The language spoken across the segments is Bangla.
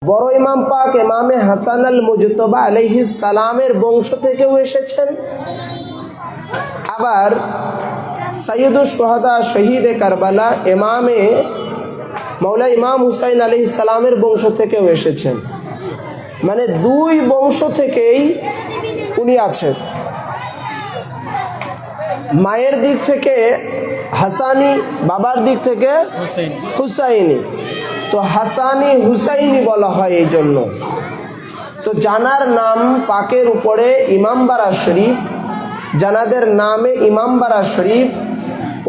বড় ইমাম পাক ইমামে হাসান আল মুজতবা আলাইহিস সালামের বংশ থেকেও এসেছেন, আবার সৈয়দুশ শুহাদা শহীদে কারবালা ইমামে মৌলা ইমাম হুসাইন আলাইহিস সালামের বংশ থেকেও এসেছেন। মানে দুই বংশ থেকেই উনি আছেন। মায়ের দিক থেকে হাসানি, বাবার দিক থেকে হুসাইনি। তো হাসানি হুসাইনি বলা হয় এই জন্য। তো জানার নাম পাকের উপরে ইমামবাড়া শরীফ, জানাদের নামে ইমামবাড়া শরীফ,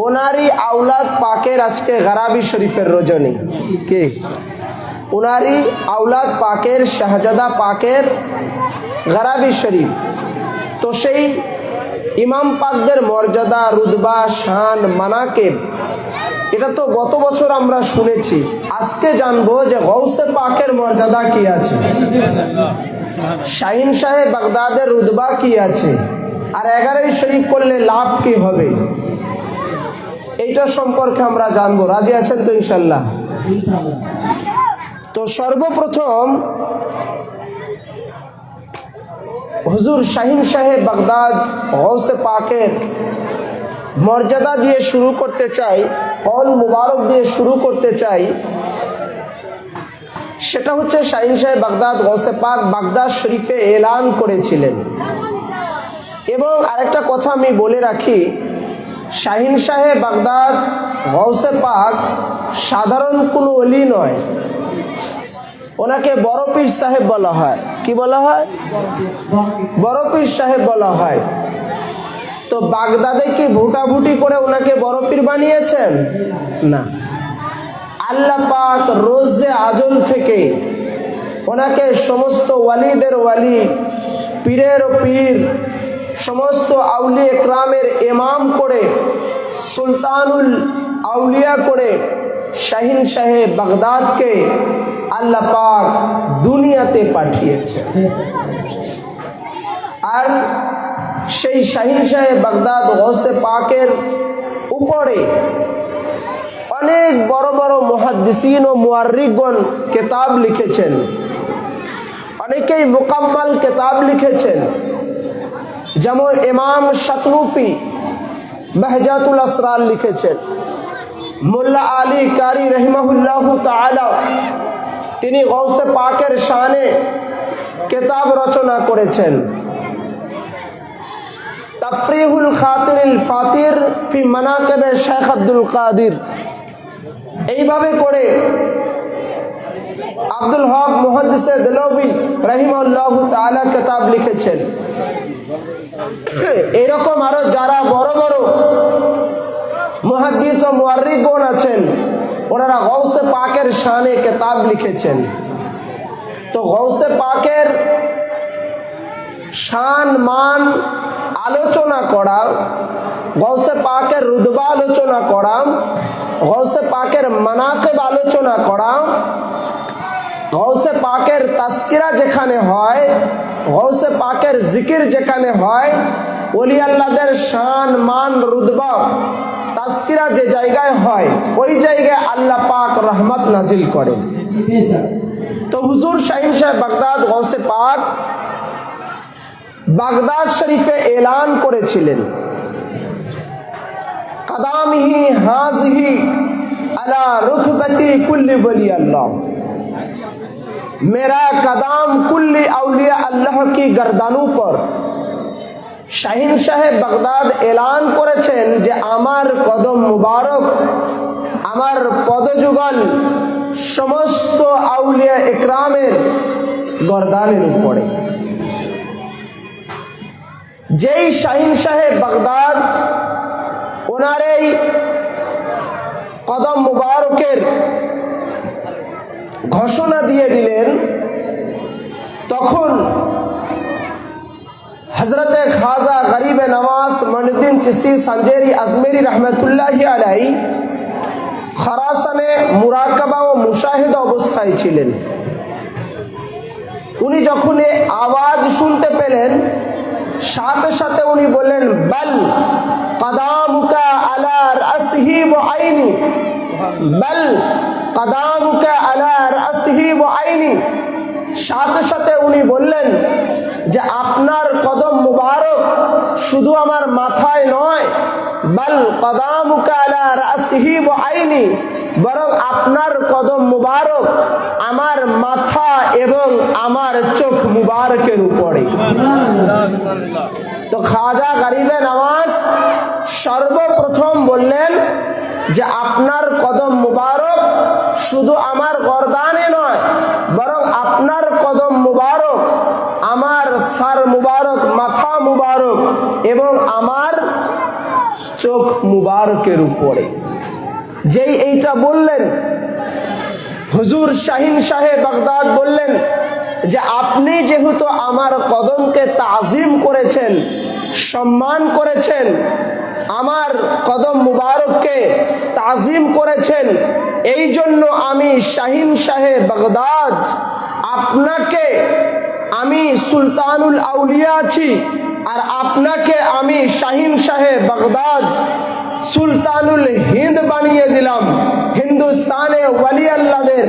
ওনারই আওলাদ পাকের আজকে গারাবি শরীফের রজনী। কে? ওনারই আওলাদ পাকের শাহজাদা পাকের গারাবি শরীফ। তো সেই ইমাম পাকদের মর্যাদা, রুতবা, শান, মানাকেব এটা তো গত বছর আমরা শুনেছি। আজকে জানবো যে গৌসে পাকের মর্যাদা কি আছে, শাহিন শাহে বাগদাদের রুতবা কি আছে, আর 11ই শরীফ করলে লাভ কি হবে, এইটা সম্পর্কে আমরা জানবো। রাজি আছেন তো ইনশাল্লাহ? তো সর্বপ্রথম হুজুর শাহিন শাহে বাগদাদ গৌসে পাকের মর্যাদা দিয়ে শুরু করতে চাই, কল মুবারক দিয়ে শুরু করতে চাই। সেটা হচ্ছে শাহিন শাহে বাগদাদ গৌসে পাক বাগদাদ শরীফে এলান করেছিলেন। এবং আরেকটা কথা আমি বলে রাখি, শাহিন শাহে বাগদাদ গৌসে পাক সাধারণ কোনো ওলি নয়, ওনাকে বড় পীর সাহেব বলা হয়। কি বলা হয়? বড় পীর সাহেব বলা হয়। তো বাগদাদে কি ভুটাভুটি করে ওনাকে বড় পীর বানিয়েছেন? না, আল্লাহ পাক রোজে আজল থেকে ওনাকে সমস্ত ওয়ালিদের ওয়ালি, পীরের পীর, সমস্ত আউলিয়া একরামের ইমাম করে, সুলতানুল আউলিয়া করে শাহিন শাহে বাগদাদকে আল্লাহ পাক দুনিয়াতে পাঠিয়েছে। আর সেই শাহিন শাহে বাগদাদ গৌসে পাকের উপরে অনেক বড় বড় মুহাদ্দিসিন ও মুআররিখগণ কিতাব লিখেছেন, অনেকেই মুকাম্মাল কিতাব লিখেছেন। যেমন ইমাম শাতনুফি বাহজাতুল আসরার লিখেছেন, মোল্লা আলী কারি রহিমাহুল্লাহু তাআলা তিনি গৌসে পাকের শানে কিতাব রচনা করেছেন। তাফরিহুল খাতিরুল ফাতির ফি মানাকিবে শেখ আব্দুল কাদির, এইভাবে করে আব্দুল হক মুহাদ্দিসে দেলভি রাহিমাহুল্লাহু তাআলা কিতাব লিখেছেন। এরকম আরো যারা বড় বড় মুহাদ্দিস ও মুআররিখগণ আছেন, ওনারা গৌসে পাকের শানে কিতাব লিখেছেন। তো গৌসে পাকের শান মান আলোচনা করা, গৌসে পাকের রুতবা আলোচনা করা, গৌসে পাকের মানাকিব আলোচনা করা, গৌসে পাকের তাসকিরা যেখানে হয়, গৌসে পাকের জিকির যেখানে হয়, ওলি আল্লাহদের শান মান রুতবা তাসকিরা যে জায়গায় হয়, ওই জায়গায় আল্লাহ পাক রহমত নাজিল করেন। তো হুজুর শাহিন শাহ বাগদাদ গৌসে পাক বাগদাদ শরীফে এলান করেছিলেন, কদামিহি হাজিহি আলা রুকবতি কুল্লি ওলি আল্লাহ, मेरा कदम कुल्ली औलिया अल्लाह की गर्दानों पर। শাহিন শাহে বাগদাদ এলান করেছেন যে আমার কদম মুবারক, আমার পদযুগল সমস্ত আউলিয়া ইকরামের গর্দানের উপরে। যেই শাহিন শাহে বাগদাদ ওনার এই কদম মুবারকের ঘোষণা দিয়ে দিলেন, তখন হজরতে খাজা গরিবে নওয়াজ মঈনুদ্দিন চিশতি সাঞ্জেরি আজমেরি রহমতুল্লাহি আলাইহি খরাসানে মুরাকাবা ও মুশাহিদা অবস্থায় ছিলেন। উনি যখন এই আওয়াজ শুনতে পেলেন, সাথে সাথে উনি বললেন, বল কদামুকা আলা রাসহি ওয়া আইনি, বল কদামুকা আলা রাসহি ওয়া আইনি, সাথে সাথে উনি বললেন যে আপনার কদম মুবারক শুধু আমার মাথায় নয়, বাল কদামুকা আলা রাসিহি ওয়া আইনি, বরং আপনার কদম মুবারক আমার মাথা এবং আমার চোখ মুবারকের উপরে। তো খাজা গরিবে নওয়াজ সর্বপ্রথম বললেন যে আপনার কদম মুবারক শুধু আমার গর্দানে নয়, বরং আপনার কদম মুবারক আমার সার মুবারক, মাথা মুবারক এবং আমার চোখ মুবারকের উপরে। যেই এইটা বললেন, হুজুর শাহিন শাহে বাগদাদ বললেন যে আপনি যেহেতু আমার কদমকে তাজিম করেছেন, সম্মান করেছেন, আমার কদম মুবারককে তাজিম করেছেন, এই জন্য আমি শাহিন শাহে বাগদাদ আপনাকে, আমি সুলতানুল আউলিয়া আছি, আর আপনাকে আমি শাহিন শাহে বাগদাদ সুলতানুল হিন্দ বানিয়ে দিলাম, হিন্দুস্তানে ওয়ালি আল্লাহদের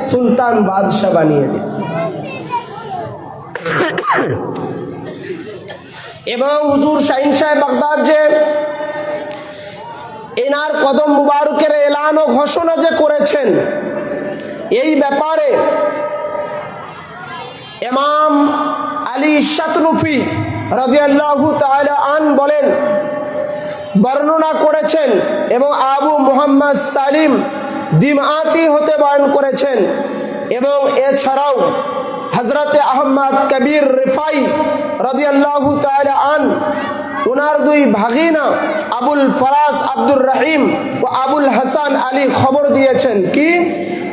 সুলতান বাদশাহ বানিয়ে দিলাম। এবং হুজুর শাহিন শাহে বাগদাদ যে এনার কদম মুবারকের এলান ও ঘোষণা যে করেছেন, এই ব্যাপারে ইমাম আলী শাতনুফি রাদিয়াল্লাহু তাআলা আন বলেন, বর্ণনা করেছেন, এবং আবু মুহাম্মদ সালিম দিমাতি হতে বয়ান করেছেন, এবং এছাড়াও হযরতে আহমদ কবির রিফাই রাদিয়াল্লাহু তাআলা আন ওনার দুই ভাগিনা আবুল ফরাস আব্দুর রহিম ও আবুল হাসান আলী খবর দিয়েছেন কি,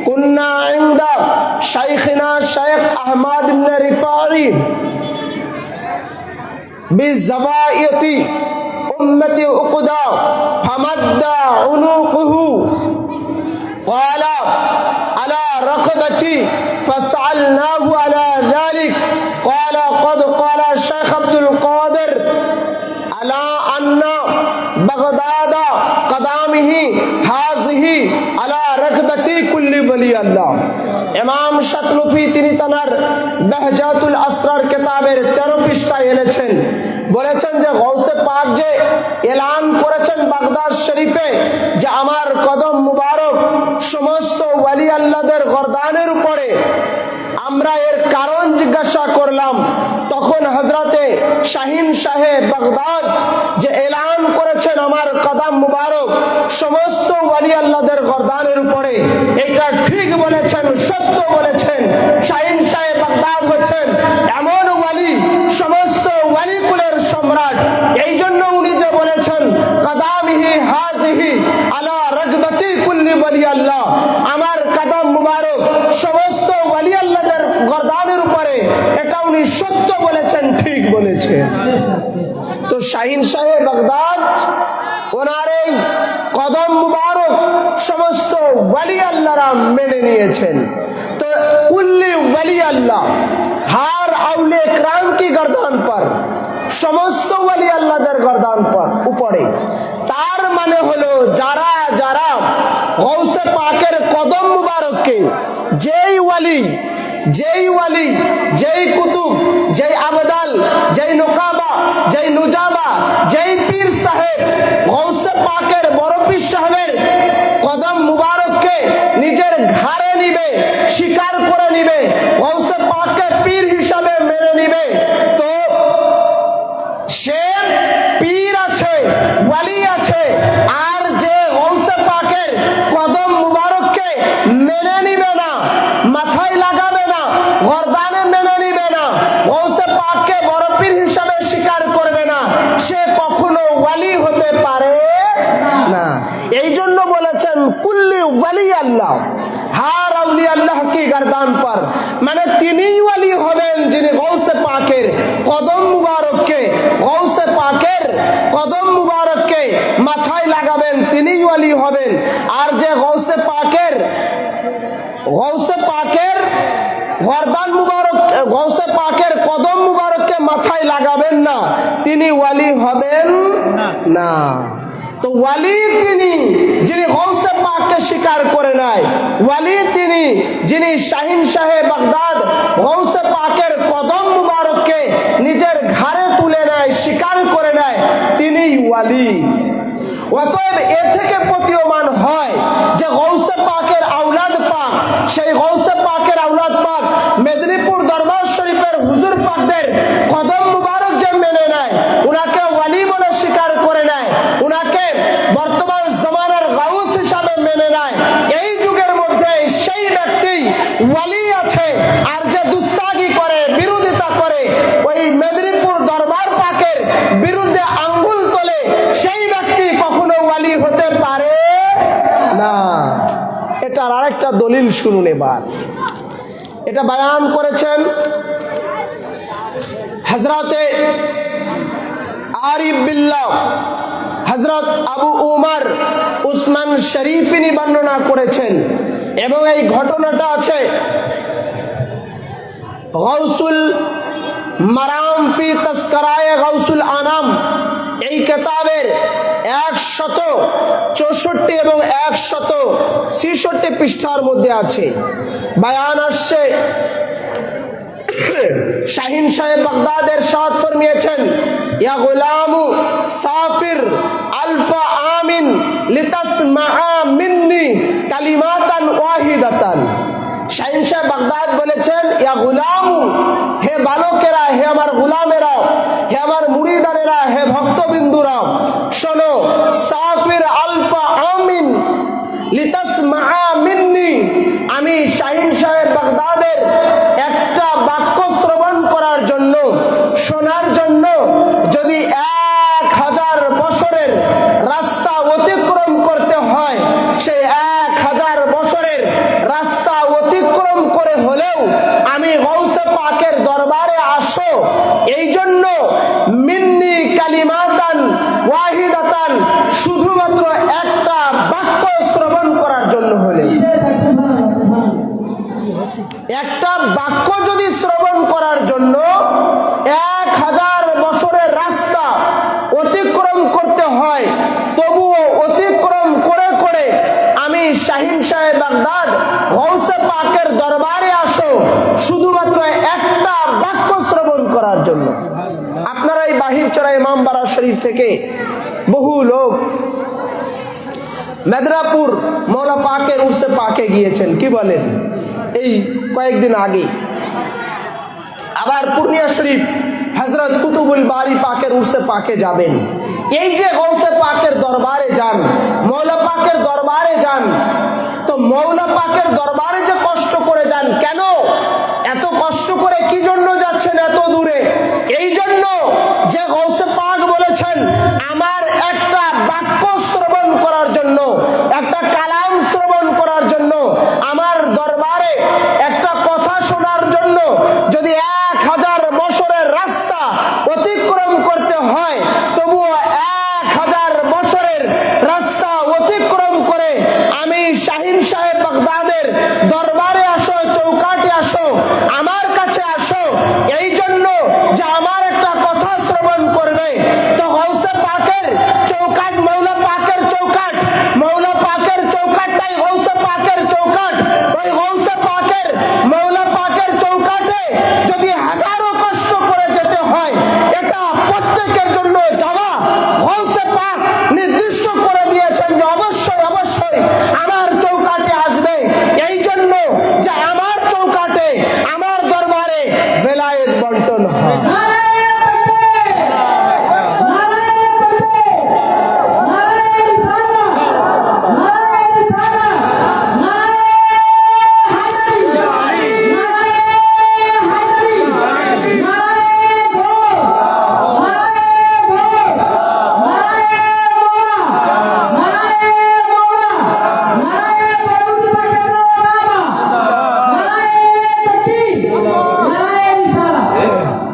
কুন্না ইনদা শাইখিনা শাইখ আহমদ ইবনে রিফাই বিজাওয়াইতি উম্মতি উকদা ফামাদ্দা উনুকুহু قال على رقبتي فسألناه على ذلك قال قد قال الشيخ عبد القادر على أن بغداد قدامه هذه على رقبتي كل ولي الله। ইমাম শাতনুফি তিনি তার বাহজাতুল আসরার কিতাবের 13 পৃষ্ঠায় এনেছেন, বলেছেন যে গৌসে পাক যে এলান করেছেন বাগদাদ শরীফে যে আমার কদম মুবারক সমস্ত ওয়ালি আল্লাহদের গর্দানের উপরে, আমরা এর কারণ জিজ্ঞাসা করলাম, তখন হযরতে শাহিন শাহে বাগদাদ যে এলান করেছেন আমার কদম মুবারক সমস্ত ওয়ালি আল্লাহদের গর্দানের উপরে, এটা ঠিক বলেছেন, সত্য বলেছেন। শাহিন শাহে বাগদাদ হচ্ছেন এমন ওয়ালি, সমস্ত ওয়ালি কুলের সম্রাট, এই জন্য উনি যে বলেছেন কদামিহি হাজিহি আলা রাগবাতি কুল্লি ওয়ালি আল্লাহ, আমার কদম মুবারক সমস্ত ওয়ালি আল্লাহদের গর্দানের উপরে, এটা উনি সত্য বলেছেন, ঠিক বলেছেন। তো শাহিন শাহে বাগদাদ ওনার এই কদম মুবারক সমস্ত ওয়ালি আল্লাহরা মেনে নিয়েছেন। तो कुल्ली वली अल्लाह हार औले इकराम की गर्दान पर समस्त वली আল্লাহদের गर्दान पर উপরে, তার মানে হলো যারা যারা গৌসে পাকের কদম মুবারককে যেই ওয়ালি যেই কুতুব, যেই আবদাল, যেই নোকাবা, যেই নুজাবা, যেই পীর সাহেব গৌসে পাকের বড় পীর সাহেবের কদম মুবারককে নিজের ঘাড়ে নিবে, স্বীকার করে নিবে, গৌসে পাককে পীর হিসাবে মেনে নিবে, তো সে পীর আছে, ওয়ালি আছে। আর যে গৌসে পাকের কদম মুবারককে মেনে নিবে না, মাথায় লাগাবে না, গর্দানে মেনে নিবে না, গৌসে পাককে বড় পীর হিসাবে স্বীকার করবে না, সে কখনো ওয়ালি হতে পারে না। এই জন্য বলেছেন কুল্লি ওয়ালি আল্লাহ হার আউলি আল্লাহ কি गर्दान पर, মানে তিনিই ওয়ালি হবেন যিনি গৌসে পাকের কদম মুবারককে, গৌসে পাকের কদম মুবারককে মাথায় লাগাবেন, তিনিই ওয়ালি হবেন। আর যে গৌসে পাকের গর্দান মুবারক, গৌসে পাকের কদম মুবারককে মাথায় লাগাবেন না, তিনি ওয়ালি হবেন না। তো ওয়ালি তিনি যিনি গৌসে পাককে স্বীকার করে নাই, ওয়ালি তিনি যিনি শাহিন শাহে বাগদাদ গৌসে পাকের কদম মুবারককে নিজের ঘাড়ে তুলে নেয়, স্বীকার করে নেয়, তিনিই ওয়ালি। অতএব এ থেকে প্রতীয়মান হয় যে গৌসে পাকের আওলাদ পাক, সেই গৌসে পাকের আওলাদ পাক মেদিনীপুর দরবার শরীফের হুজুর পাকদের কদম মুবারক যে মেনে নেয়, উনাকে ওয়ালি বলে স্বীকার করে নেয়, উনাকে বর্তমান জমানার গাউস হিসাবে মেনে নেয়, এই যুগের মধ্যে সেই ব্যক্তি ওয়ালি আছে। আর যে দুস্তাগি করে, বিরোধিতা করে, ওই মেদিনীপুর দরবার পাকের বিরুদ্ধে আঙ্গুল তোলে, সেই ব্যক্তি কখনো ওয়ালি হতে পারে না। এটার আরেকটা দলিল শুনুন এবার। এটা বয়ান করেছেন হযরতে আরিফ বিল্লাহ হযরত আবু উমর উসমান শরীফিনী বর্ণনা করেছেন, এবং এই ঘটনাটা আছে গাউসুল মারাম ফি তাসকারায়ে গাউসুল আনাম এই কিতাবের 164 এবং 166 পৃষ্ঠার মধ্যে আছে। বয়ান আসছে শাহিন সাহেব বাগদাদ ইরশাদ ফরমিয়েছেন, ইয়া গুলামু সাফির আলফা আমিন লিতাসমাআ মিন্নি কালিমাতান ওয়াহিদাতান। শাহিন সাহেব বাগদাদ বলেছেন, ইয়া গুলামু, হে বালকেরা, হে আমার গুলামেরা, হে আমার মুরিদানেরা, হে ভক্তবিন্দুরা, শোনো, সাফির আলফা আমিন লিতাসমাআ মিন্নি, আমি শাহিন সাহেব বাগদাদের একটা বাক্য শ্রবণ করার জন্য, শোনার জন্য যদি 1000 বছরের রাস্তা অতিক্রম করতে হয়, সেই 1000 বছরের রাস্তা অতিক্রম করে হলেও আমি গৌসে পাকের দরবারে আসো, এই জন্য মিন্নি কালিমাতান ওয়াহিদাতান, শুধুমাত্র একটা বাক্য শ্রবণ করার জন্য হলে, একটা বাক্য যদি শ্রবণ করার জন্য 1000 বছরের রাস্তা অতিক্রম করতে হয়, তবুও অতিক্রম করে করে আমি শাহিন সাহেব বাগদাদ গৌসে পাকের দরবারে আসো, শুধুমাত্র একটা বাক্য শ্রবণ করার জন্য। আপনারা এই বাহির চড়া ইমামবাড়া শরীফ থেকে বহু লোক মেদিনীপুর মৌলা পাকের উর্সে পাকে গিয়েছেন, কি বলেন, এই কয়েকদিন আগে। আবার পূর্ণিয়া শরীফ হযরত কুতুবুল বারি পাকের উর্সে পাকে যাবেন। এই যে গৌসে পাকের দরবারে যান, মৌলা পাকের দরবারে যান, তো মৌলা পাকের দরবারে যে কষ্ট করে যান, কেন এত কষ্ট করে, কি জন্য যাচ্ছেন এত দূরে? এই জন্য যে গৌসে পাক বলেছেন, আমার একটা বাক্য শ্রবণ করার জন্য, একটা কালাম শ্রবণ করার জন্য, আমার দরবারে একটা কথা শোনার জন্য যদি 1000 বছরের রাস্তা অতিক্রম করতে হয়, তবুও 1000 বছরের রাস্তা অতিক্রম করে আমি শাহিন সাহেব বাগদাদের দরবারে আসো, চৌকাটে আসো, আমার কাছে আসো, এই জন্য যে আমার একটা কথা শ্রবণ করবে। তো গৌসে পাকের চৌকাট, মৌলা পাকের চৌকাট, মৌলা পাকের চৌকাটটাই গৌসে পাকের চৌকাট। ওই গৌসে পাকের মৌলা পাকের চৌকাটে যদি হাজারো কষ্ট করে যেতে হয়, এটা প্রত্যেকের জন্য যাওয়া গৌসে পাক নির্দিষ্ট করে দিয়েছেন যে অবশ্যই অবশ্যই আমার চৌকাটে আসবে, এই জন্য যে আমার চৌকাটে, আমার দরবারে বেলায়েত বন্টন হয়।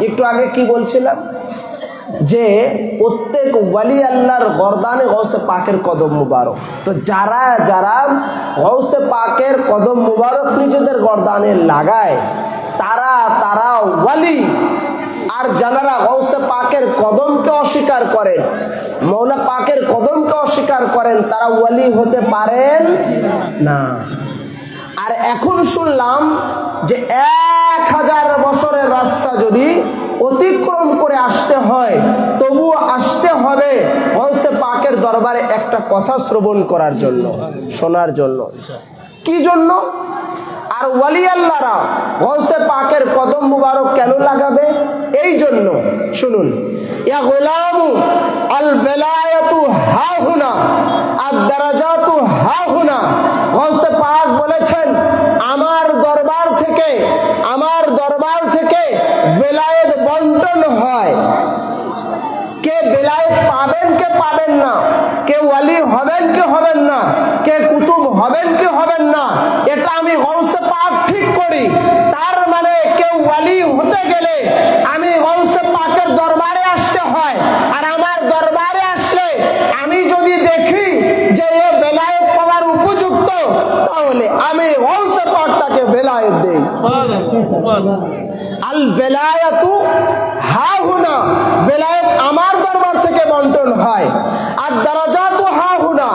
একটু আগে কি বলছিলাম যে প্রত্যেক ওয়ালি আল্লাহর গর্দানে গৌসে পাকের কদম মুবারক। তো যারা যারা গৌসে পাকের কদম মুবারক নিজেদের গর্দানে লাগায়, তারা তারা ওয়ালি। আর যারা গৌসে পাকের কদমকে অস্বীকার করেন, মৌলা পাকের কদমকে অস্বীকার করেন, তারা ওয়ালি হতে পারেন না। আর এখন শুনলাম যে 1000 অতিক্রম করে আসতে হয়, তবুও আসতে হবে গৌসে পাকের দরবারে একটা কথা শ্রবণ করার জন্য, শোনার জন্য। কি জন্য? আর ওয়ালি আল্লাহরা গৌসে পাকের কদম মুবারক কেন লাগাবে? এই জন্য, শুনুন। ইয়া গোলামু আল বেলায়াতু হাহুনা আর দারাজাতু হাহুনা। গৌসে পাক বলেছেন আমার দরবার থেকে বেলায়েত বন্টন হয়। কে বেলায়েত পাবেন কে পাবেন না, কে ওয়ালি হবেন কি হবেন না, কে কুতুব হবেন কি হবেন না, এটা আমি গৌসে পাক ঠিক করি। তার মানে কেউ ওয়ালি হতে গেলে আমি গৌসে পাকের দরবারে আসতে হয়। আর আমার দরবারে আসলে আমি যদি দেখি যে এ বেলায়েত পাওয়ার উপযুক্ত, তাহলে আমি গৌসে পাকটাকে বেলায়েত দেই। আল বেলায়াতু হাহুনা, বেলায়েত আমার দরবার থেকে বন্টন হয়। আর দারাজাতু হাহুনা,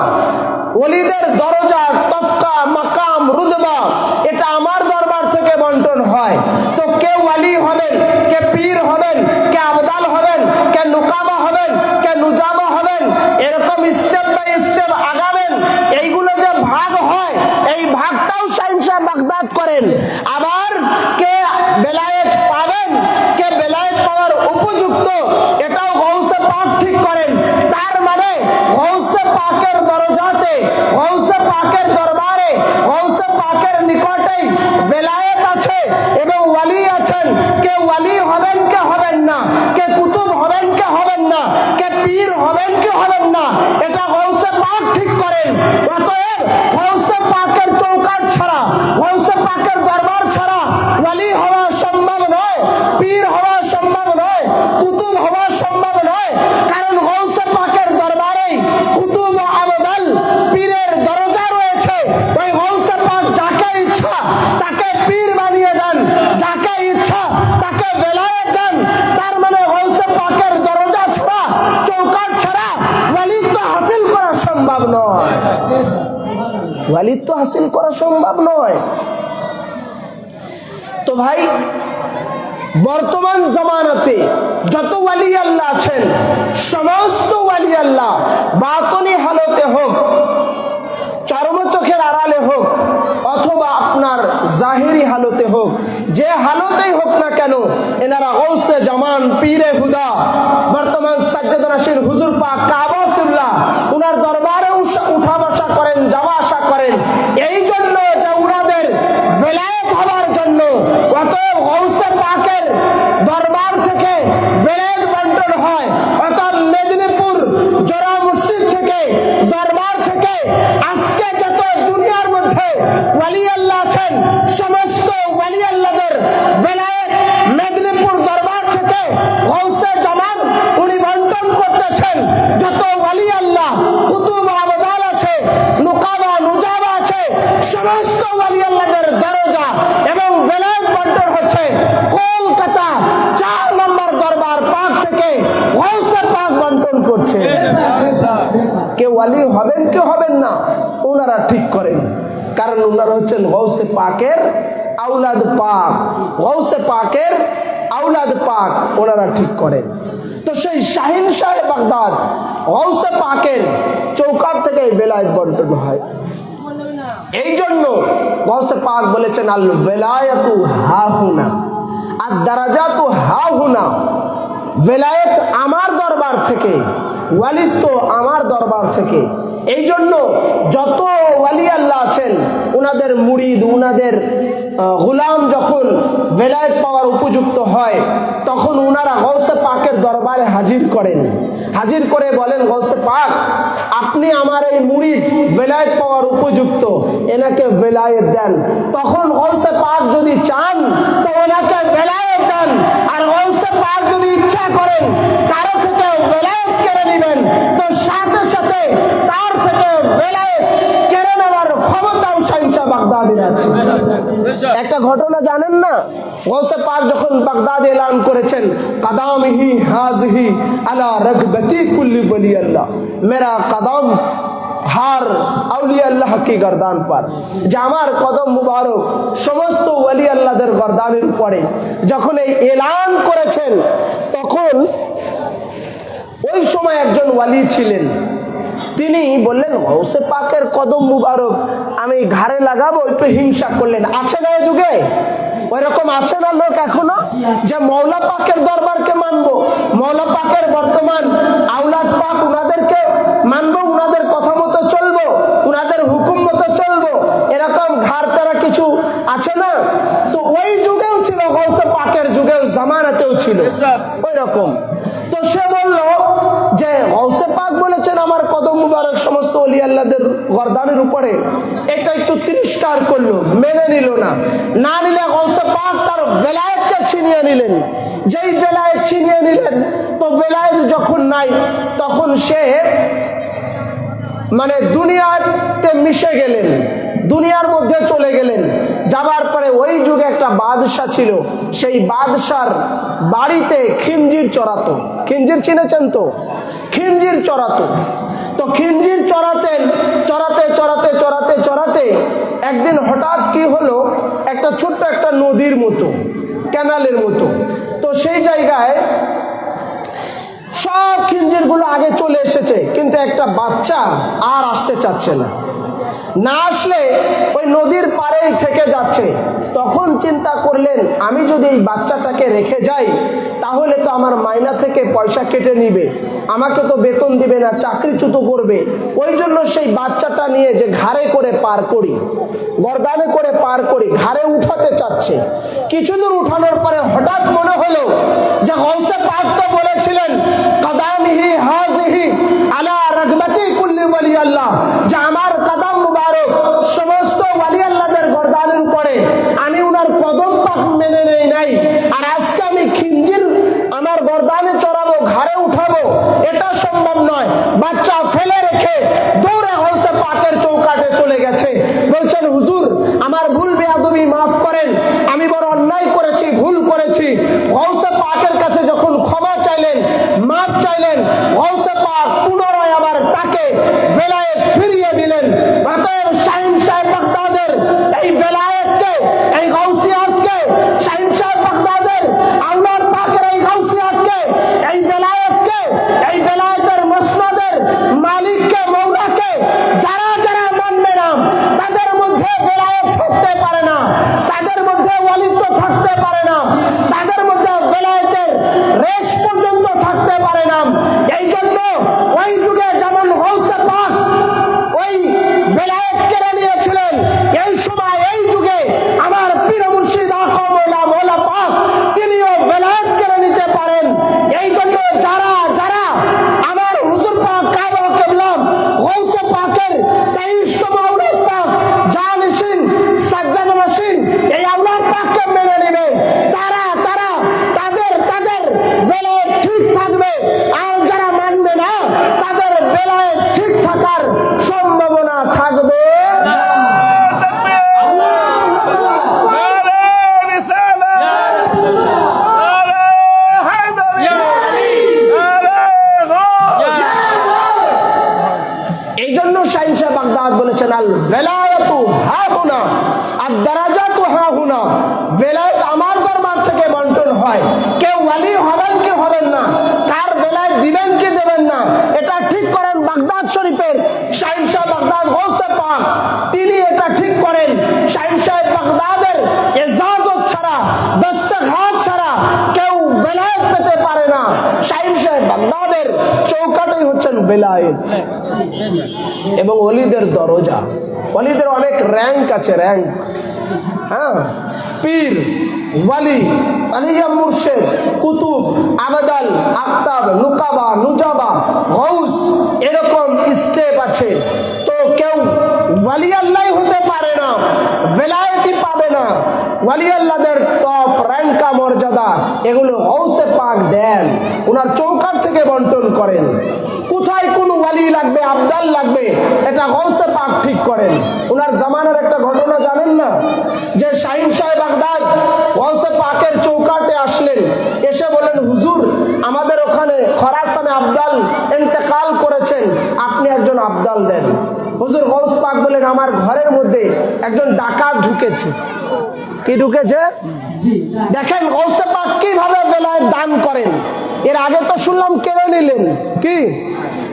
ওলিদের দরজা, তফকা, মাকাম, রুতবা, এটা আমার দরবার থেকে বন্টন হয়। তো কে ওয়ালি হবেন, কে পীর হবেন, কে আবদাল হবেন, কে নুকাবা হবেন, কে নুজাবা হবেন, এরকম স্টেপ বাই স্টেপ আগাবেন। এইগুলো যে ভাগ হয়, এই ভাগটাও শাহিনশাহ বাগদাদ করেন। আবার কে বেলায়েত পাবেন, কে বেলায়েত পাওয়ার উপযুক্ত, এটাও গৌসে পাক ঠিক করেন। তার মানে গৌসে পাকের দরজাতে, গৌসে পাকের দরবারে, গৌসে পাকের নিকটেই বেলায়েত আছে এবং ওয়ালি আছেন। কে ওয়ালি হবেন কে হবেন না, কে কুতুব হবেন কে হবেন না, কে পীর হবেন কে হবেন না, এটা গৌসে পাক ঠিক করেন। অতএব গৌসে পাকের চৌকাঠ ছাড়া, গৌসে পাকের দরবার ছাড়া ওয়ালি হওয়া সম্ভব নয়, পীর হওয়া সম্ভব নয়, কুতুব হওয়া সম্ভব নয়। কারণ গৌসে পাকের দরবারে কুতুব ও আবদাল, পীরের দরজা রয়েছে। ওই গৌসে পাক যাকে ইচ্ছা তাকে পীর বানিয়ে দেন, যাকে ইচ্ছা তাকে বেলায়েত দেন। তার মানে গৌসে পাকের দরজা ছাড়া, চৌকাঠ ছাড়া ওয়ালিত্ব হাসিল করা সম্ভব নয়, ওয়ালিত্ব হাসিল করা সম্ভব নয়। তো ভাই, বর্তমান জামানাতে যত ওয়ালি আল্লাহ আছেন, সমস্ত ওয়ালি আল্লাহ বাতনি হালতে হোক, চর্ম চোখের আড়ালে হোক, অথবা আপনার জাহিরি হালতে হোক, যে হালতেই হোক না কেন, এনারা গৌসে জামান, পীরে হুদা, বর্তমান সাজ্জাদ নাসির হুজুর পাক কাবাতুল্লাহ, উনার দরবারে উঠা বসা করেন, যাওয়া আসা করেন। এই জন্য যে উনাদের বেলায়েত হবার জন্য। অতএব গৌসে পাকের দরবার থেকে বেলায়েত বন্টন হয়। অতএব মেদিনীপুর জোড়া মসজিদ থেকে, দরবার থেকে আজকে যত দুনিয়ার মধ্যে ওয়ালি আল্লাহ আছেন, সমস্ত ওয়ালি আল্লাহদের বেলায়েত মেদিনীপুর দরবার থেকে গৌসে জামান উনি বন্টন করতেছেন। যত ওয়ালি আল্লাহ, কুতুব আবদাল আছে, নুকাবা, নুজাবা আছে, সমস্ত ওয়ালি আল্লাহদের দরজা এবং বেলায়েত বন্টন হচ্ছে কলকাতা 4 নম্বর দরবার পাক থেকে গৌসে পাক বন্টন করছে। কে ওয়ালি হবেন কে হবেন না, ওনারা ঠিক করেন। কারণ ওনারা হচ্ছেন গৌসে পাকের আওলাদ পাক, গৌসে পাকের আওলাদ পাক, ওনারা ঠিক করেন। তো সেই শাহিনশাহ বাগদাদ গৌসে পাকের চৌকাঠ থেকে বেলায়েত বন্টন হয়। এই জন্য গৌসে পাক বলেছেন আল বেলায়াতু হাহুনা আর দারাজাতু হাহুনা, বেলায়েত আমার দরবার থেকে, ওয়ালিত্ব আমার দরবার থেকে। এই জন্য যত ওয়ালি আল্লাহ আছেন, উনাদের মুরিদ, উনাদের গোলাম যখন বেলায়েত পাওয়ার উপযুক্ত হয়, তখন উনারা গৌসে পাকের দরবারে হাজির করেন। হাজির করে বলেন, গৌসে পাক, আপনি আমার এই মুরিদ বেলায়েত পাওয়ার উপযুক্ত, এনাকে বেলায়েত দেন। তখন গৌসে পাক যদি চান তো ওনাকে বেলায়েত দেন। আর গৌসে পাক যদি ইচ্ছা করেন কারো থেকে বেলায়েত কেড়ে নেবেন, তো সাথে সাথে তার থেকে বেলায়েত কেড়ে নেওয়ার ক্ষমতাও শাহিনশাহ বাগদাদের আছে। একটা ঘটনা জানেন না? গৌসে পাক যখন বাগদাদে এলান করেছেন, কদমহি হাযহি আলা রগবতি কুল্লি ওলি আল্লাহ, মেরা কদম হার আউলিয়া আল্লাহ কি গর্দান পার, যে আমার কদম মুবারক সমস্ত ওলি আল্লাহদের গর্দানের উপরে। যখন এই এলান করেছেন, তখন ওই সময় একজন ওয়ালি ছিলেন, তিনি বললেন গৌসে পাকের কদম মুবারক আমি ঘাড়ে লাগাবো, একটু হিংসা করলেন। আছে না এই যুগে? ওইরকম আছে না লোক এখনো, যে মৌলা পাকের দরবারকে মানবো, মৌলা পাকের বর্তমান আওলাদ পাক, উনাদেরকে মানবো, উনাদের কথা মতো চলবো, উনাদের হুকুম মতো চলবো, এরকম ঘাড় তারা কিছু আছে না? তো ওই যুগেও ছিল, গৌসে পাকের যুগেও, জামানাতেও ছিল ওই রকম। তো সে বলল যে গৌসে পাক বলেছেন আমার কদম মুবারক সমস্ত ওলি আল্লাহদের গর্দানের উপরে, এটা একটু তিরস্কার করলো, মেনে নিল না। না নিলে গৌসে পাক তার বেলায়েতকে ছিনিয়ে নিলেন। যেই বেলায়েত ছিনিয়ে নিলেন, তো বেলায়েত যখন নাই তখন সে মানে দুনিয়াতে মিশে গেলেন, দুনিয়ার মধ্যে চলে গেলেন। যাবার পরে ওই যুগে একটা বাদশা ছিল, সেই বাদশার বাড়িতে খিঞ্জির চড়াতো। খিঞ্জির চিনেছেন তো? খিঞ্জির চড়াতো। তো খিঞ্জির চড়াতেন, চড়াতে চড়াতে চড়াতে চড়াতে একদিন হঠাৎ কি হলো, একটা ছোট্ট একটা নদীর মতো, ক্যানালের মতো, তো সেই জায়গায় সব খিঞ্জির গুলো আগে চলে এসেছে, কিন্তু একটা বাচ্চা আর আসতে চাচ্ছে না, না আসলে ওই নদীর পাড়েই থেকে যাচ্ছে। তখন চিন্তা করলেন আমি যদি এই বাচ্চাটাকে রেখে যাই তাহলে তো আমার মাইনা থেকে পয়সা কেটে নিবে, আমাকে তো বেতন দিবে না, চাকরিচ্যুত করবে। ওই জন্য সেই বাচ্চাটা নিয়ে যে ঘাড়ে করে পার করি, গর্দানে করে পার করি, ঘাড়ে উঠাতে চাচ্ছে। কিছুদূর উঠানোর পরে হঠাৎ মনে হলো যে গৌসে পাক তো বলেছিলেন কদামিহি হাজিহি আলা রাগবাতি কুল্লি ওয়ালি আল্লাহ, যে আমার কদম মুবারক সমস্ত ওয়ালি আল্লাহদের গর্দানের উপরে, আমি উনার কদম পাক মেনে নেই নাই, আর আজকে আমি খিঞ্জির আমার গর্দানে চড়াবো, ঘাড়ে উঠাবো, এটা সম্ভব নয়। বাচ্চা ফেলে রেখে দৌড়ে গৌসে পাকের চৌকাটে চলে গেছে। বলছেন হুজুর আমার ভুল বেয়াদবি মাফ করেন, আমি বড় অন্যায় করেছি, ভুল করেছি। গৌসে পাকের কাছে যখন ক্ষমা চাইলেন, মাফ চাইলেন, গৌসে পাক পুনরায় আবার তাকে বেলায়েত ফিরিয়ে দিলেন। অতএব শাহিন সাহেব বাগদাদের এই বেলায়েতকে, এই গৌসিয়াতকে, শাহিন সাহেব বাগদাদের আওলাদ পাকের এই গৌসিয়াতকে, এই বেলায়েতকে, এই বেলায়েতের মসনদের মালিককে, মৌলাকে যারা যারা মানবে না, তাদের মধ্যে বেলায়েত থাকতে পারে না, তাদের মধ্যে ওয়ালিত্ব থাকতে পারে না, তাদের মধ্যে বেলায়েতের রেশ পর্যন্ত থাকতে পারে না। এই জন্য ওই যুগে যেমন গৌসে পাক ওই বেলায়েত কেড়ে নিয়েছিলেন, এই সময় এই যুগে আমার পীর মুর্শিদ আকা মৌলা মৌলা পাক তিনিও বেলায়েত কেড়ে নিতে পারেন। এই জন্য যারা যারা আমার হুজুর পাক কাবা কেবলা গৌসে পাকের 23তম আওলাদ পাক জানিশিন সাজ্জাদ নশিন এই আওলাদ পাককে মেনে নেবে, তারা তারা তাদের তাদের বেলায়েত ঠিক থাকবে। আর যারা মানবে না তাদের বেলায়েত ঠিক থাকার সম্ভাবনা থাকবে না। এই জন্য শাহিন সাহেব বাগদাদ বলেছেন আল বেলায়েতু হাহুনা আর দারাজাতু হাহুনা, বেলায়েত আমার দরবার থেকে বন্টন হয়। কেউ ওয়ালি হবেন কি হবেন না, কার বেলায়েত দিবেন কি দেবেন না, এটা ঠিক করেন বাগদাদ শরীফের শাহিন সাহেব বাগদাদ গৌসে পাক, তিনি এটা ঠিক করেন। শাহিন সাহেব বাগদাদের ইজাজত ছাড়া, দস্তখাত ছাড়া কেউ বেলায়েত পেতে পারে না। শাহিন সাহেব বাগদাদের চৌকাটাই হচ্ছেন বেলায়েত। এবং ওলিদের দরজা, ওলিদের অনেক র্যাঙ্ক আছে, র্যাঙ্ক। হ্যাঁ, পীর, ওয়ালি, আলিয়া মুর্শেদ, কুতুব, আবেদাল, আক্তাব, নুকাবা, নুজাবা, গৌস, এরকম স্টেপ আছে। তো কেউ ওয়ালি আল্লাহ হতে পারে না, বেলায়েতই পাবে না। ওয়ালি আল্লাহদের টপ র্যাঙ্কা মর্যাদা এগুলো গৌসে পাক দেন, ওনার চৌকাট থেকে বন্টন করেন। কোথায় কোন ওয়ালি লাগবে, আবদাল লাগবে, এটা গৌসে পাক ঠিক করেন। ওনার জামানার একটা ঘটনা জানেন না, যে শাহিন সাহেব বাগদাদ গৌসে পাকের চৌকাটে আসলেন, এসে বলেন হুজুর আমাদের ওখানে খরাসানে আবদাল ইন্তেকাল করেছেন, আপনি একজন আবদাল দেন। হুজুর গৌস পাক বলেন আমার ঘরের মধ্যে একজন ডাকাত ঢুকেছে। কি ঢুকেছে? দেখেন গৌসে পাক কি কিভাবে বেলায়েত দান করেন। এর আগে তো শুনলাম কেড়ে নিলেন, কি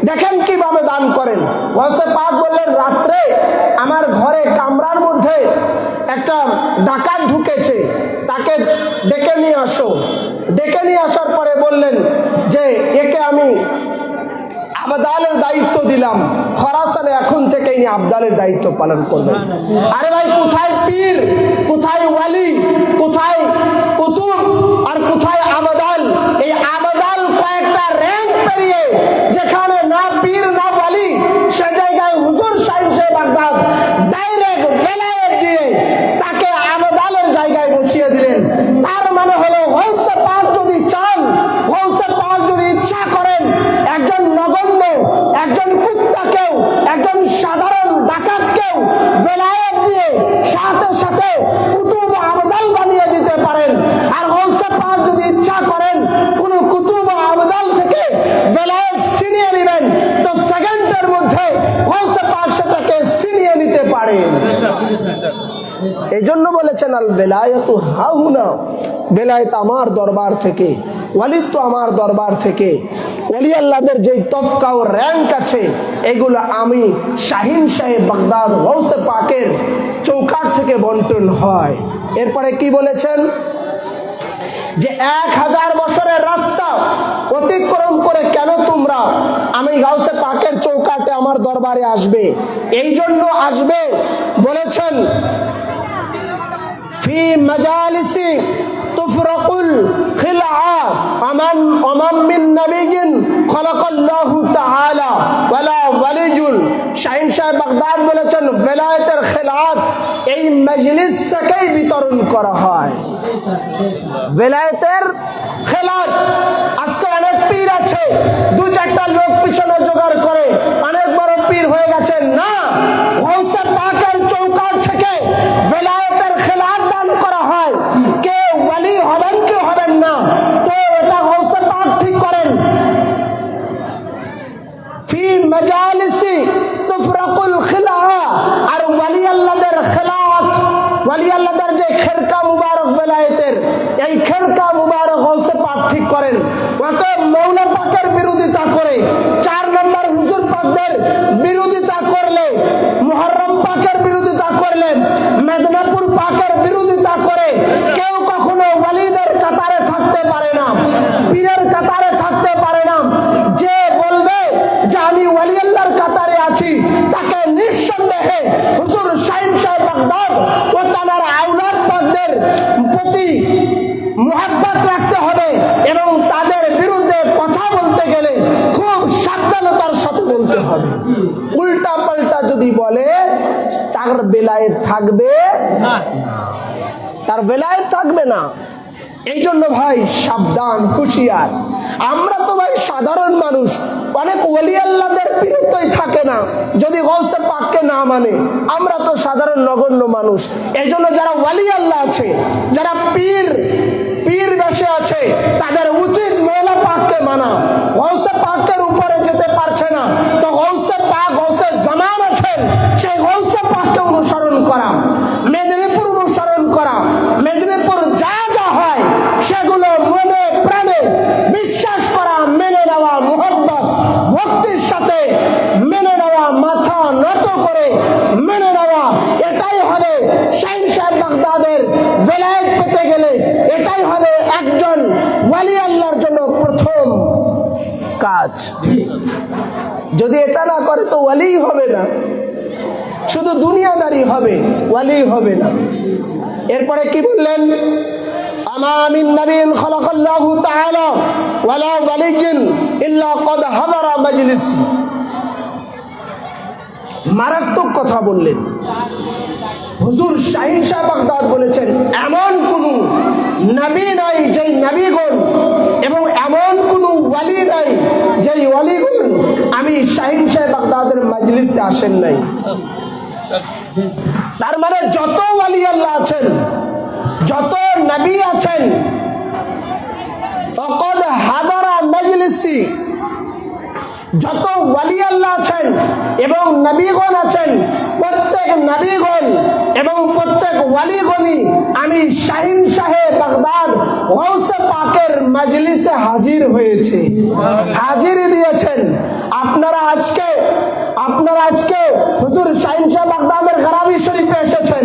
দেখেন কিভাবে দান করেন। গাউসে পাক বললেন, রাত্রে আমার ঘরে কামরার মধ্যে একটা ডাকাত ঢুকেছে, তাকে ডেকে নিয়ে আসো। ডেকে নিয়ে আসার পরে বললেন যে একে আমি আবদালের দায়িত্ব দিলাম, খরাসানে এখন থেকে ইনি আবদালের দায়িত্ব পালন করবেন। আরে ভাই, কোথায় পীর, কোথায় ওয়ালি, কোথায় কুতুব আর কোথায় আবদাল? এই আবদাল কয়েকটা র্যাঙ্ক পেরিয়ে, যেখানে না পীর না ওয়ালি, সে জায়গায় হুজুর শাহীন সাহেব বাগদাদ ডাইরেক্ট বেলায়েত দিয়ে তাকে আবদালের জায়গায় বসিয়ে দিলেন। তার মানে হলো গাউসে পাক যদি চান, গাউসে পাক যদি ইচ্ছা করেন, একজন নগণ্য, একজন কুত্তাকেও, একজন সাধারণ ডাকাতকেও বেলায়েত দিয়ে সাথে সাথে কুতুব আবদাল বানিয়ে দিতে পারেন। আর গাউসে পাক যদি ইচ্ছা করেন কোন কুতুব আবদাল থেকে বেলায়েত ছিনিয়ে নেবেন, তো সেকেন্ডের মধ্যে গাউসে পাক সেটাকে ছিনিয়ে নিতে পারেন। এই জন্য বলেছেন আল বেলায়েতু হাহুনা, বেলায়েত আমার দরবার থেকে, ওয়ালিত্ব আমার দরবার থেকে। ওয়ালি আল্লাহদের যেই তফকা ও র্যাঙ্ক আছে, এগুলো আমি শাহীন সাহেব বাগদাদ গাউসে পাকের চৌকাঠ থেকে বন্টন হয়। এরপরে কি বলেছেন যে 1000 বছরের রাস্তা অতিক্রম করে কেন তোমরা আমি গাউসে পাকের চৌকাঠে আমার দরবারে আসবে? এই জন্য আসবে বলেছেন, ফি মাজালিসি তুফরাকুল খিলআ আমান মিন নাবিয়িন খালাকাল্লাহু তাআলা ওয়ালা ওয়ালিজুল। শাহীন সাহেব বাগদাদ বলেছেন, বেলায়েতের খিলাত এই মজলিস থেকেই বিতরণ করা হয়। বেলায়েতের খেলাত আজকে অনেক পীর আছে, 2-4টা লোক পিছনে জোগাড় করে অনেক বড় পীর হয়ে গেছে না। গাউসে পাকের চৌকাঠ থেকে বেলায়েতের খেলাত দান করা হয়। কেউ ওয়ালি হবেন, কেউ হবেন না, তো এটা গাউসে পাক ঠিক করেন। ফি মাজালিসি তুফরাকুল খিলআ, আর ওয়ালি আল্লাহদের খেলাত, ওয়ালি আল্লাহদের যে খেরকা মুবারক বেলায়েতের, এই খেরকা মুবারক গাউসে পাক ঠিক করেন। অতএব মৌলা পাকের বিরোধিতা করে, 4 নম্বর হুজুর পাকদের বিরোধিতা করলে, মুহররম পাকের বিরোধিতা করলে, মেদিনীপুর পাকের বিরোধিতা করে কেউ কখনো ওয়ালিদের কাতারে থাকতে পারে না, পীরের কাতারে থাকতে পারে না। যে বলবে যে আমি ওয়ালি আল্লাহর কাতারে আছি, তাকে নিঃসন্দেহে হুজুর শাহীন সাহেব বাগদাদ ও তার আওলাদ পাকদের প্রতি মুহাব্বত রাখতে হবে এবং তাদের বিরুদ্ধে কথা বলতে গেলে খুব সাবধানতার সাথে বলতে হবে। উল্টা পাল্টা যদি বলে, তার বেলায়েত থাকবে না, তার বেলায়েত থাকবে না। এই জন্য ভাই সাবধান, হুঁশিয়ার। আমরা তো ভাই সাধারণ মানুষ, অনেক ওয়ালি আল্লাহদের বিরুদ্ধেই থাকে না যদি গাউসে পাককে না মানে। আমরা তো সাধারণ নগণ্য মানুষ। এই জন্য যারা ওয়ালি আল্লাহ আছে, যারা পীর বেশে আছে, তাদের উচিত মৌলা পাককে মানা। গাউসে পাকের উপরে যেতে পারছে না, তো গাউসে পাক, গাউসে জামান আছেন, সেই গাউসে পাককে অনুসরণ করা, মেদিনীপুর অনুসরণ করা, মেদিনীপুর যা যা হয় সেগুলো মনে প্রাণে বিশ্বাস করা, মেনে নেওয়া, মুহাব্বত ভক্তির সাথে মেনে নেওয়া, মাথা নত করে মেনে নেওয়া, এটাই হবে শাহীন সাহেব বাগদাদের বেলায়েত পেতে গেলে, এটাই হবে একজন ওয়ালি আল্লাহর জন্য প্রথম কাজ। যদি এটা না করে তো ওয়ালি হবে না, শুধু দুনিয়াদারি হবে, ওয়ালি হবে না। এরপরে কি বললেন, আমা মিন নাবিয়্যিন খালাকাল্লাহু তাআলা ওয়ালা ওয়ালিয়্যিন ইল্লা ক্বাদ হাদারা মাজলিসি। মারাত্মক কথা বললেন হুজুর শাহীন সাহেব বাগদাদ বলেছেন, এমন কোন নবী নাই যেই নবীগণ, এবং এমন কোন ওয়ালি নাই যেই ওয়ালিগণ আমি শাহীন সাহেব বাগদাদের মাজলিসে আসেন নাই। তার মানে যত ওয়ালি আল্লাহ আছেন, যত নবী আছেন, ক্বাদ হাদারা মাজলিসি, যত ওয়ালি আল্লাহ আছেন এবং নবীগণ আছেন, প্রত্যেক নবীগণ এবং প্রত্যেক ওয়ালিগণই আমি শাহিন শাহে বাগদাদ গৌসে পাকের মজলিসে হাজির হয়েছে, হাজিরি দিয়েছেন। আপনারা আজকে হুজুর শাহিন শাহ বাগদাদের গরাবি শরীফে এসেছেন,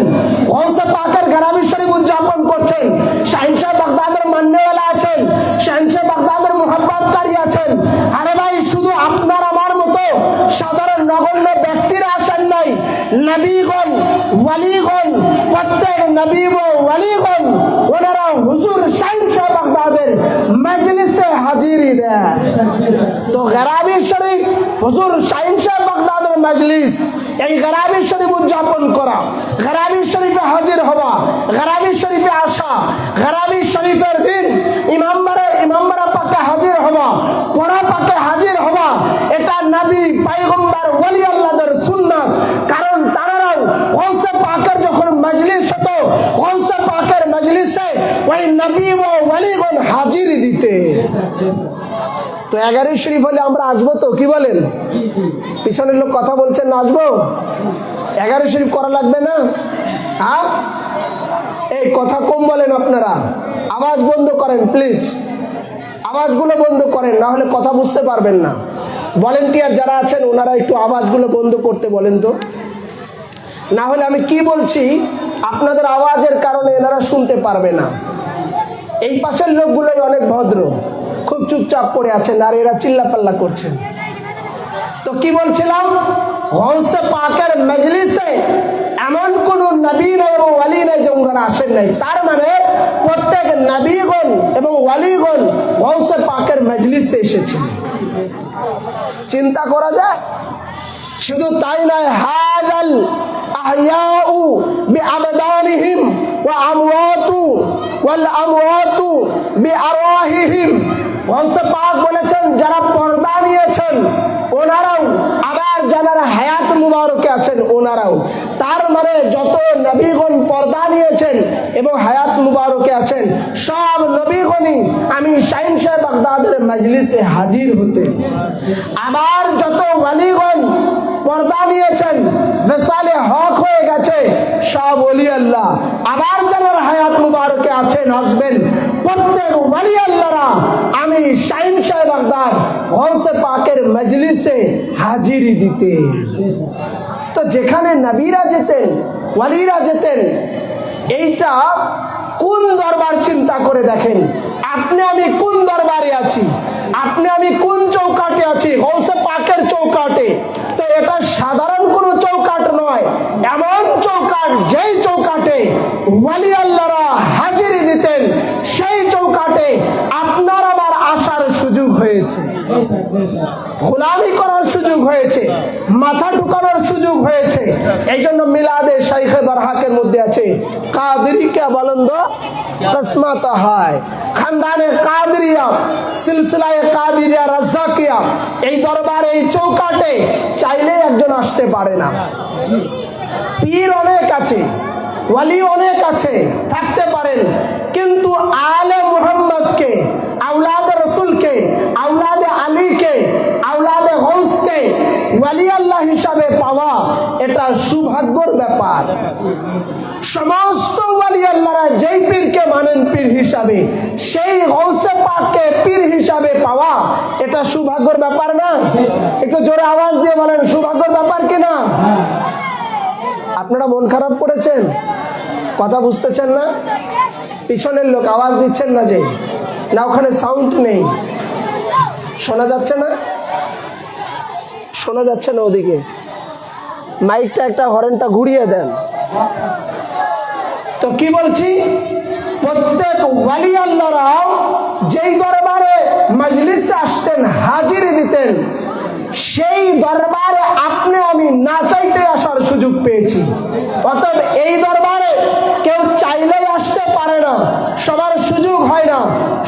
গৌসে পাকের গরাবি শরীফ উদযাপন করছেন। শাহিন শাহ বাগদাদের মান্যওয়ালা আছেন, শাহিন শাহ বাগদাদের মুহাব্বতকারী আছেন। আরে ভাই, শুধু আপনার আমার মতো সাধারণ নগণ্য ব্যক্তিরা আসেন নাই, নবীগণ ওয়ালিগণ, প্রত্যেক নবী ও ওয়ালিগণ ওনারা হুজুর শাহিন শাহ বাগদাদের মজলিসে হাজিরি দেয়। তো গরাবি শরীফ হুজুর শাহিন শাহ বাগদাদের মজলিস, এই গরাবি শরীফ উদযাপন করা, গরাবি শরীফে হাজির হওয়া, গরাবি শরীফে আসা, গরাবি শরীফের দিন ইমামবারা পাকে হাজির হওয়া, পড়া পাকে হাজির হওয়া, এটা নবী পয়গম্বর ওলি আল্লাহদের সুন্নাত। কারণ তারাও গৌসে পাকের যখন মজলিস হতো, গৌসে পাকের মজলিসে ওই নবী ও ওলিগণ হাজির দিতে। তো 11 শরীফ হলে আমরা আসবো তো, কি বলেন? পিছনের লোক কথা বলছেন না, আসবো? 11 শরীফ করা লাগবে না? হ্যাঁ, এই কথা কম বলেন আপনারা, আওয়াজ বন্ধ করেন প্লিজ, আওয়াজগুলো বন্ধ করেন, না হলে কথা বুঝতে পারবেন না। ভলেন্টিয়ার যারা আছেন ওনারা একটু আওয়াজগুলো বন্ধ করতে বলেন তো, না হলে আমি কি বলছি আপনাদের আওয়াজের কারণে এনারা শুনতে পারবে না। এই পাশের লোকগুলোই অনেক ভদ্র, খুব চুপচাপ পড়ে আছেন, আর এরা চিল্লাপাল্লা করছেন। তো কি বলছিলাম, গৌসে পাকের মজলিসে এমন কোন নবী নাই এবং ওয়ালি নাই যে ওনারা আসেন নাই। তার মানে প্রত্যেক নবীগণ এবং ওয়ালিগণ গৌসে পাকের মজলিসে এসেছেন। চিন্তা করা যায়। শুধু তাই নয়, হাযাল আহয়াউ বিআবদানিহিম ওয়া আমওয়াতু ওয়াল আমওয়াতু বিআরওয়াহিহিম। গৌসে পাক বলেছেন যারা পর্দা নিয়েছেন ওনারাও, আবার যারা হায়াত মুবারকে আছেন ওনারাও। তার মানে যত নবীগণ পর্দা নিয়েছেন এবং হায়াত মুবারকে আছেন, সব নবীগণই আমি শাহিন শাহ বাগদাদের মজলিসে হাজির হতেন। আবার যত ওয়ালিগণ পর্দা নিয়েছেন, বেসালে হক হয়ে গেছে, সব ওলি আল্লাহ আবার যারা হায়াত মুবারকে আছেন আসবেন, প্রত্যেক ওলি আল্লাহরা আমি শাহিন শাহ বাগদাদ গৌসে পাকের মজলিসে হাজিরি দিতে। তো যেখানে নবীরা যেতেন, ওয়ালিরা যেতেন, এইটা কোন দরবার চিন্তা করে দেখেন। আপনি আমি কোন দরবারে আছি, আপনি আমি কোন চৌকাটে আছি? গৌসে পাকের চৌকাটে। তো এটা সাধারণ কোনো চৌকাট নয়, এমন চৌকাট যেই চৌকাটে ওয়ালি আল্লাহরা হাজিরি দিতেন, সেই চৌকাটে আপনার আমার আসার সুযোগ হয়েছে, গোলামি করার সুযোগ হয়েছে, মাথা ঢুকানোর সুযোগ হয়েছে। এই জন্য মিলাদে শাইখে বারহাকের মধ্যে আছে কাদরি কে বলন্দ কিসমত হয়, খানদানে কাদরিয়া, সিলসিলায়ে কাদরিয়া রাজ্জাকিয়া। এই দরবারে, এই চৌকাটে চাইলে একজন আসতে পারে না। পীর অনেক আছে, ওয়ালি অনেক আছে, থাকতে পারেন, কিন্তু আলে মুহাম্মদকে, আওলাদে রসুলকে, আওলাদে আলীকে, আওলাদে গৌসকে ওয়ালি আল্লাহ হিসাবে পাওয়া এটা সৌভাগ্যর ব্যাপার। সমস্ত ওয়ালি আল্লাহরা যেই পীরকে মানেন পীর হিসাবে, সেই গৌসে পাককে পীর হিসাবে পাওয়া এটা সৌভাগ্যর ব্যাপার না? একটু জোরে আওয়াজ দিয়ে বলেন, সৌভাগ্যর ব্যাপার কিনা? আপনারা মন খারাপ করেছেন, কথা বুঝতেছেন না? পিছনের লোক আওয়াজ দিচ্ছেন না যে, না ওখানে সাউন্ড নেই, শোনা যাচ্ছে না? শোনা যাচ্ছে না ওদিকে? মাইকটা একটা হরেনটা ঘুরিয়ে দেন। তো কি বলছি, প্রত্যেক ওয়ালি আল্লাহরা যেই দরবারে মজলিসে আসতেন, হাজিরি দিতেন, সেই দরবারে আপনি আমি না চাইতে আসার সুযোগ পেয়েছি। অতএব এই দরবারে কেউ চাইলেই আসতে পারে না, সবার সুযোগ হয় না,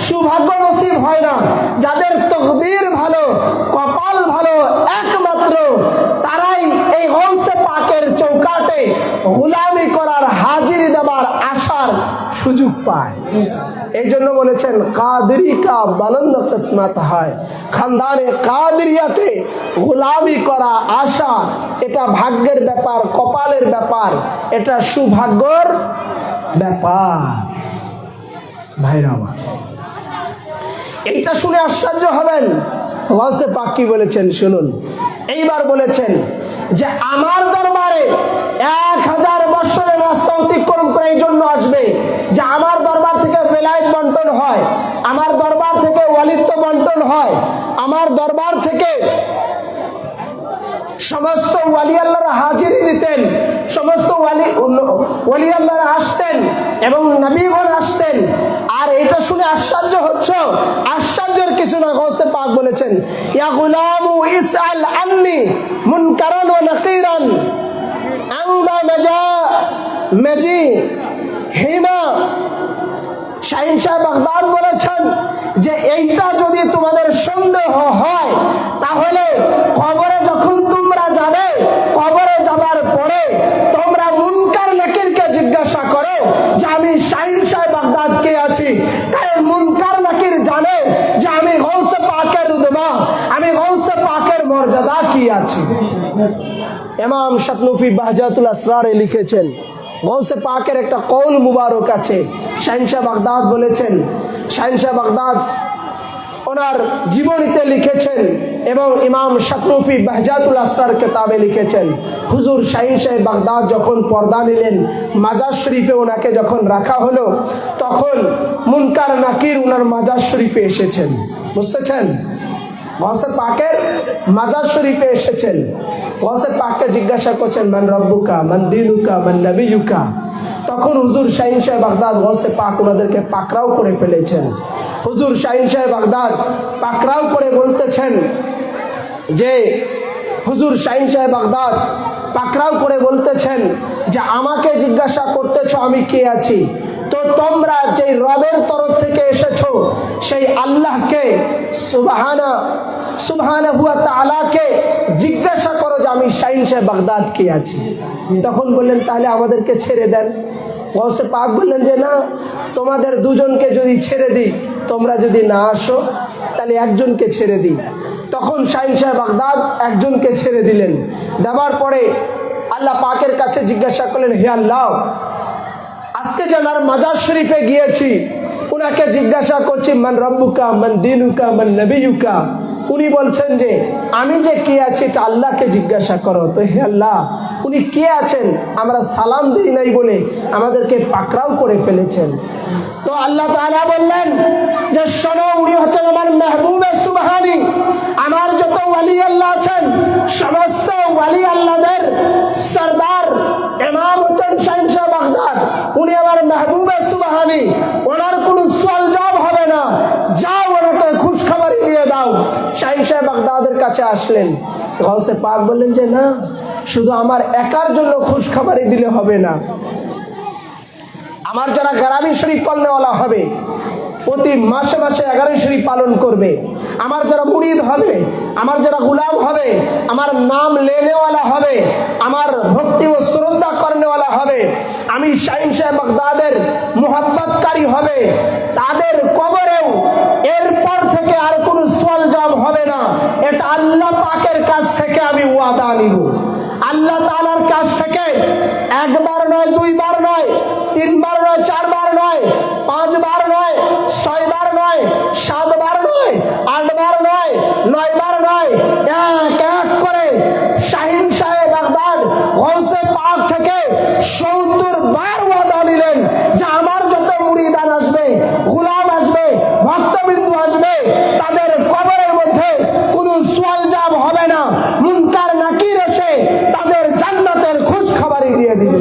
সৌভাগ্য নসিব হয় না। যাদের তকদির ভালো, কপাল ভালো, একমাত্র তারাই এই গৌসে পাকের চৌকাটে গোলামি করার, হাজিরি দেবার, আসার সুযোগ পায়। এই জন্য বলেছেন কাদেরি কা বুলন্দ কিসমত হয়, খানদানে কাদেরিয়াতে গোলামি করা আশা এটা ভাগ্যের ব্যাপার, কপালের ব্যাপার, এটা সৌভাগ্যর ব্যাপার। ভাইরা আমার, এইটা শুনে আশ্চর্য হবেন। গাউসে পাক কি বলেছেন শুনুন। এইবার বলেছেন যে আমার দরবারে 1000 বছরের রাস্তা অতিক্রম করে এই জন্য আসবে যে আমার দরবার থেকে বেলায়েত বন্টন হয়, আমার দরবার থেকে ওয়ালিত্ব বন্টন হয়, আমার দরবার থেকে সমস্ত ওয়ালি আল্লাহরা হাজিরি দিতেন, সমস্ত ওয়ালি আল্লাহরা আসতেন এবং নবীগণ আসতেন। আর এটা শুনে আশ্চর্য হচ্ছে, আশ্চর্যের কিছু না। গাউসে পাক বলেছেন ইয়া গুলামু ইসআল আন্নি মুনকারান ওয়া নাকিরান আনদা মাজি হিমা। শাহিন সাহেব বাগদাদ বলেছেন যে এইটা যদি তোমাদের সন্দেহ হয় তাহলে কবরে যখন তোমরা যাবে, কবরে যাবার পরে তোমরা মুনকার নাকিরকে জিজ্ঞাসা করো যে আমি শাহিন সাহেব বাগদাদ কে আছি। কারণ মুনকার নাকির জানে যে আমি গাউসে পাকের রুতবা, আমি গাউসে পাকের মর্যাদা কি আছে। ইমাম শাতনুফি বাহজাতুল আসরারে লিখেছেন, গাউসে পাকের একটা কওল মুবারক আছে। শাহিন সাহেব বাগদাদ বলেছেন, শাহিন সাহেব বাগদাদ ওনার জীবনীতে লিখেছেন এবং ইমাম শাতনুফি বাহজাতুল আসরার কিতাবে লিখেছেন, হুজুর শাহিন সাহেব বাগদাদ যখন পর্দা নিলেন, মাজার শরীফে ওনাকে যখন রাখা হলো, তখন মুনকার নাকির ওনার মাজার শরীফে এসেছেন। বুঝতেছেন? গাউসে পাকের মাজার শরীফে এসেছেন। গাউসে পাককে জিজ্ঞাসা করছেন মান রব্বুকা মান দীনুকা মান নবিয়ুকা। তখন হুজুর শাহিন সাহেব বাগদাদ গাউসে পাক ওনাদেরকে পাকড়াও করে ফেলেছেন। হুজুর শাহিন সাহেব বাগদাদ পাকড়াও করে বলতেছেন যে হুজুর শাহিন সাহেব বাগদাদ পাকড়াও করে বলতেছেন যে আমাকে জিজ্ঞাসা করতেছো আমি কে আছি, তো তোমরা যে রবের তরফ থেকে এসেছো সেই আল্লাহকে সুবহানাহু ওয়া তাআলাকে জিজ্ঞাসা করো যে আমি শাহিন সাহেব বাগদাদ কে আছি। তখন বললেন তাহলে আমাদেরকে ছেড়ে দেন। গাউসে পাক বললেন যে না, তোমাদের দুজনকে যদি ছেড়ে দিই, তোমরা যদি না আসো তাহলে একজনকে ছেড়ে দিই। তখন শাহিন সাহেব বাগদাদ একজনকে ছেড়ে দিলেন। দেওয়ার পরে আল্লাহ পাকের কাছে জিজ্ঞাসা করলেন, হে আল্লাহ, আজকে যার মাজার শরীফে গিয়েছি উনাকে জিজ্ঞাসা করছি মান রব্বুকা মান দীনুকা মান নবিয়ুকা। উনি বলছেন যে আমি যে কে আছি এটা আল্লাহকে জিজ্ঞাসা করো। তো হে আল্লাহ, উনি কে আছেন আমরা সালাম দিই নাই বলে আমাদেরকে পাকড়াও করে ফেলেছেন। তো আল্লাহ তাআলা বললেন যে শোনো, উনি হচ্ছেন আমার মেহবুবে সুবহানী। আমার যত ওয়ালি আল্লাহ আছেন সমস্ত ওয়ালি আল্লাহদের সরদার ইমাম হচ্ছেন শাহিন সাহেব বাগদাদ। উনি আমার মেহবুবে সুবহানী, ওনার কোনো সওয়াল জবাব হবে না, যাও ওনাকে খুশখবরি দিয়ে দাও। শাহিন সাহেব বাগদাদের কাছে আসলেন। গাউসে পাক বললেন যে না, শুধু আমার একার জন্য খুশখবরি দিলে হবে না, আমার যারা গরামি শরীফ পড়নেওয়ালা হবে প্রতি মাসে মাসে 11 শরীফ পালন করবে, আমার যারা মুরিদ হবে, আমার যারা গুলাম হবে, আমার নাম লেনেওয়ালা হবে, আমার ভক্তি ও শ্রদ্ধা করনেওয়ালা হবে, আমি শাহিন সাহেব বাগদাদের মোহাব্বতকারী হবে, তাদের কবরেও এরপর থেকে আর কোনো সওয়াল জবাব হবে না। এটা আল্লাহ পাকের কাছ থেকে আমি ওয়াদা নিব। আল্লাহ তাআলার কাছ থেকে একবার নয়, দুইবার নয়, তিনবার নয়, চারবার নয়, 5 বার নয়, 6 বার নয়, 7 বার নয়, 8 বার নয়, 9 বার নয়, এক এক করে শাহিন সাহেব বাগদাদ গাউসে পাক থেকে 70 বার ওয়াদা নিলেন যে আমার যত মুরিদান আসবে, গোলাম আসবে, ভক্তবিন্দু আসবে, তাদের কবরের মধ্যে কোনো সওয়াল জবাব হবে না। মুনকার নাকির এসে তাদের জান্নাতের খুশখবরি দিয়ে দিবে।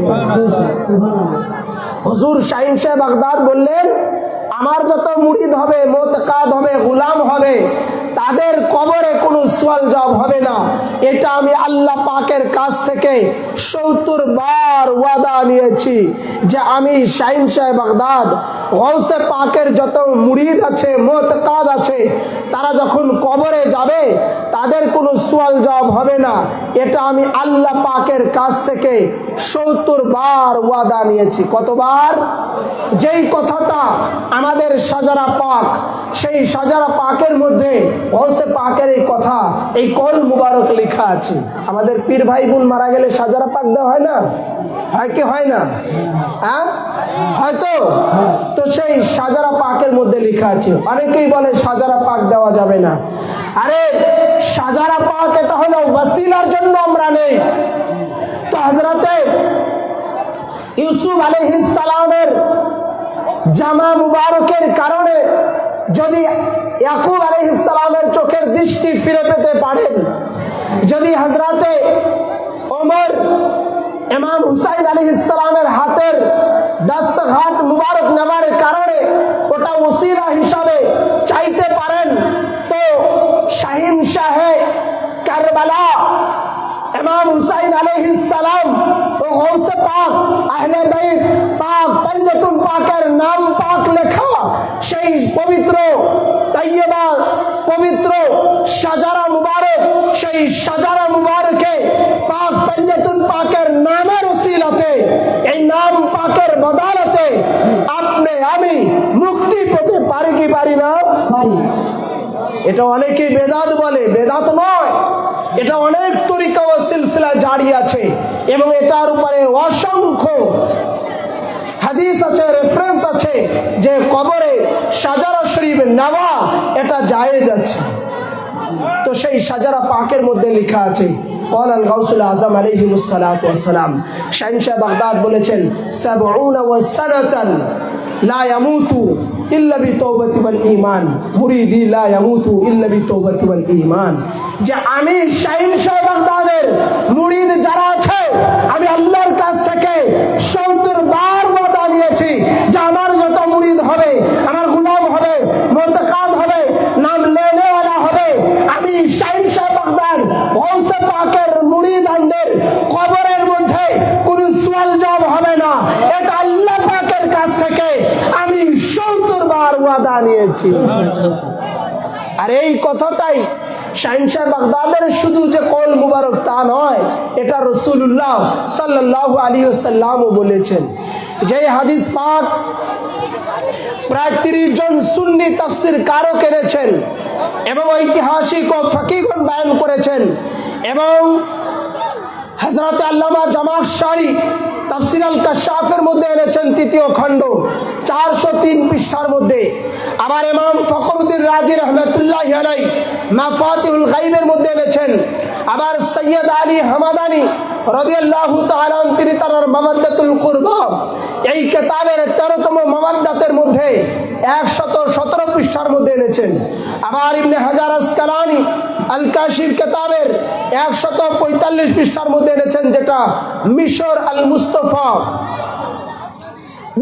হুজুর শাহিন সাহেব বাগদাদ বললেন আমার যত মুরিদ হবে, মুতাকাদ হবে, গোলাম হবে, তাদের কবরে কোনো সওয়াল জবাব হবে না। এটা আমি আল্লাহ পাকের কাছ থেকে 70 বার ওয়াদা নিয়েছি যে আমি শাহিন সাহেব বাগদাদ গাউসে পাকের যত মুরিদ আছে, মুতাকাদ আছে, তারা যখন কবরে যাবে তাদের কোনো সওয়াল জবাব হবে না। এটা আমি আল্লাহ পাকের কাছ থেকে 70 বার ওয়াদা নিয়েছি। কতবার? যেই কথাটা আমাদের শাজারা পাক, সেই শাজারা পাকের মধ্যে গৌসে পাকের এই কথা, এই কল মুবারক লেখা আছে। আমাদের পীর ভাই বোন মারা গেলে শাজারা পাক দেওয়া হয় না? হয় কি হয় না? হ্যাঁ, হয়তো। তো সেই শাজারা পাকের মধ্যে লেখা আছে। অনেকেই বলে শাজারা পাক দেওয়া যাবে না। আরে শাজারা পাক এটা হলো ওয়াসিলার জন্য আমরা নেই। তো হযরতে ইউসুফ আলাইহিস সালামের জামা মুবারকের কারণে যদি ইয়াকুব আলাইহিস সালামের চোখের দৃষ্টি ফিরে পেতে পারেন, যদি হযরতে ওমর ইমাম হুসাইন আলাইহিস সালামের হাতের দস্তখাত মুবারক নেওয়ার কারণে ওটা ওসিলা হিসাবে চাইতে পারেন, তো শাহিন শাহে কারবালা ইমাম হুসাইন আলাইহিস সালাম ও গৌসে পাক আহলে বাইত পাক পঞ্জতুল পাকের নাম পাক লেখা সেই পবিত্র তাইয়্যিবা পবিত্র শাজারা মুবারক, সেই শাজারা মুবারকে পাক পঞ্জতুল পাকের নামের ওসিলাতে, এই নাম পাকের বদৌলতে আপনি আমি মুক্তি পেতে পারি কি পারি না? এটা অনেকেই বেদাত বলে, বেদাত নয়, এটা অনেক তরিকা ও সিলসিলা জারি আছে এবং এটার উপরে অসংখ্য হাদিস আছে, রেফারেন্স আছে যে কবরে শাজারা শরীফ নেওয়া এটা জায়েজ আছে। তো সেই শাজারা পাকের মধ্যে লেখা আছে قال الغوث الأعظم عليه الصلاة والسلام, শাহিনশাহ বাগদাদ বলেছেন 70 সানাতান লা ইয়ামুতু ইল্লা বিতওবাতি ওয়াল ঈমান, মুরিদি লা ইয়ামুতু ইল্লা বিতওবাতি ওয়াল ঈমান। যে আমি শাহিনশাহ বাগদাদের মুরিদ যারা আছে, আমি আল্লাহর কাছ থেকে 70 বার ওয়াদা নিয়েছি যে আমার যত মুরিদ হবে, আমার গোলাম হবে, মুতাকাদ হবে, নাম লেনেওয়ালা হবে, আমি শাহিনশাহ বাগদাদ গৌসে পাকের মুরিদানদের কবরের মধ্যে কোনো সওয়াল জবাব হবে না। এটা আল্লাহ পাকের কাছ থেকে আমি 70 বার ওয়াদা নিয়েছি। আর এই কথাটাই শাহিনশাহ বাগদাদের শুধু যে কল মুবারক তা নয়, এটা রাসূলুল্লাহ সাল্লাল্লাহু আলাইহি ওয়াসাল্লামও বলেছেন। যে হাদিস পাক প্রায় 30 জন সুন্নি তাফসীর কারক এনেছেন এবং ঐতিহাসিক ও ফকিহগণ বয়ান করেছেন, এবং হযরত আল্লামা জামাখশারি তাফসীর আল কাশাফের মধ্যে এনেছেন 3য় খণ্ড 403 পৃষ্ঠার মধ্যে। আবার ইমাম ফখরুদ্দিন রাজি রাহমাতুল্লাহি আলাইহি মাফাতিহুল গায়বের মধ্যে এনেছেন। আবার সৈয়দ আলী হামাদানি রাদিয়াল্লাহু তাআলা তিনি তার মাওয়াদাতুল কুরবা এই কিতাবের 13তম মাওয়াদাতের মধ্যে 117 পৃষ্ঠার মধ্যে এনেছেন। আবার ইবনে হাজার আসকালানি আল কাশিফ কিতাবের 145 পৃষ্ঠার মধ্যে এনেছেন, যেটা মিশর আল মুস্তাফা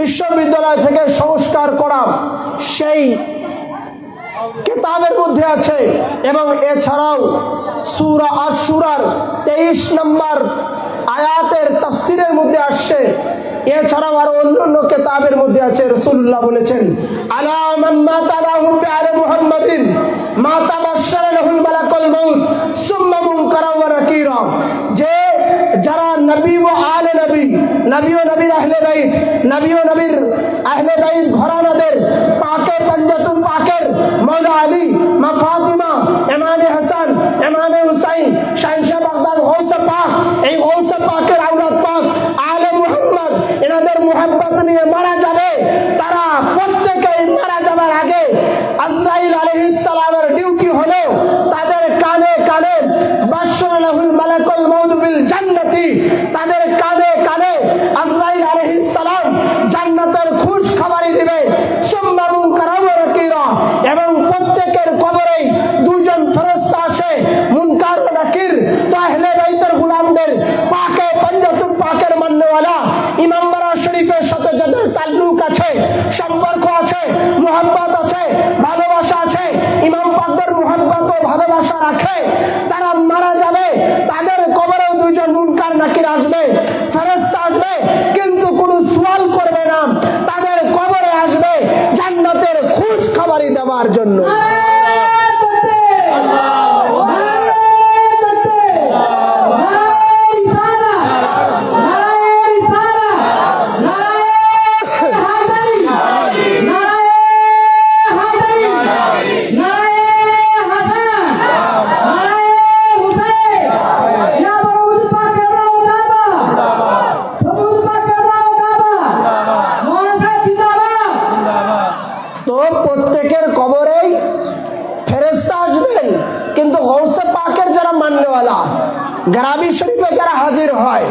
বিশ্ববিদ্যালয় থেকে সংস্কার করা সেই কিতাবের মধ্যে আছে। এবং এছাড়াও সূরা আশ-শুরার 23 নম্বর আয়াতের তাফসীরের মধ্যে আসছে। এছাড়াও আরো অন্যান্য কিতাবের মধ্যে আছে। রাসূলুল্লাহ বলেছেন, আলা মান মাতা লাহু বিআলা মুহাম্মাদিন মা তাবাশশারা লাহুল মালাকুল মাউত সুম্মা মুনকারা ওয়া নাকিরা, যে যারা নবী ও আলে নবী, নবী ও নবীর আহলে বাইত, নবী ও নবীর আহলে বাইত ঘরানাদের পাকে পঞ্জতুল পাকের মওলা আলী, মা ফাতিমা, ইমামে হাসান, ইমামে হুসাইন, শাহিনশাহ বাগদাদ গৌসে পাক, এই গৌসে পাকের আওলাদ পাক আলে মুহাম্মদ, এনাদের মুহাব্বত নিয়ে মারা যাবে, তারা প্রত্যেকেই মারা যাবার আগে আজরাইল আলাইহিস সালামের ডিউটি হলো তাদের কানে কানে বাশশারা লাহুল মালাকুল মাউত বিল জান্নাতি, তাদের কানে কানে আজরাইল আলাইহিস সালাম জান্নাতের খুশ খবরই দিবে। সুম্মা মুনকারা ওয়া নাকিরা, এবং প্রত্যেকের কবরে 2 জন ফেরেশতা আসে, মুনকার ও নাকির। তো আহলে বাইতের গোলামদের পাকে পঞ্জতুল পাকের মাননেওয়ালা ইমামবাড়া শরীফের সাথে যাদের তাল্লুক আছে, সম্পর্ক আছে, মুহাব্বত আছে, ভালোবাসা আছে, ইমাম পাকদের মুহাব্বত ও ভালোবাসা রাখে, তারা মারা যাবে, তাদের কবরেও 2 জন মুনকার নাকির আসবে, ফেরেশতা আসবে, কিন্তু কোনো সওয়াল করবে না, তাদের কবরে আসবে জান্নাতের খুশ খবরই দেওয়ার জন্য। কবরেই ফেরেশতা আসবেন, কিন্তু গৌসে পাকের যারা মাননেওয়ালা, গারাবি শরীফে যারা হাজির হয়,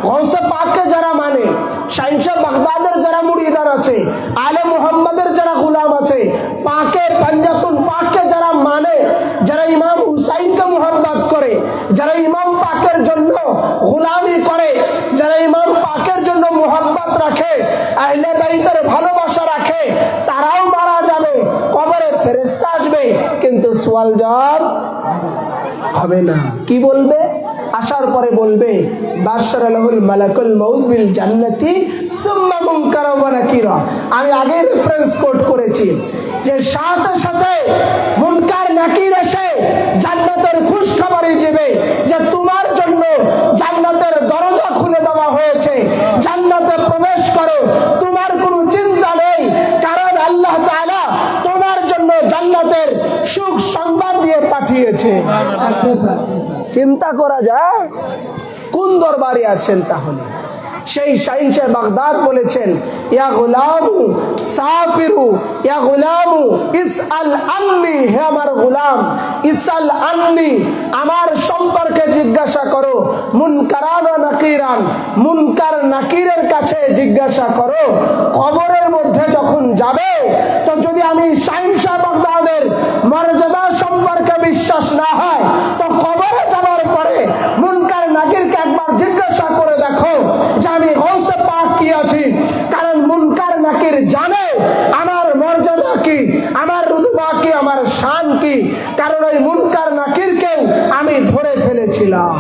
গৌসে পাককে যারা মানে, শাহিনশাহ বাগদাদের যারা মুরিদান আছে, আলে মুহাম্মাদের যারা গোলাম আছে, পাকে পাঞ্জাতুল পাককে যারা মানে, যারা ইমাম হুসাইনকে মুহাব্বত করে, যারা ইমাম পাকের জন্য গোলামি করে, যারা ইমাম পাকের জন্য মুহাব্বত রাখে, আহলে বাইতের ভালোবাসা রাখে, তারাও মারা যাবে, কবরে ফেরেশতা আসবে, কিন্তু সওয়াল জবাব হবে না। কি বলবে? আসার পরে বলবে বাশারা লাহুল মালাকুল মাউত বিল জান্নাতি সুম্মা মুনকারা ওয়া নাকিরা। আমি আগে রেফারেন্স কোট করেছি যে সাথে সাথে মুনকার নাকির এসে জান্নাতের খুশখবরি দিবে যে তোমার জন্য জান্নাতের দরজা খুলে দেওয়া হয়েছে, জান্নাতে প্রবেশ করো, তোমার কোনো চিন্তা নেই, কারণ আল্লাহ তাআলা তোমার জন্য জান্নাতের সুখ সংবাদ দিয়ে পাঠিয়েছে। চিন্তা করা যায় কোন দরবারে আছেন তাহলে? সেই শাহিনশাহ বাগদাদ বলেছেন, ইয়া গুলামু সাফিরু, ইয়া গুলামু ইসআল আন্নি, হে আমার গোলাম ইসআল আন্নি, আমার সম্পর্কে জিজ্ঞাসা করো, মুনকারান ওয়া নাকিরান, মুনকার নাকিরের কাছে জিজ্ঞাসা করো। কবরের মধ্যে যখন যাবে, তো যদি আমি শাহিনশাহ বাগদাদের মর্যাদা সম্পর্কে বিশ্বাস না হয়, তো কবরে যাওয়ার পরে মুনকার নাকিরকে একবার জিজ্ঞাসা করে দেখো যে আমি গৌসে পাক কি আছি, কারণ মুনকার নাকির জানে আমার মর্যাদা কি, আমার রুতবা কি, আমার শান কি, কারণ ওই মুনকার নাকিরকেও আমি ধরে ফেলেছিলাম।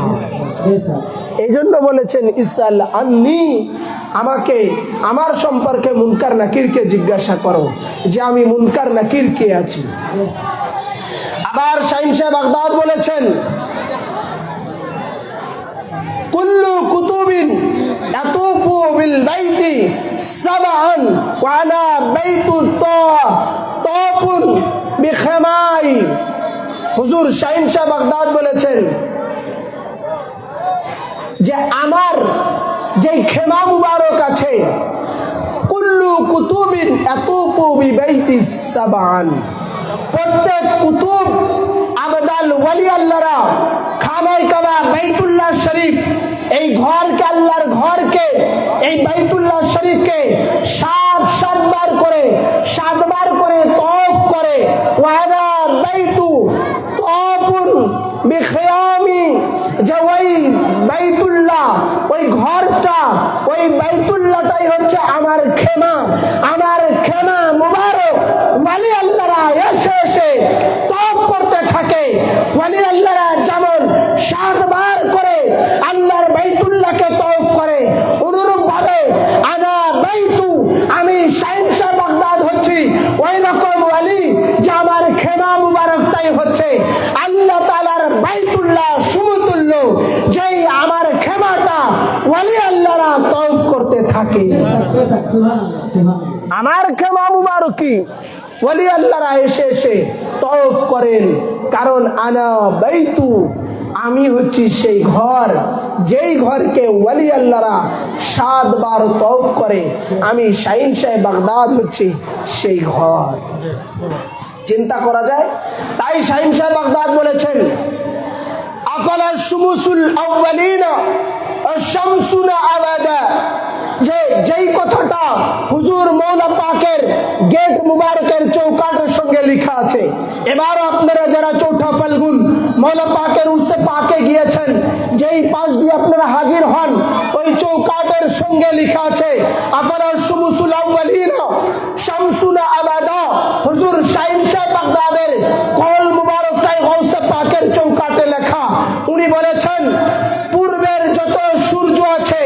এই জন্য বলেছেন ইসআল আন্নি, আমাকে আমার সম্পর্কে মুনকার নাকিরকে জিজ্ঞাসা করো যে আমি মুনকার নাকির কে আছি। আবার শাহিনশাহ বাগদাদ বলেছেন, কুল্লু কুতুবিন ইয়াতুফু বিল বাইতি সাবআন ওয়া আনা বাইতু তাফুন বিখামাই। হুজুর শাহিনশাহ বাগদাদ বলেছেন যে আমার যে খেমা মুবারক আছে, কুল্লু কুতুবিন ইয়াতুফু বিবাইতি সাবআন, প্রত্যেক কুতুব আবদাল ওয়ালি আল্লাহরা খানায় কাবা বাইতুল্লাহ শরীফ, এই ঘরকে, আল্লাহর ঘরকে, এই বাইতুল্লাহ শরীফকে সাতবার করে তওয়াফ করে। ওয়ানা বাইতু তাওয়াফুন বিখিয়ামি, যে ওই বাইতুল্লাহ, ওই ঘরটা, ওই বাইতুল্লাহটাই হচ্ছে আমার খেমা, আমার খেমা মুবারক। ওয়ালি আল্লাহরা এসে এসে তওয়াফ করতে থাকে। ওয়ালি আল্লাহরা যেমন 7 বার করে আল্লাহর বাইতুল্লাহকে তওয়াফ করে, অনুরূপ ভাবে আনা বাইতু, আমি শাহিনশাহ বাগদাদ হচ্ছি ওই রকম ওয়ালি, যে আমার খেমা মুবারকটাই হচ্ছে আল্লাহ তাআলার বাইতুল্লাহ সমতুল্য, যেই আমার খেমাটা ওয়ালি আল্লাহরা তওয়াফ করতে থাকে। আমার খেমা মুবারকি ওয়ালি আল্লাহরা এসে এসে তওয়াফ করেন, কারণ আনা বাইতু, আমি হচ্ছি সেই ঘর, যেই ঘরকে ওয়ালি আল্লাহরা 7 বার তওয়াফ করে। আমি শাহিনশাহ বাগদাদ হচ্ছি সেই ঘর। চিন্তা করা যায়? তাই শাহিনশাহ বাগদাদ বলেছেন, আফালা শুমুসুল আউয়ালিনা আশ-শামসুনা আবাদা, যে যেই কথাটা হুজুর মৌলা পাকের গেট মুবারকের চৌকাটের সঙ্গে লেখা আছে। এবার আপনারা যারা চৌঠা ফাল্গুন মৌলা পাকের উর্সে পাকে গিয়েছেন, যেই পাশ দিয়ে আপনারা হাজির হন, ওই চৌকাটের সঙ্গে লেখা আছে আফালা শুমুসুল আউয়ালিনা শামসুনা আবাদা। হুজুর শাহিনশাহ বাগদাদের কল মুবারকটাই গৌসে পাকের চৌকাটে লেখা। উনি বলেছেন, পূর্বের যত সূর্য আছে,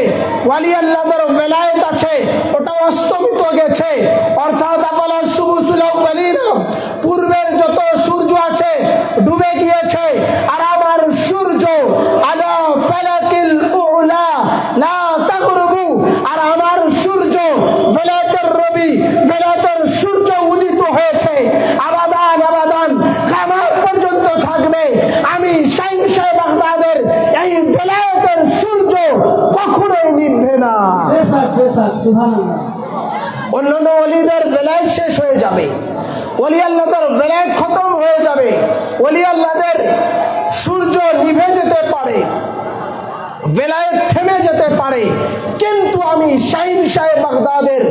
ওয়ালি আল্লাহর বেলায়েত আছে, ওটা অস্তমিত গেছে, অর্থাৎ আফালা শুমুসুল আউয়ালিনা, পূর্বের যত সূর্য আছে ডুবে গিয়েছে, আর আমার সূর্য আলা ফালাকিল উলা লা তাগরুবু, আর আমার সূর্য বেলায়েতের রবি, বেলায়েতের সূর্য উদিত হয়েছে, আবাদান আবাদান কিয়ামত পর্যন্ত থাকবে। আমি শাহিনশাহ বাগদাদের এই বেলায়েতের সূর্য কখনোই নিভবে না। অন্যান্য ওলিদের বেলায়েত শেষ হয়ে যাবে, ওলি আল্লাহদের বেলায়েত খতম হয়ে যাবে, ওলি আল্লাহদের সূর্য নিভে যেতে পারে, বেলায়েত থেমে যেতে পারে, কিন্তু আমি শাহিন শাহে বাগদাদের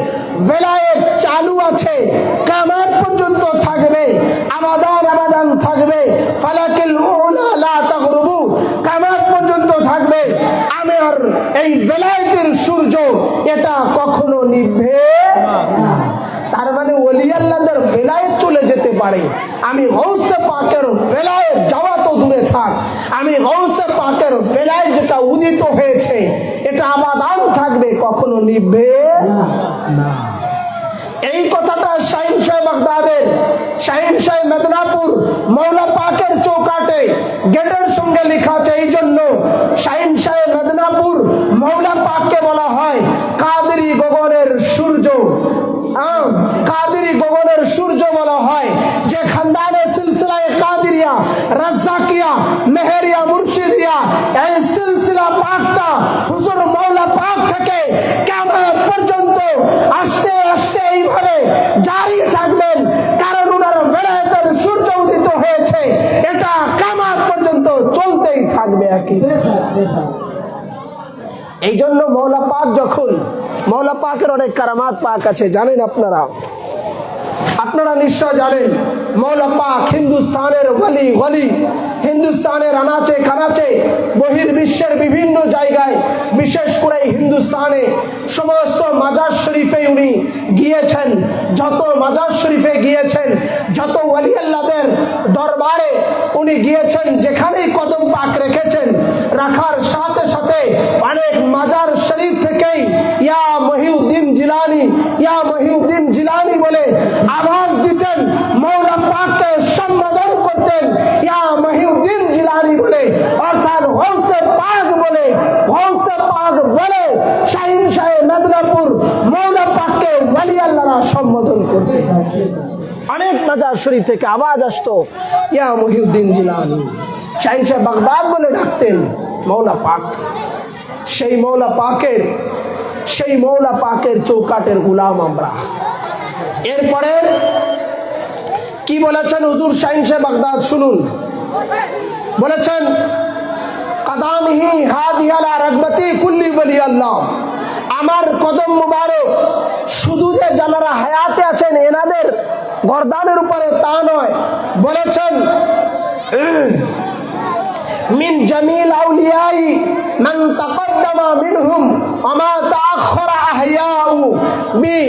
বেলায়েত চালু আছে, কিয়ামত পর্যন্ত থাকবে, আবাদান আবাদান থাকবে, ফালাকিল উলা লা তাগরুবু, কিয়ামত পর্যন্ত থাকবে। আমার এই বেলায়েতের সূর্য এটা কখনো নিভবে না। তার মানে ওলি আল্লাহদের বেলায়েত চলে যেতে পারে, আমি গৌসে পাকের বেলায়েত যাওয়া তো দূরে থাক, আমি গৌসে পাকের বেলায়েত যেটা উদিত হয়েছে এটা আবাদান থাকবে, কখনো নিভবে না। এই কথাটা শাহিন শাহ বাগদাদের, শাহিন শাহ মেদিনীপুর মৌলা পাকের চৌকাটে গেটের সঙ্গে লেখা আছে। এই জন্য শাহিন শাহ মেদিনীপুর মৌলা পাককে বলা হয় কাদেরি গগনের সূর্য। কাদেরি গগনের সূর্য বলা হয়, যে খানদানে সিলসিলায়ে কাদেরিয়া, রাজ্জাকিয়া, মেহেরিয়া, মুর্শিদিয়া, এই সিলসিলা পাকটা হুজুর মৌলা পাক থেকে কিয়ামত পর্যন্ত আস্তে আস্তে এইভাবে জারি থাকবেন, কারণ ওনার বেলায়েতের সূর্য উদিত হয়েছে, এটা কিয়ামত পর্যন্ত চলতেই থাকবে। এই জন্য মৌলা পাক যখন, মৌলা পাকের অনেক কারামাত পাক আছে জানেন আপনারা, আপনারা নিশ্চয় জানেন মৌলা পাক হিন্দুস্তানের গলি গলি, হিন্দুস্তানের আনাচে কানাচে, বহির্বিশ্বের বিভিন্ন জায়গায়, বিশেষ করে হিন্দুস্তানে সমস্ত মাজার শরীফে উনি গিয়েছেন। যত মাজার শরীফে গিয়েছেন, যত ওলি আল্লাহদের দরবারে উনি গিয়েছেন, যেখানেই কদম পাক রেখেছেন, রাখার সাথে সাথে অনেক মাজার শরীফ থেকেই ইয়া মহিউদ্দিন জিলানী, ইয়া মহিউদ্দিন জিলানী বলে আওয়াজ দিতেন, মৌলা পাককে সম্বোধন করতেন ইয়া মহিউদ্দিন জিলানী বলে, অর্থাৎ গৌসে পাক বলে, গৌসে পাক বলে শাহিন শাহে মেদিনীপুর মৌলা পাককে ওলি আল্লাহরা সম্বোধন করতেন। অনেক মাজার শরীফ থেকে আওয়াজ আসতো ইয়া মহিউদ্দিন জিলানী, শাহিন শাহ বাগদাদ বলে ডাকতেন মৌলা পাক। সেই মৌলা পাকের, সেই মৌলা পাকের চৌকাটের গোলাম আমরা। এরপরে কি বলেছেন হুজুর শাহিন শাহ বাগদাদ শুনুন, বলেছেন কদামিহি হাদিয়া লা রাগবতি কুল্লি ওলি আল্লাহ, আমার কদম মুবারক শুধু যে যারা হায়াতে আছেন এনাদের গর্দানের উপরে তা নয়, বলেছেন মিন জামিল আউলিয়াই মান তাকদ্দামা মিনহুম ওয়া মা তাআখারা আহয়াউ বি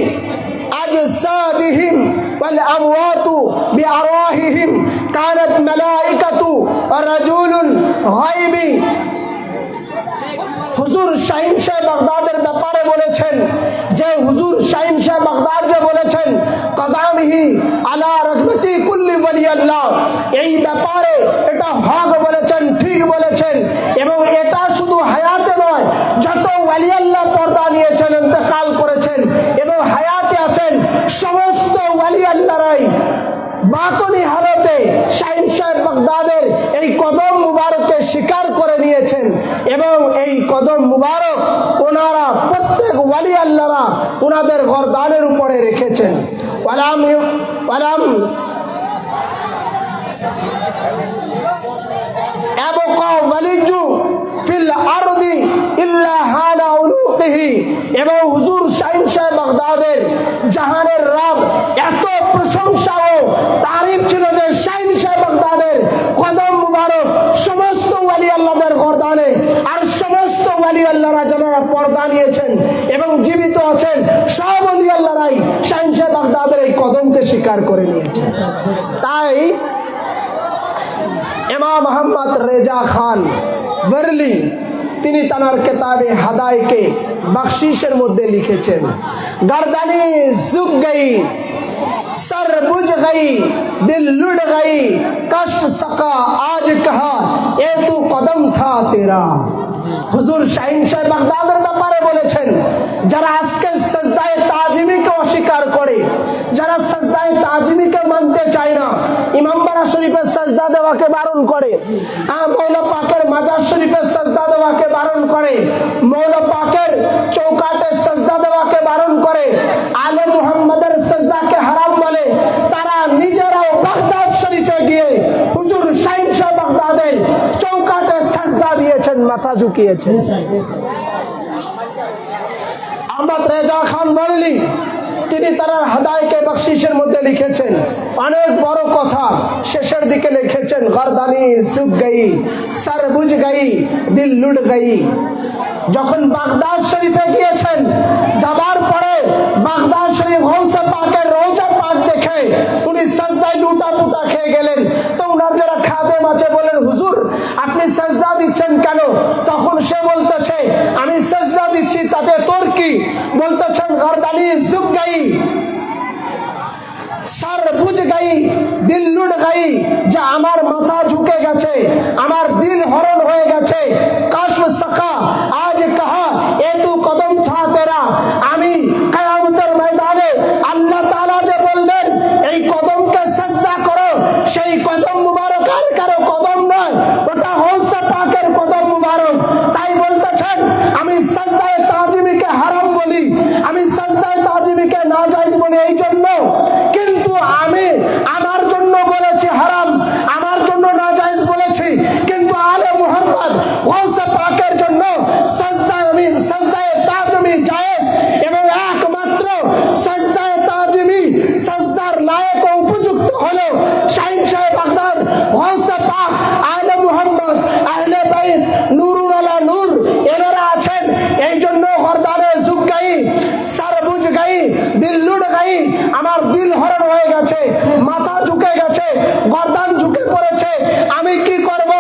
আজসাদিহিম ওয়াল আমওয়াতু বিআরওয়াহিহিম কানাত মালাইকাতু ওয়া রাজুলুন গায়বি। হুজুর শাহিন শাহ বাগদাদের ব্যাপারে বলেছেন যে হুজুর শাহিন শাহ বাগদাদ যে বলেছেন কদামিহি আলা রাগবতি কুল্লি ওলি আল্লাহ, এই ব্যাপারে এটা হক বলেছেন, ঠিক বলেছেন। এবং এটা শুধু হায়াতে নয়, যত ওলি আল্লাহ পর্দা নিয়েছেন, ইন্তেকাল করেছেন এবং হায়াতে আছেন, সমস্ত ওলি আল্লাহরাই বাতনি হালতে শাহিন শাহ বাগদাদের এই কদম মুবারককে স্বীকার করে নিয়েছেন এবং এই কদম মুবারক ওনারা প্রত্যেক ওলি আল্লাহরা ওনাদের গর্দানের উপরে রেখেছেন। ওয়ালাম ওয়ালাম আবকা ওয়ালিজু ফিল আরদি ইল্লা হানা উলুকিহি। এবং হুজুর শাহিন শাহ বাগদাদের জাহানের রব এত প্রশংসা ও তারিফ ছিল যে শাহিন শাহ বাগদাদের কদম মুবারক সমস্ত ওলি আল্লাহদের গর্দানে, আর সমস্ত ওলি আল্লাহরা যারা পর্দা নিয়েছেন এবং জীবিত আছেন, সব ওলি আল্লাহরাই শাহিন শাহ বাগদাদের এই কদমকে স্বীকার করে নিয়েছেন। তাই ইমাম মোহাম্মদ রেজা খান বরলি তিনি তানার কিতাবে হাদায়কে বখশিশের মধ্যে লিখেছেন, गर्दनी झुक गई, सर बुझ गई, दिल लुढ़ गई, कश्फ सका आज कहा ए तू कदम था तेरा। হুজুর শাহিন শাহ বাগদাদের ব্যাপারে বলেছেন, যারা আজকে সাজদায়ে তাজিমিকে অস্বীকার করে, যারা সাজদায়ে তাজিমিকে মানতে চায় না, ইমামবাড়া শরীফের সাজদা দেওয়াকে বারণ করে, মৌলা পাকের মাজার শরীফের সাজদা দেওয়াকে বারণ করে, মৌলা পাকের চৌকাটে সাজদা দেওয়াকে বারণ করে, আলে মুহাম্মাদের সাজদাকে হারাম বলে, তারা মাথা ঝুঁকিয়েছেন। আহমদ রেজা খান বরলি তিনি তার হাদায়কে বখশিশের মধ্যে লিখেছেন অনেক বড় কথা, শেষের দিকে লিখেছেন গর্দানি ঝুক গই, সর বুঝ গই, দিল লুট গই। যখন বাগদাদ শরীফে গিয়েছেন, যাবার পরে বাগদাদ শরীফ গৌসে পাকের রওজা পাক দেখে উনি সাজদায় লুটা পুটা খেয়ে গেলেন। তো উনার যারা খাদেম আছে বলেন, হুজুর আপনি সাজদা দিচ্ছেন কেন? তখন সে বলতেছে, আমি সাজদা দিচ্ছি তাতে তোর কি? বলতেছেন গর্দানি ঝুক গই, সর বুঝ গই, দিল লুট গই, যে আমার মাথা ঝুঁকে গেছে, আমার দিল হরণ হয়ে গেছে। কাশম সাকা আজ কহা এ তু কদম থা তেরা, আমি কিয়ামতের ময়দানে আল্লাহ তাআলা যে বলবেন এই কদমকে সিজদা করো, সেই কদম মুবারক আর কারো কদম নয়, ওটা গৌসে পাকের কদম মুবারক। তাই বলতেছেন আমি সিজদায়ে তাজিমিকে হারাম বলি, আমি সিজদায়ে তাজিমিকে নাজায়েজ বলি এই জন্য, কিন্তু আমি আমার জন্য বলেছি হারাম, আমার জন্য নাজায়েজ বলেছি, কিন্তু আলে মুহাম্মদ গৌসে পাকের জন্য সিজদায়ে তাজিমি জায়েজ, এবং একমাত্র সিজদায়ে তাজিমি সিজদার লায়ক ও উপযুক্ত হলো শাহিন সাহেব বাগদাদ গৌসে পাক আলে মুহাম্মদ আহলে বাইত নূরুল আলা নূর এনারা আছেন। এই জন্য গর্দানে ঝুক গই, সর বুঝ গই, দিল লুট গই, আমার দিল হরণ হয়ে গেছে, মাথা ঝুঁকে গেছে, গর্দান ঝুঁকে পড়েছে, আমি কি করব?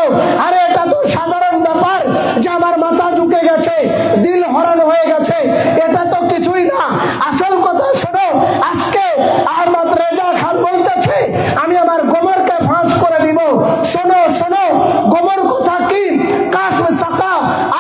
আরে এটা তো সাধারণ ব্যাপার যে আমার মাথা ঝুঁকে গেছে, দিল হরণ হয়ে গেছে, এটা তো কিছুই না। আসল কথা শোনো, আজকে আহমদ রেজা খান বলতেছে আমি আমার গোমরকে ফাঁস করে দিব। শোনো শোনো, গোমর কথা কি? কাশম সাকা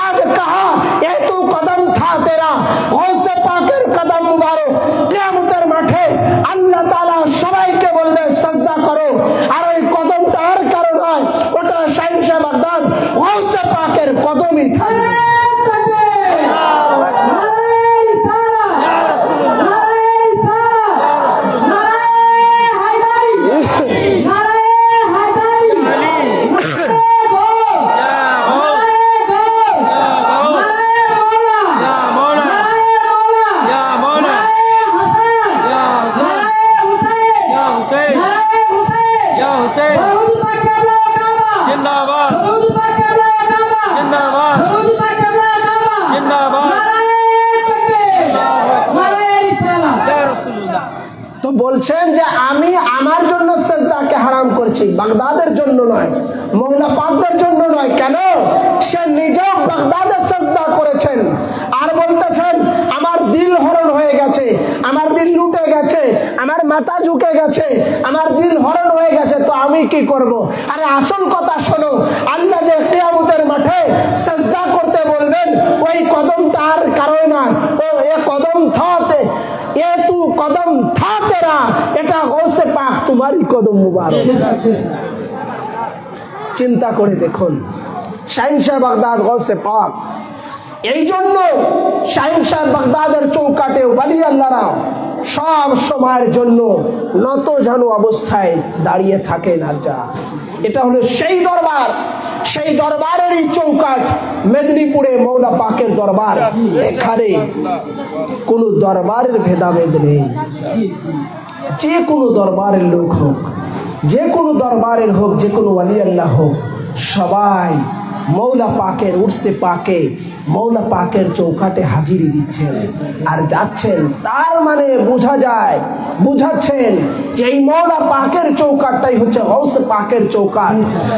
আজ কহা এ তু কদম থা তেরা, গৌসে পাকের কদম মুবারক। কিয়ামতের মাঠে আল্লাহ তাআলা সবাইকে বলবে সিজদা করো, আর ওই কদমটা আর কারো নয়, ওটা শাহিন সাহেব বাগদাদ গৌসে পাকের কদমই থাকবে। তো বলছেন যে আমি আমার জন্য সিজদাকে হারাম করছি, বাগদাদের জন্য নয়, মওলা পাকদের জন্য নয়। কেন? সে নিজেও বাগদাদে সিজদা করেছেন, আর বলতেছেন আমার দিল হরণ হয়ে গেছে, আমার দিল লুটে গেছে, আমার মাথা ঝুঁকে গেছে, আমার দিল হরণ হয়ে গেছে, তো আমি কি করব? আরে আসল কথা শোনো, আল্লাহ যে কিয়ামতের মাঠে সিজদা করতে বলবেন, ওই কদমটা আর কারো না, ও এ কদম থাতে এ তু কদম থা তেরা, এটা গৌসে পাক তোমারই কদম মুবারক। চিন্তা করে দেখুন, শাহিন সাহেব বাগদাদ গৌসে পাক। এই জন্য শাহিন সাহেব বাগদাদের চৌকাটে ওলি আল্লাহরা সব সময়ের জন্য নত জানু অবস্থায় দাঁড়িয়ে থাকেন। আর যা এটা হলো সেই দরবার, সেই দরবারেরই চৌকাট মেদিনীপুরে মওলা পাকের দরবার। এখানে কোনো দরবারের ভেদাভেদ নেই, যে কোনো দরবারের লোক হোক, যে কোনো দরবারের হোক, যে কোনো ওলি আল্লাহ হোক, সবাই মওলা পাকের উর্সে পাকে মওলা পাকের চৌকাটে হাজিরি দিচ্ছেন আর যাচ্ছেন। তার মানে বোঝা যায়, বুঝাচ্ছেন যে এই মওলা পাকের চৌকাটটাই হচ্ছে গৌসে পাকের চৌকাট।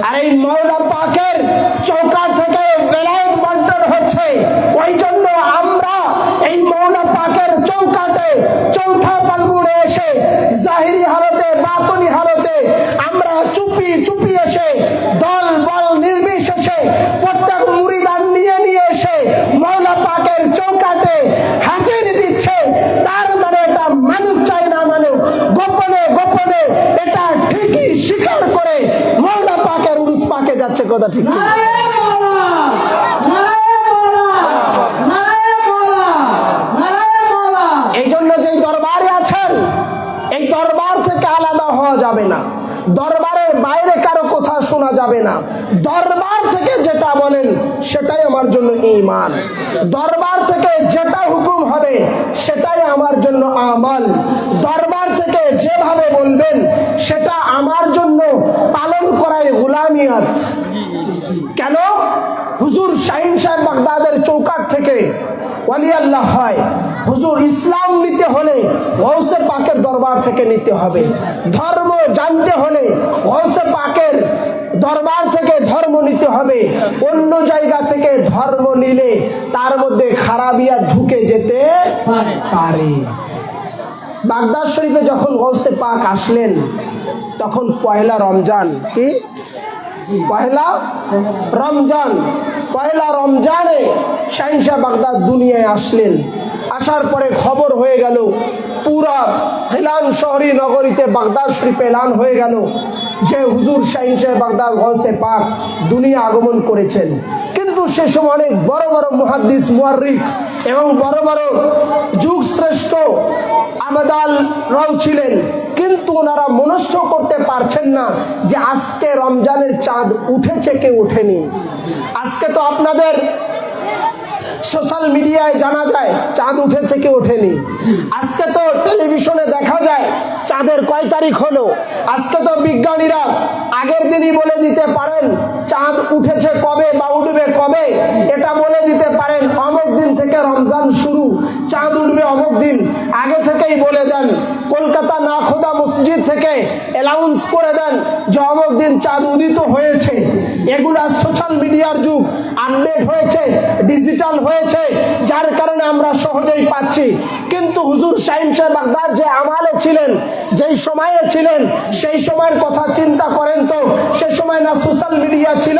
আর এই মওলা পাকের চৌকাট থেকে বেলায়েত বন্টন হচ্ছে। ওই জন্য আমরা এই মওলা পাকের চৌকাটে চৌথা ফাল্গুনে এসে জাহিরি হালতে বাতনি হালতে আমরা চুপি চুপি এসে দল বল নির্বিশেষে প্রত্যেক মুরিদান নিয়ে নিয়ে এসে মওলা পাকের চৌকাটে হাজির দিচ্ছে। তার মানে এটা মানুষ চাই না মানুষ, গোপনে গোপনে এটা ঠিকই স্বীকার করে মওলা পাকের উরুস পাকে যাচ্ছে। কথা ঠিক? এই জন্য যেই দরবারে আছেন, এই দরবার থেকে আলাদা হওয়া যাবে না। দরবারের বাইরে কারো কথা শোনা যাবে না। দরবার থেকে যেটা বলেন সেটাই আমার জন্য ঈমান। দরবার থেকে যেটা হুকুম হবে সেটাই আমার জন্য আমল। দরবার থেকে যেভাবে বলবেন সেটা আমার জন্য পালন করাই গোলামিয়াত। কেন? হুজুর শাহিন সাহেব বাগদাদের চৌকাট থেকে ওয়ালি আল্লাহ হয়। হুজুর ইসলাম নিতে হলে গৌসে পাকের দরবার থেকে নিতে হবে। ধর্ম জানতে হলে গৌসে পাকের দরবার থেকে ধর্ম নিতে হবে। অন্য জায়গা থেকে ধর্ম নিলে তার মধ্যে খারাপিয়া ঢুকে যেতে পারে। বাগদাদ শরীফে যখন গৌসে পাক আসলেন তখন পয়লা রমজান। কি পয়লা রমজান? পয়লা রমজানে শাহিন সাহেব বাগদাদ দুনিয়ায় আসলেন। আসার পরে খবর হয়ে গেল, পুরা হেলান শহরি নগরীতে বাগদাদ শরীফ এলান হয়ে গেল যে হুজুর শাহিন সাহেব বাগদাদ গৌসে পাক দুনিয়া আগমন করেছেন। কিন্তু সে সময় অনেক বড় বড় মুহাদ্দিস মুআররিখ এবং বড় বড় যুগ শ্রেষ্ঠ আমাদালরাও ছিলেন, কিন্তু ওনারা মনস্থ করতে পারছেন না যে আজকে রমজানের চাঁদ উঠেছে কে ওঠেনি। আজকে তো আপনাদের সোশ্যাল মিডিয়ায় জানা যায় চাঁদ উঠেছে কি ওঠেনি। আজকে তো টেলিভিশনে দেখা যায় চাঁদের কয় তারিখ হলো। আজকে তো বিজ্ঞানীরা আগের দিনই বলে দিতে পারেন চাঁদ উঠেছে কবে বা উঠবে কবে। এটা বলে দিতে পারেন অমুক দিন থেকে রমজান শুরু, চাঁদ উঠবে অমুক দিন। আগে থেকেই বলে দেন। কলকাতা নাখোদা মসজিদ থেকে অ্যানাউন্স করে দেন যে অমুক দিন চাঁদ উদিত হয়েছে। এগুলা সোশ্যাল মিডিয়ার যুগ, আপডেট হয়েছে, ডিজিটাল হয়েছে, যার কারণে আমরা সহজেই পাচ্ছি। কিন্তু হুজুর শাহিন সাহেব বাগদাদ যে আমালে ছিলেন, যেই সময়ে ছিলেন, সেই সময়ের কথা চিন্তা করেন তো। সে সময় না সোশ্যাল মিডিয়া ছিল,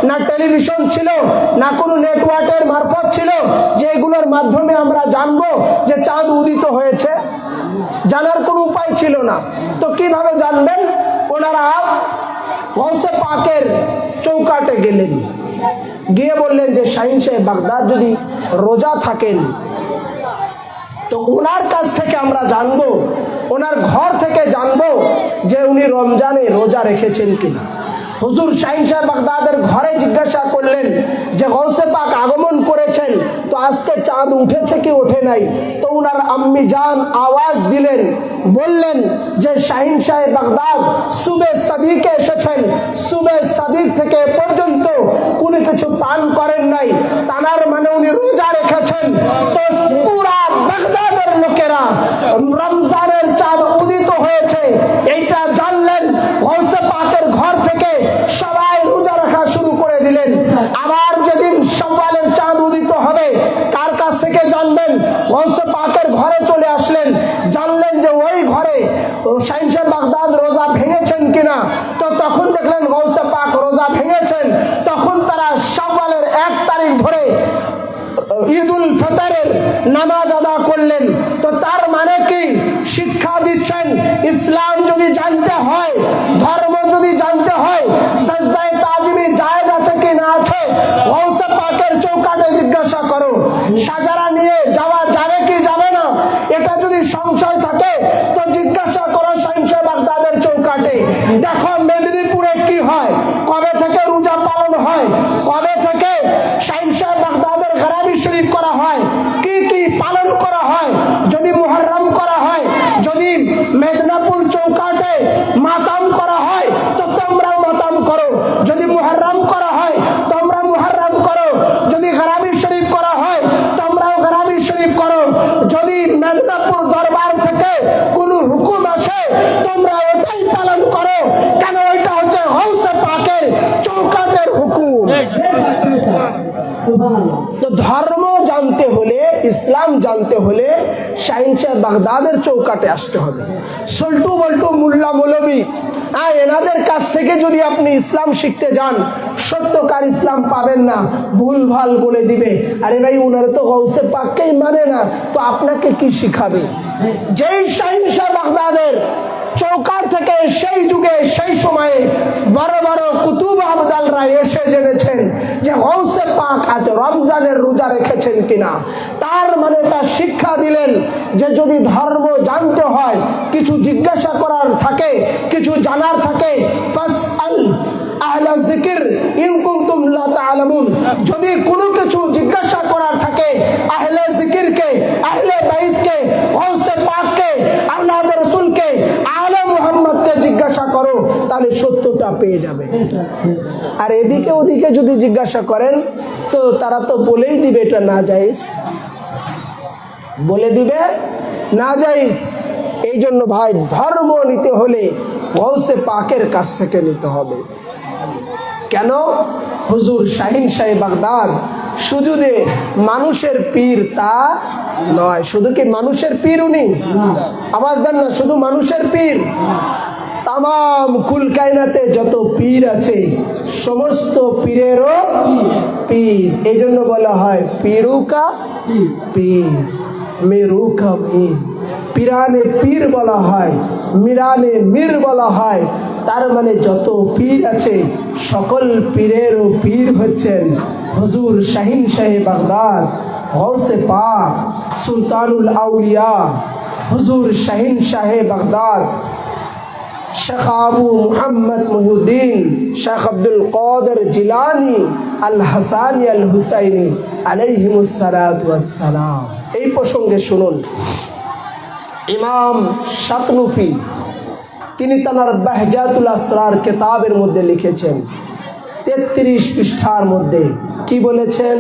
না টেলিভিশন ছিল, না কোনো নেটওয়ার্কের মারফত ছিল যেগুলোর মাধ্যমে আমরা জানবো যে চাঁদ উদিত হয়েছে। জানার কোনো উপায় ছিল না। তো কিভাবে জানবেন? ওনারা গৌসে পাকের চৌকাটে গেলেন, গিয়ে বললেন যে শাহিন সাহেব বাগদাদ যদি রোজা থাকেন তো ওনার কাছ থেকে আমরা জানবো, ওনার ঘর থেকে জানবো যে উনি রমজানে রোজা রেখেছেন কিনা। হুজুর শাহিন সাহেব বাগদাদের ঘরে জিজ্ঞাসা করলেন যে গৌসে পাক আগমন করেছেন তো আজকে চাঁদ উঠেছে কি ওঠে নাই। তো উনার আম্মি জান আওয়াজ দিলেন, বললেন যে শাহিন সাহেব বাগদাদ সুবে সাদিকে এসেছেন, সুবে সাদিক থেকে পর্যন্ত কোনো কিছু পান করেন নাই, তানার মানে উনি রোজা রেখেছেন। তো পুরা বাগদাদের লোকেরা রমজানের চাঁদ উদিত হয়েছে এইটা জানলেন। গৌসে পাকের ঘর থেকে সবাই রোজা রাখা শুরু করে দিলেন। আবার যেদিন শাওয়ালের চাঁদ উদিত হবে কার কাছ থেকে জানবেন? গৌসে পাকের ঘরে চলে আসলেন, জানলেন যে ওই ঘরে শাহিন সাহেব বাগদাদ রোজা ভেঙেছেন কিনা। তো তখন দেখলেন গৌসে পাক রোজা ভেঙেছেন। তখন তারা শাওয়ালের 1 তারিখ ধরে ঈদুল ফিতরের নামাজ আদা করলেন। তো তার মানে কি? শিক্ষা দিচ্ছেন ইসলাম যদি জানতে হয়, ধর্ম যদি জানতে হয়, সাজদায়ে তাজিমি জায়েজ আছে কি না আছে গৌসে পাকের চৌকাটে জিজ্ঞাসা করো। সাজারা নিয়ে যাওয়া যাবে কি যাবে না এটা যদি সংশয় থাকে তো জিজ্ঞাসা করো শাহিন সাহেব বাগদাদের চৌকাটে। দেখো মেদিনীপুরে কি হয়, কবে থেকে রোজা পালন হয়, কবে থেকে শাহিন সাহেব বাগদাদের গরাবি শরীফ করা হয়, কি কি পালন করা হয়। যদি মুহররম করা হয়, যদি মেদিনীপুর চৌকাটে মাতাম করা হয় তো তোমরাও মাতাম করো। যদি মুহররম করা হয় তোমরা মুহররম করো। যদি গরাবি শরীফ করা হয় তোমরাও গরাবি শরীফ করো। যদি মেদিনীপুর দরবার থেকে কোনো হুকুম আসে তোমরা ওটাই পালন করো। কেন? এটা হচ্ছে গৌসে পাকের চৌকাটের হুকুম। তো ধর্ম জানতে হলে, ইসলাম জানতে হলে শাহিন সাহেব বাগদাদের চৌকাটে আসতে হবে। সল্টু বল্টু মুল্লা মৌলবী এনাদের কাছ থেকে যদি আপনি ইসলাম শিখতে যান সত্যকার ইসলাম পাবেন না, ভুল ভাল বলে দিবে। আরে ভাই উনারা তো গৌসে পাককেই মানে না, তো আপনাকে কি শিখাবে? যেই শাহিন সাহেব বাগদাদের চৌকাট থেকে সেই যুগে সেই সময়ে বড় বড় কুতুব আবদালরা এসে জেনেছেন যে গৌসে পাক আজ রমজানের রোজা রেখেছেন কিনা। তার মানে এটা শিক্ষা দিলেন যে যদি ধর্ম জানতে হয়, কিছু জিজ্ঞাসা করার থাকে, কিছু জানার থাকে, যিকর ইন কুনতুম লা তা'লামুন। যদি কোনো কিছু জিজ্ঞাসা করার থাকে আহলে যিকরকে, আহলে বাইতকে, গাউসে পাককে, আল্লাহর রাসূলকে, আলে মুহাম্মদকে জিজ্ঞাসা করো, তাহলে সত্যটা পেয়ে যাবে। আর এদিকে ওদিকে যদি জিজ্ঞাসা করেন তো তারা তো বলেই দিবে এটা নাজায়েজ, বলে দিবে নাজায়েজ। এই জন্য ভাই ধর্ম নিতে হলে গাউসে পাকের কাছ থেকে নিতে হবে। কেন? হুজুর শাহিন শাহ বাগদাদ শুধু যে মানুষের পীর তা নয়। শুধু কি মানুষের পীর উনি? আওয়াজ দেন না, শুধু মানুষের পীর? তামাম কুল কায়নাতে যত পীর আছে সমস্ত পীরেরও পীর। এই জন্য বলা হয় পীরুকা পীর, মেরুকা মীর। পীরানে পীর বলা হয়, মিরানে মীর বলা হয়। তার মানে যত পীর আছে সকল পীরেরও পীর হচ্ছেন হুজুর শাহিন শাহ বাগদাদ, গাউসে পাক, সুলতানুল আউলিয়া হুজুর শাহিন শাহ বাগদাদ, শেখ আবু মুহাম্মদ মুহিউদ্দিন, শেখ আব্দুল কাদের জিলানী, আল হাসানী আল হুসাইনী আলাইহিমুস সালাতু ওয়াস সালাম। এই প্রসঙ্গে শুনুন, ইমাম শাতনুফি তিনি তার বাহজাতুল আসরার কিতাবের মধ্যে লিখেছেন 33 পৃষ্ঠার মধ্যে কি বলেছেন?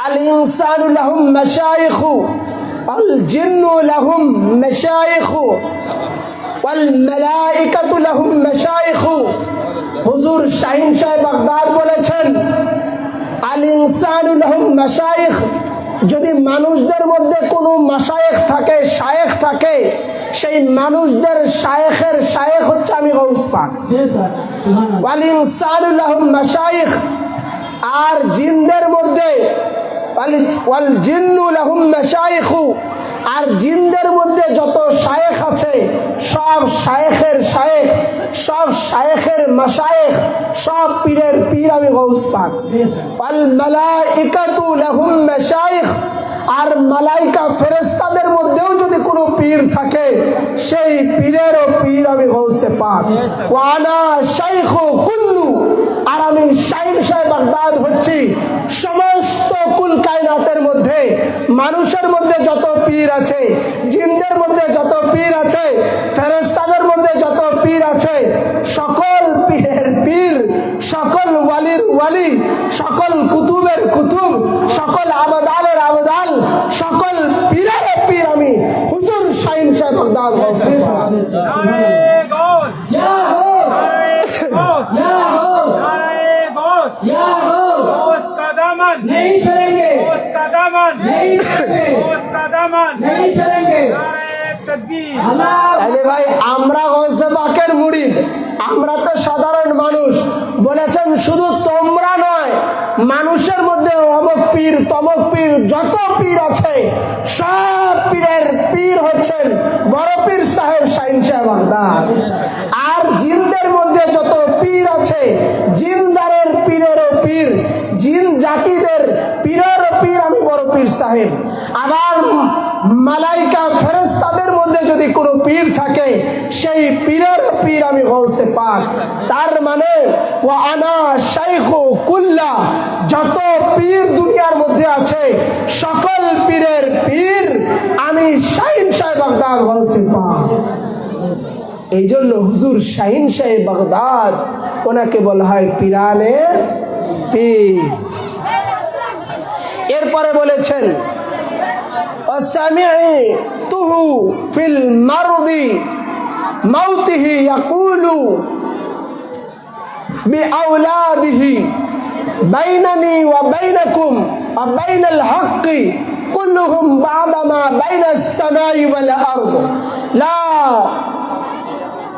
আল ইনসানু লাহুম মাশায়েখু আল জিন্নু লাহুম মাশায়েখু ওয়াল মালায়েকাতু লাহুম মাশায়েখু। হুজুর শাহিন শাহ বাগদাদ বলেছেন আল ইনসানু লাহুম মাশায়েখ, যদি মানুষদের মধ্যে কোনো মাশায়েখ থাকে, শায়েখ থাকে, সেই মানুষদের শায়েখের শায়েখ হচ্ছে আমি গাউস পাক। ওয়াল ইনসানু লাহুম মাশায়েখ, আর জিনদের মধ্যে ওয়াল জিন্নু লাহুম মাশায়েখু, আর জিনদের মধ্যে যত শায়েখ আছে সব শায়েখের শায়েখ, সব শায়েখের মাশায়েখ, সব পীরের পীর আমি গাউস পাক। ওয়াল মালাইকাতু লাহুম মাশায়েখ, আর মালাইকা ফেরেশতাদের মধ্যেও যদি কোনো পীর থাকে সেই পীরেরও পীর আমি গাউসে পাক। ওয়া আনা শাইখু কুল্লু, আর আমি শাহিন শাহ বাগদাদ হচ্ছি সমস্ত কুল কায়নাতের মধ্যে, মানুষের মধ্যে যত পীর আছে, জিনদের মধ্যে যত পীর আছে, ফেরেশতাদের মধ্যে যত পীর আছে, সকল পীরের পীর, সকল ওয়ালির ওয়ালি, সকল কুতুবের কুতুব, সকল আবদালের আবদাল, সকল পীরের পীর আমি হুজুর শাহিন শাহ বাগদাদ গাউসে পাক। नहीं चलेंगे, नहीं चलेंगे, नहीं चलेंगे। তাহলে ভাই আমরা গাউসে পাকের মুরিদ, আমরা তো সাধারণ মানুষ। বলেছেন শুধু তোমরা নয়, মানুষের মধ্যে অমুক পীর তমক পীর যত পীর আছে সব পীরের পীর হচ্ছেন বড় পীর সাহেব শাহিন শাহ বাগদাদ। আর জিনদের মধ্যে যত পীর আছে জিনদারের পীরেরও পীর, জিন জাতিদের পীরেরও পীর আমি বড় পীর সাহেব। আবার মালাইকা ফেরেশতাদের মধ্যে যদি কোনো পীর থাকে সেই পীরের পীর আমি গাউসে পাক। তার মানে ওয়া আনা শাইখু কুল্লা, যত পীর দুনিয়ার মধ্যে আছে সকল পীরের পীর আমি শাহিন শাহ বাগদাদ গাউসে পাক। এই জন্য হুজুর শাহিন শাহ বাগদাদ ওনাকে বলা হয় পীরানে পীর। এরপরে বলেছেন ওয়াসামি'তুহু ফিল মারদি মাউতিহি ইয়াকুলু বিআওলাদিহি বাইনানি ওয়া বাইনাকুম ওয়া বাইনাল হাক্কি কুল্লুহুম বা'দা মা বাইনাস সামাই ওয়াল আরদ লা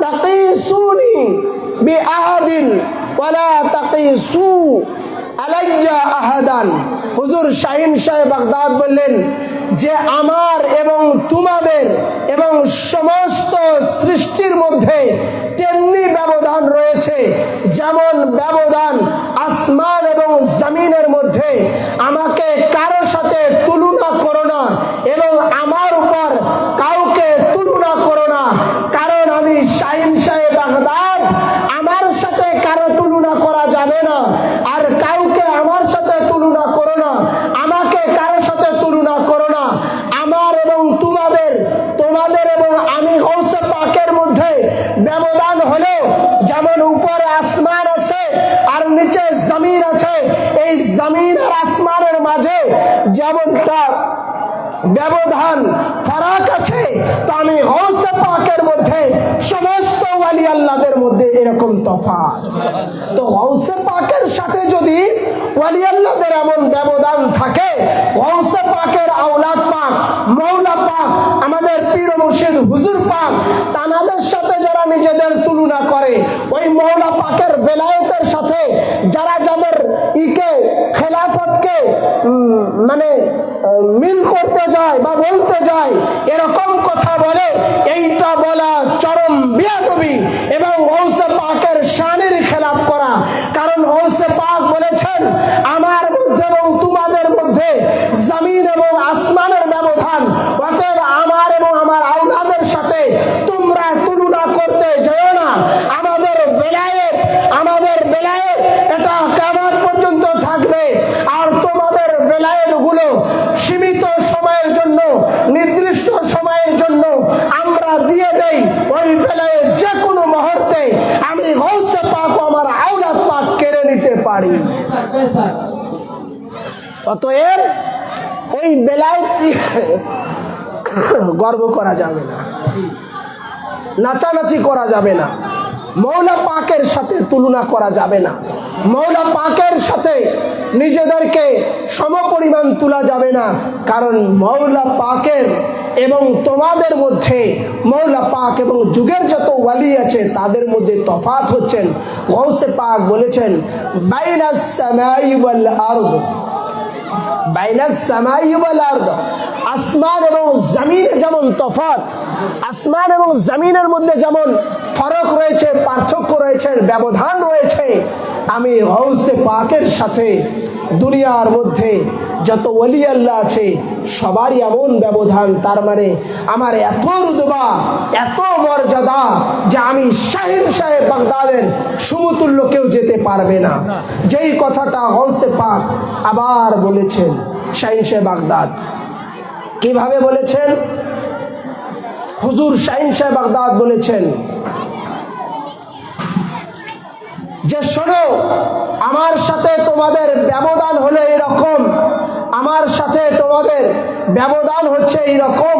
তাকিসুনি বিআহাদিন ওয়া লা তাকিসু আলাইয়া আহাদান। হুজুর শাহিন শাহ বাগদাদ বললেন যে আমার এবং তোমাদের এবং সমস্ত সৃষ্টির মধ্যে তেমনি ব্যবধান রয়েছে যেমন ব্যবধান আসমান এবং জমিনের মধ্যে। আমাকে কারো সাথে তুলনা করো না এবং আমার উপর কাউকে তুলনা করো না, কারণ আমি গৌসে পাকের মধ্যে ব্যবধান হলো যেমন উপরে আসমান আছে আর নিচে জমিন আছে, এই জমিন আর আসমানের মাঝে যেমনটা ব্যবধান ফারাক আছে, তো আমি গৌসে পাকের মধ্যে সমস্ত ওয়ালি আল্লাহদের মধ্যে এরকম তফাৎ। তো গৌসে পাকের সাথে যদি ওয়ালি আল্লাহদের এমন ব্যবধান থাকে, গৌসে পাকের আওলাদ পাক, মৌলা পাক, আমাদের পীর মুর্শিদ হুজুর পাক, তানাদের সাথে যারা নিজেদের তুলনা করে, ওই মৌলা পাকের বেলায়েতের সাথে যারা যাদের খেলাফতকে মানে মিল করতে যায় বা বলতে যায়, এরকম কথা বলে, এইটা বলা চরম বেয়াদবি এবং গৌসে পাকের শানের খেলাফ করা। কারণ গৌসে পাক বলেছেন, আমার মধ্যে এবং তোমাদের মধ্যে জমিন এবং আসমানের ব্যবধান, অতএব আমার এবং আমার আওলাদের সাথে তোমরা তুলনা করতে যেও না। আমাদের বেলায়েত এটা কিয়ামত পর্যন্ত থাকবে, আর তোমাদের বেলায়েত গুলো সীমিত সময়ের জন্য, নির্দিষ্ট সময়ের জন্য আমরা দিয়ে দেই। ওই বেলায়েত যে কোনো মুহূর্তে আমি গৌসে পাক ও আমার আওলাদ পাক কেড়ে নিতে পারি। অতএব ওই বেলায়েত গর্ব করা যাবে না, নাচানাচি করা যাবে না, মৌলা পাকের সাথে তুলনা করা যাবে না, মৌলা পাকের সাথে নিজেদেরকে সমপরিমাণ তোলা যাবে না। কারণ মৌলা পাকের এবং তোমাদের মধ্যে, মৌলা পাক এবং যুগের যত ওয়ালি আছে তাদের মধ্যে তফাৎ হচ্ছেন। গৌসে পাক বলেছেন, বাইনাস সামাই ওয়াল আরদ, বাইনাস সামাই ওয়াল আরদ, আসমান এবং জমিনে যেমন তফাৎ, আসমান এবং জমিনের মধ্যে যেমন ফারাক রয়েছে, পার্থক্য রয়েছে, ব্যবধান রয়েছে, আমি গৌসে পাকের সাথে দুনিয়ার মধ্যে যত ওলি আল্লাহ আছে সবারই এমন ব্যবধান। তার মানে আমার এত রুতবা, এত মর্যাদা যে আমি শাহিন সাহেব বাগদাদের সমতুল্য কেউ যেতে পারবে না। যেই কথাটা গৌসে পাক আবার বলেছেন শাহিন সাহেব বাগদাদ। কিভাবে বলেছেন? হুজুর শাহিন সাহেব বাগদাদ বলেছেন যে শোনো, আমার সাথে তোমাদের ব্যবধান হলো এরকম, আমার সাথে তোমাদের ব্যবধান হচ্ছে এইরকম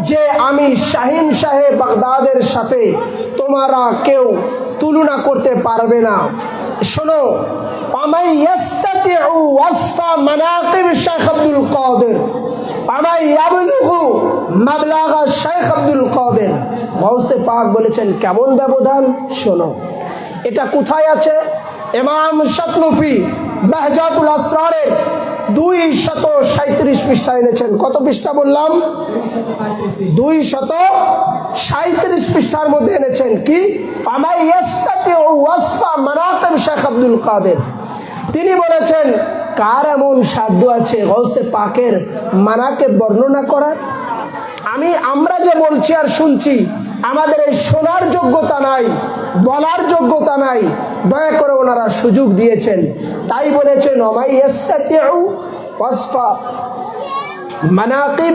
যে আমি শাহিন সাহেব বাগদাদের সাথে তোমরা কেউ তুলনা করতে পারবে না। শোনো, পামাই ইয়াস্তাতিউ ওয়াসফা মানাকিব শেখ আব্দুল কাদের, পামাই ইয়াবলুগু মাবলাগা শেখ আব্দুল কাদের। গৌসে পাক বলেছেন কেমন ব্যবধান, শোনো। এটা কোথায় আছে? ইমাম শাতনুফি বাহজাতুল আসরারের 237 পৃষ্ঠা এনেছেন। কত পৃষ্ঠা বললাম? 237 পৃষ্ঠার মধ্যে এনেছেন কি? আমায় ইস্তাতিউ ওয়াসফা মানাকিব শেখ আব্দুল কাদের। তিনি বলেছেন কার এমন সাধ্য আছে গৌসে পাকের মানাকিব বর্ণনা করার? আমরা যে বলছি আর শুনছি, আমাদের এই শোনার যোগ্যতা নাই, বলার যোগ্যতা নাই। দয়া করে ওনারা সুযোগ দিয়েছেন, তাই বলেছেন আমায় ইস্তাতিউ ওয়াসফা মানাকিব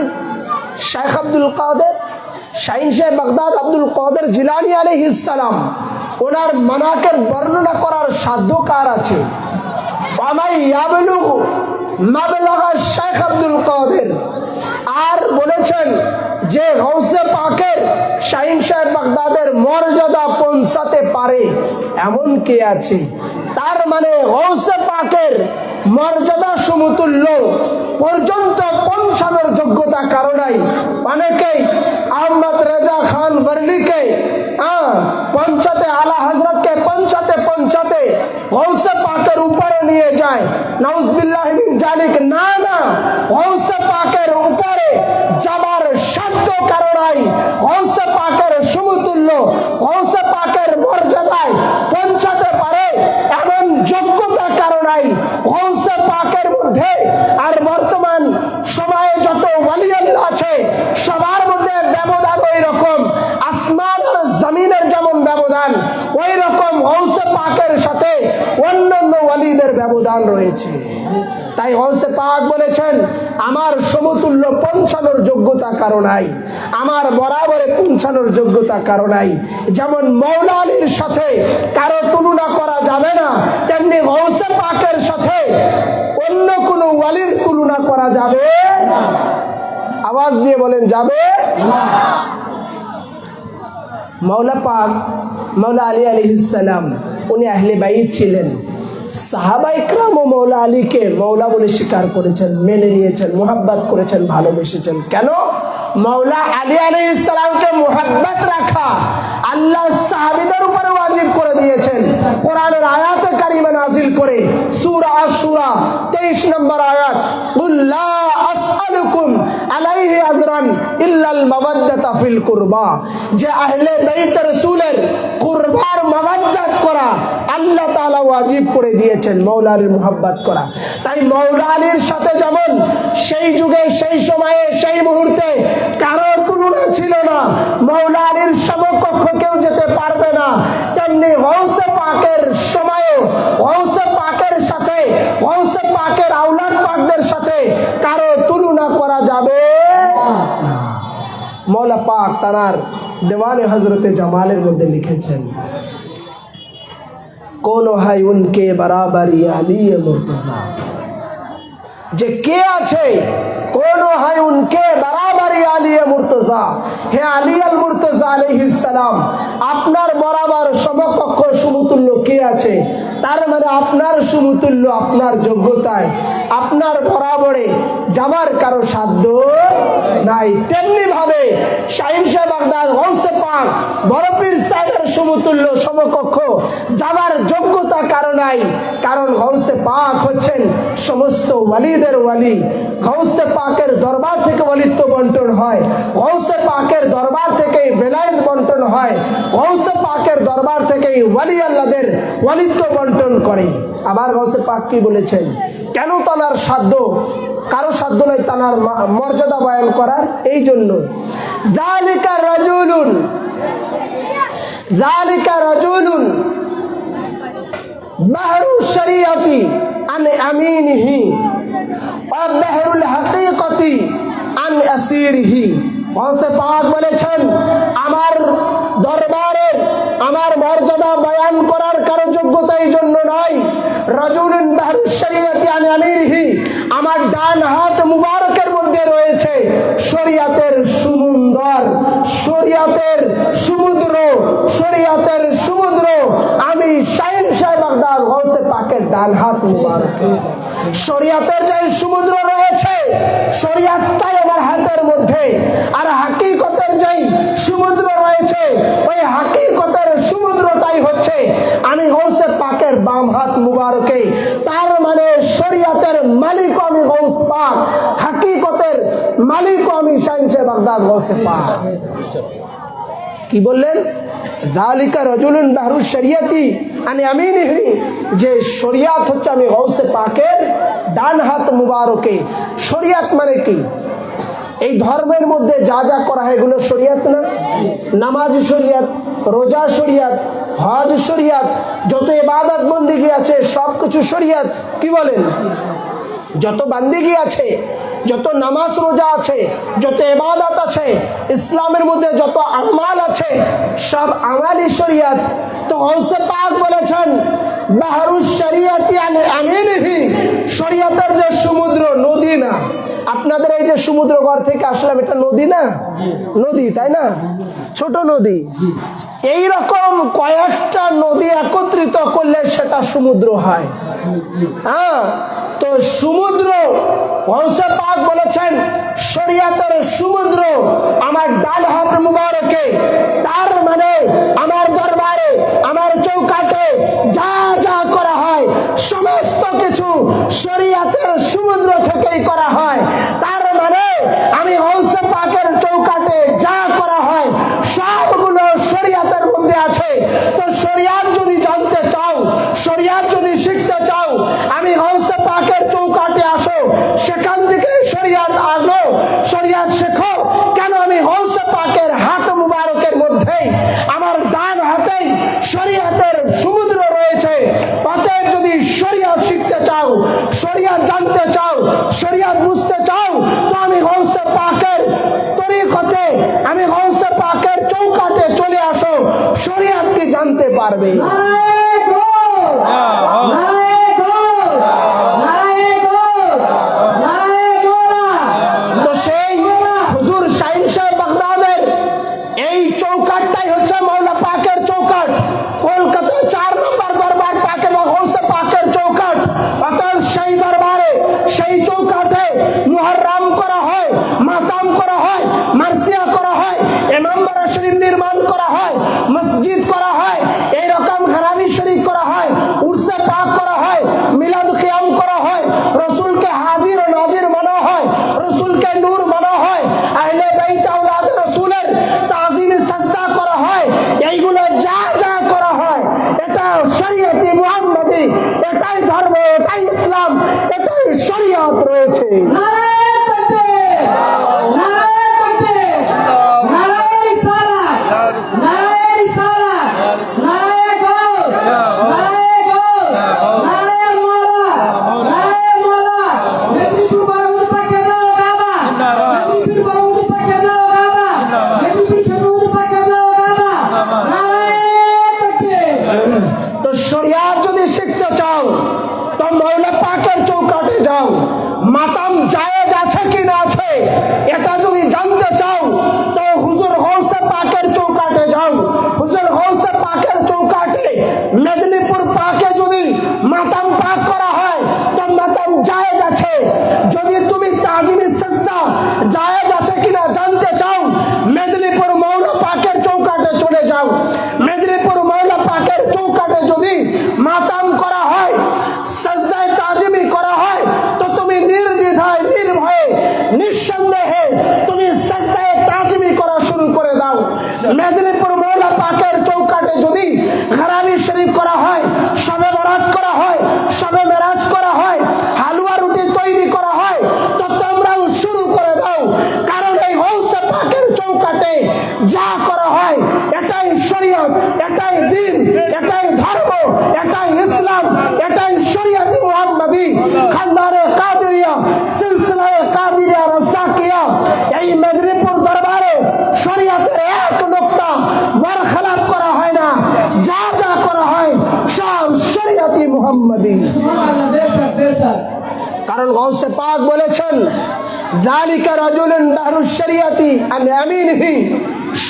শেখ আব্দুল কাদের। শাহিন সাহেব বাগদাদ আব্দুল কাদের জিলানী আলাইহিস সালাম, ওনার মানাকিব বর্ণনা করার সাধ্য কার আছে? আমায় ইয়াবলুগু মাবলাগা শেখ আব্দুল কাদের। আর বলেছেন যে গৌসে পাকের শাহিন সাহেব বাগদাদের মর্যাদা পৌঁছাতে পারে এমন কে আছে? তার মানে গৌসে পাকের মর্যাদা সমতুল্য পর্যন্ত পৌঁছানোর যোগ্যতা কারো নাই। অনেকেই আহমদ রেজা খান বরলিকে পৌঁছাতে, আলা হজরতকে পৌঁছাতে পৌঁছাতে গৌসে পাকের উপরে নিয়ে যায়। নাউজুবিল্লাহি মিন জালিক। না না, গৌসে পাকের উপরে যাবার সাধ্য কারো নাই। গৌসে পাকের সমতুল্য, গৌসে পাকের মর্যাদায় পৌঁছাতে পারে এমন যোগ্যতা কারো নাই গৌসে পাকের মধ্যে। আর বর্তমান সময়ে যত ওয়ালি আল্লাহ আছে সবার মধ্যে ব্যবধান ওই রকম, আসমান আর জমিনের যেমন ব্যবধান ওই রকম গৌসে পাকের সাথে অন্যান্য ওয়ালিদের ব্যবধান রয়েছে। তাই গৌসে পাক বলেছেন, আমার সমতুল্য পৌঁছানোর যোগ্যতা কারো নাই, আমার বরাবরে পৌঁছানোর যোগ্যতা কারো নাই। যেমন মৌলা আলীর সাথে কারো তুলনা করা যাবে না, তেমনি গৌসে পাকের সাথে অন্য কোনো ওয়ালির তুলনা করা যাবে। আওয়াজ দিয়ে বলেন, যাবে। মৌলা পাক, মৌলা আলী আলাইহিস সালাম, উনি আহলে বাইত ছিলেন। সাহাবা ইকরাম ও মৌলা আলীকে মৌলা বলে স্বীকার করেছেন, মেনে নিয়েছেন, মুহাব্বত করেছেন, ভালোবেসেছেন। কেন? মৌলা আলী আলাইহিস সালামকে মুহাব্বত রাখা আল্লাহ সাহাবীদের উপরে ওয়াজিব করে দিয়েছেন। কোরআনের আয়াতে কারিমা নাজিল করে সূরা আশ-শূরা 23 নম্বর আয়াত, কুল লা আসআলুকুম আলাইহি আজরান ইল্লাল মাওয়াদ্দাতা ফিল কুরবা, যে আহলে বাইত রাসূলের কুরবার মাওয়াদ্দাত করা আল্লাহ তাআলা ওয়াজিব করে দিয়েছেন, মৌলা আলীর মুহাব্বত করা। তাই মৌলা আলীর সাথে যেমন সেই যুগে, সেই সময়ে, সেই মুহূর্তে কারো তুলনা ছিল না, মৌলা আলীর সমকক্ষ কেউ যেতে পারবে না, তেমনি গৌসে পাকের সময়ে গৌসে পাকের সাথে, গৌসে পাকের আওলাদ পাকদের সাথে কারো তুলনা করা যাবে না। মৌলা পাক তার দেওয়ানে হযরতে জামালের মধ্যে লিখেছেন, কোন হয় উনকে বরাবরি আলী মুর্তজা, যে কে আছে, কোন হয় উনকে বরাবরি আলী মুর্তজা, হে আলী আল মুর্তজা আলাইহিস সালাম, আপনার বরাবর সমকক্ষ সমতুল্য কে আছে? তার মানে আপনার সমতুল্য আপনার যোগ্যতায়, আপনার বরাবরে যাবার কারো সাধ্য নাই। তেমনি ভাবে শাহিন শাহ বাগদাদ গৌসে পাক বড় পীর সাহেবের সমতুল্য সমকক্ষ যাবার যোগ্যতা কারো নাই, কারণ গৌসে পাক হচ্ছেন সমস্ত ওয়ালিদের ওয়ালি। গৌসে পাকের দরবার থেকে ওয়ালিত্ব বন্টন হয়, গৌসে পাকের দরবার থেকে বেলায়েত বন্টন হয়, গৌসে পাকের দরবার থেকে ওয়ালি আল্লাহদের ওয়ালিত্ব বন্টন করে। আবার গৌসে পাক কি বলেছেন? কেন তানার সাধ্য কারো সাধ্য নাই তানার মর্যাদা বয়ান করার? এই জন্য, যালিকা রাজুলুন বাহরু শরিয়াতি আন আমিনিহি ওয়া বাহরুল হাকিকতি আন আসিরিহি। গৌসে পাক বলেছেন, আমার দরবারে আমার মর্যাদা বয়ান করার কারো যোগ্যতা এই জন্য নয়। রাজুলুন বাহরু শরিয়াতি আন আমিরিহি, আমার ডান হাত মুবারকের মধ্যে রয়েছে শরিয়াতের সমুদ্র, শরিয়াতের সমুদ্র, শরিয়াতের সমুদ্র। আমি শাহিন শাহ বাগদাদ গৌসে পাকের ডান হাত মুবারকে শরিয়াতের যে সমুদ্র রয়েছে, শরিয়াতটাই আমার হাতের মধ্যে, আর হাকিকতের যে সমুদ্র রয়েছে, ওই হাকিকতের সমুদ্রটাই হচ্ছে আমি গৌসে পাকের বাম হাত মুবারকে। তার মানে শরিয়াতের মালিক আমি গৌস পাক, হাকিকতের মালিক আমি শাহিন শাহ বাগদাদ গৌসে পাক। কি বললেন? যালিকা রাজুলুন বাহরু শরিয়াতি আন আমিনিহি, যে শরিয়াত হচ্ছে আমি গৌসে পাকের ডান হাত মুবারকে। শরিয়াত মানে কি? এই ধর্মের মধ্যে যা যা করা হয় এগুলো শরিয়াত না? নামাজ শরিয়াত, রোজা শরিয়াত, হজ শরিয়াত, যত ইবাদত বন্দেগী আছে সব কিছু শরিয়াত। কি বলেন? যত বান্দেগী আছে, যত নামাজ রোজা আছে, যত ইবাদত আছে, ইসলামের মধ্যে যত আমাল আছে, সব আমালই শরিয়াত। তো গৌসে পাক বলেছেন, বাহরু শরিয়াতি আন আমিনিহি, শরিয়াতের যে সমুদ্র, নদী না। আপনাদের এই যে সমুদ্র ঘর থেকে আসলাম, এটা নদী না? নদী, তাই না? ছোট নদী। এই রকম কয়েকটা নদী একত্রিত করলে সেটা সমুদ্র হয়। হ্যাঁ, তো সমুদ্র গৌসে পাক বলেছেন শরিয়াতের সমুদ্র আমার ডান হাত মুবারকে। তার মানে আমার দরবারে, আমার চৌকাঠে যা যা করা হয় সমস্ত কিছু শরিয়াতের সমুদ্র থেকেই করা হয়। তার মানে আমি গৌসে পাকের চৌকাঠে যা করা হয় সবগুলো শরিয়াতের মধ্যে আছে। তো শরিয়াত যদি জানতে চাও, শরিয়াত যদি শিখতে চাও, আমি গৌসে পাকের চৌকাঠে আসো, সেখান থেকে শরিয়াত আনো, শরিয়াত শেখো। কেন? আমি গৌসে পাকের হাত মুবারকের মধ্যেই আমার ডান হাতেই শরীয়তের সমুদ্র রয়েছে। অতএব যদি শরীয়ত শিখতে চাও, শরীয়ত জানতে চাও, শরীয়ত বুঝতে চাও, তো আমি গৌসে পাকের তরিকতে, আমি গৌসে পাকের চৌকাটে চলে আসো, শরীয়ত কি জানতে পারবে। তো সেই হুজুর শাহিন সাহেব বাগদাদের এই চৌকাটটাই হচ্ছে মৌলা পাকের চৌকাট, কলকাতায় 4 নম্বর দরবার পাকের বা গৌসে পাকের চৌকাট। অতএব সেই দরবারে, সেই চৌকাটে মুহররম করা হয়, মাতাম করা হয়, মার্সিয়া করা হয়, ইমামবাড়া শরীফ নির্মাণ করা হয়, মসজিদ করা হয়, এইরকম ঘরানি শরীফ করা হয়, উর্সে পাক করা হয়, মিলাদ কিয়াম করা হয়, রসুলকে হাজির ও নাজির মানা হয়, রসুলকে নূর মানা হয়, আহলে বাইত আওলাদ রসুলের তাজিম সাজদা করা হয়। এইগুলো যা যা করা হয় এটা শরীয়তে মুহাম্মাদি, এটাই ধর্ম, এটাই ইসলাম, এটাই শরীয়ত রয়েছে। তো শরীয়ত যদি শিখতে চাও তো মৌলা পাকের চৌকাটে যাও। মাতাম জায়েজ আছে কি না আছে এটা যদি জানতে চাও তো হুজুর গৌসে পাকের চৌকাটে যাও। হুজুর গৌসে পাকের চৌকাটে মেদিনীপুর পাকে যদি মাতাম পাক করা হয় তো মাতাম জায়েজ আছে। যদি তুমি তাজিমি সাজদা জায়েজ আছে কিনা জানতে চাও, মেদিনীপুর মৌলা পাকের চৌকাটে চলে যাও। মেদিনীপুর মৌলা পাকের চৌকাটে যদি মাতাম করা হয়, সাজদায়ে তাজিমি করা হয়, তো তুমি নির্দ্বিধায়, নির্ভয়ে, নিঃসন্দেহে তুমি সাজদায়ে তাজিমি করা শুরু করে দাও। মেদিনীপুর মৌলা পাকের চৌকাটে যদি ঘরানি শরীফ করা হয়, শবে বরাত করা হয়, শবে মেরাজ করা হয়, হালুয়া রুটি তৈরি করা হয়, তো তোমরাও শুরু করে দাও। কারণ এই গৌসে পাকের চৌকাটে যা করা হয় এটাই শরীয়ত, এটাই দ্বীন, এটাই ধর্ম, এটাই ইসলাম, এটাই শরীয়তে মুহাম্মাদি। খানদানে কাদেরিয়া, সিলসিলায়ে কাদেরিয়া রাসাকিয়া, এই মেদিনীপুর দরবারে শরীয়তের এক নোক্তা বরখলাফ করা হয় না। যা যা করা হয় সব শরীয়তে মুহাম্মাদি। কারণ গৌসে পাক বলেছেন যালিকা রাজুলুন বাহরুশ শরিয়াতি আন ইয়ামিনিহি,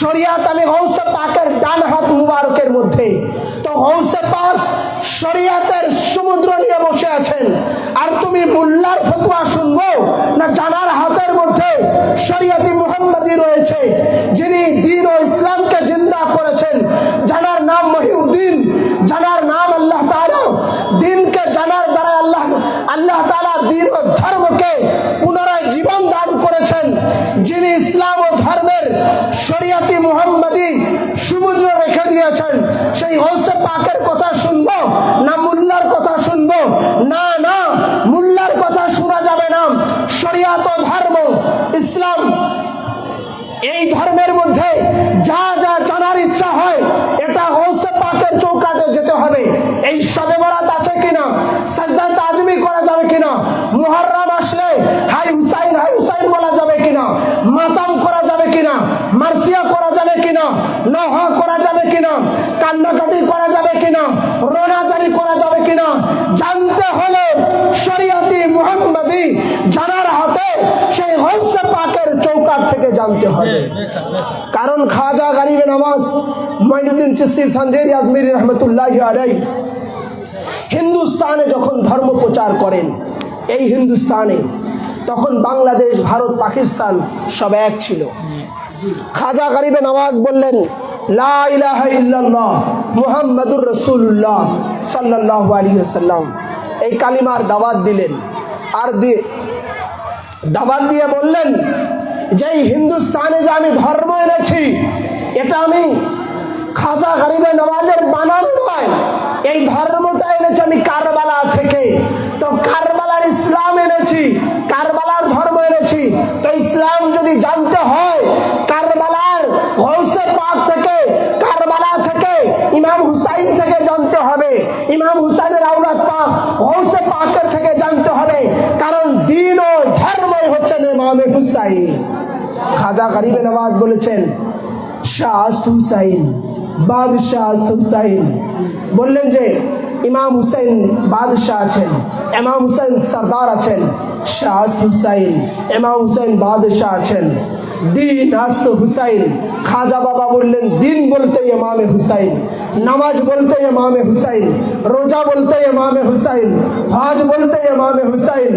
শরীয়ত আমি গৌসে পাকের ডান হাত মুবারকের মধ্যে। তো গৌসে পাক শরীয়তের সমুদ্র নিয়ে বসে আছেন, আর তুমি মোল্লার ফতোয়া শুনবো না? জানার হাতের মধ্যে শরীয়তে মুহাম্মাদি রয়েছে, যিনি দ্বীন ও ইসলামকে জিন্দা করেছেন। জানার নাম মহিউদ্দিন, জানার নাম আল্লাহ তাআলা। দ্বীনকে জানার দ্বারা আল্লাহ তাআলা দ্বীন ও ধর্মকে পুনরায় জীবন দান করেছেন। যিনি ইসলাম ও ধর্মের শরীয়তে মুহাম্মাদি সমুদ্র রেখে দিয়েছেন, সেই গৌসে পাকের কথা শুনবো না মোল্লার কথা শুনবো? না না, মোল্লার কথা শোনা যাবে না। শরীয়ত ও ধর্ম, ইসলাম, এই ধর্মের মধ্যে যা যা জানার ইচ্ছা হয় এটা গৌসে পাকের চৌকাটে যেতে হবে। এই শবে বরাত আছে কিনা, সাজদা তাজমি করা যাবে কিনা, মুহররম আসলে হাই হুসাইন, হাই হুসাইন বলা যাবে কিনা, মাতাম করা যাবে কিনা, মার্সিয়া করা যাবে কিনা, নওহা করা যাবে কিনা, কান্নাকাটি করা যাবে কিনা, রোনাজারি করা যাবে কিনা, জানতে হলে শরীয়তে মুহাম্মাদি জানার হাতে সেই গৌসে পাকের চৌকাট থেকে জানতে হবে। কারণ খাজা গরিবে নওয়াজ মঈনুদ্দিন চিশতি সঞ্জেরি আজমিরি রহমতুল্লাহি আলাইহি হিন্দুস্তানে যখন ধর্ম প্রচার করেন, এই হিন্দুস্তানে তখন বাংলাদেশ, ভারত, পাকিস্তান সব এক ছিল। খাজা গরিবে নওয়াজ বললেন লা ইলাহা ইল্লাল্লাহ মুহাম্মাদুর রাসূলুল্লাহ সাল্লাল্লাহু আলাইহি ওয়াসাল্লাম, এই কালিমার দাওয়াত দিলেন। আর দাওয়াত দিয়ে বললেন যে এই হিন্দুস্তানে যে আমি ধর্ম এনেছি, এটা আমি খাজা গরিবে নওয়াজের বানানো নয়, এই ধর্মটা এনেছি আমি কারবালা থেকে। তো কারবালার ইসলাম এনেছি, কারবালার ধর্ম এনেছি। তো ইসলাম যদি জানতে হয় কারবালার গৌসে পাক থেকে ইমামে হুসাইন। খাজা গরিবে নওয়াজ বলেছেন শাহ আস্ত হুসাইন, বাদশাহ আস্ত হুসাইন। বললেন যে ইমাম হুসাইন বাদশাহ আছেন, ইমাম হুসাইন সরদার আছেন, শাহ আস্ত হুসাইন, ইমাম হুসাইন বাদশাহ আছেন। দিন আস্ত হুসাইন। খাজা বাবা বললেন দিন বলতে ইমামে হুসাইন, নামাজ বলতে ইমামে হুসাইন, রোজা বলতে ইমামে হুসাইন, হজ বলতে ইমামে হুসাইন।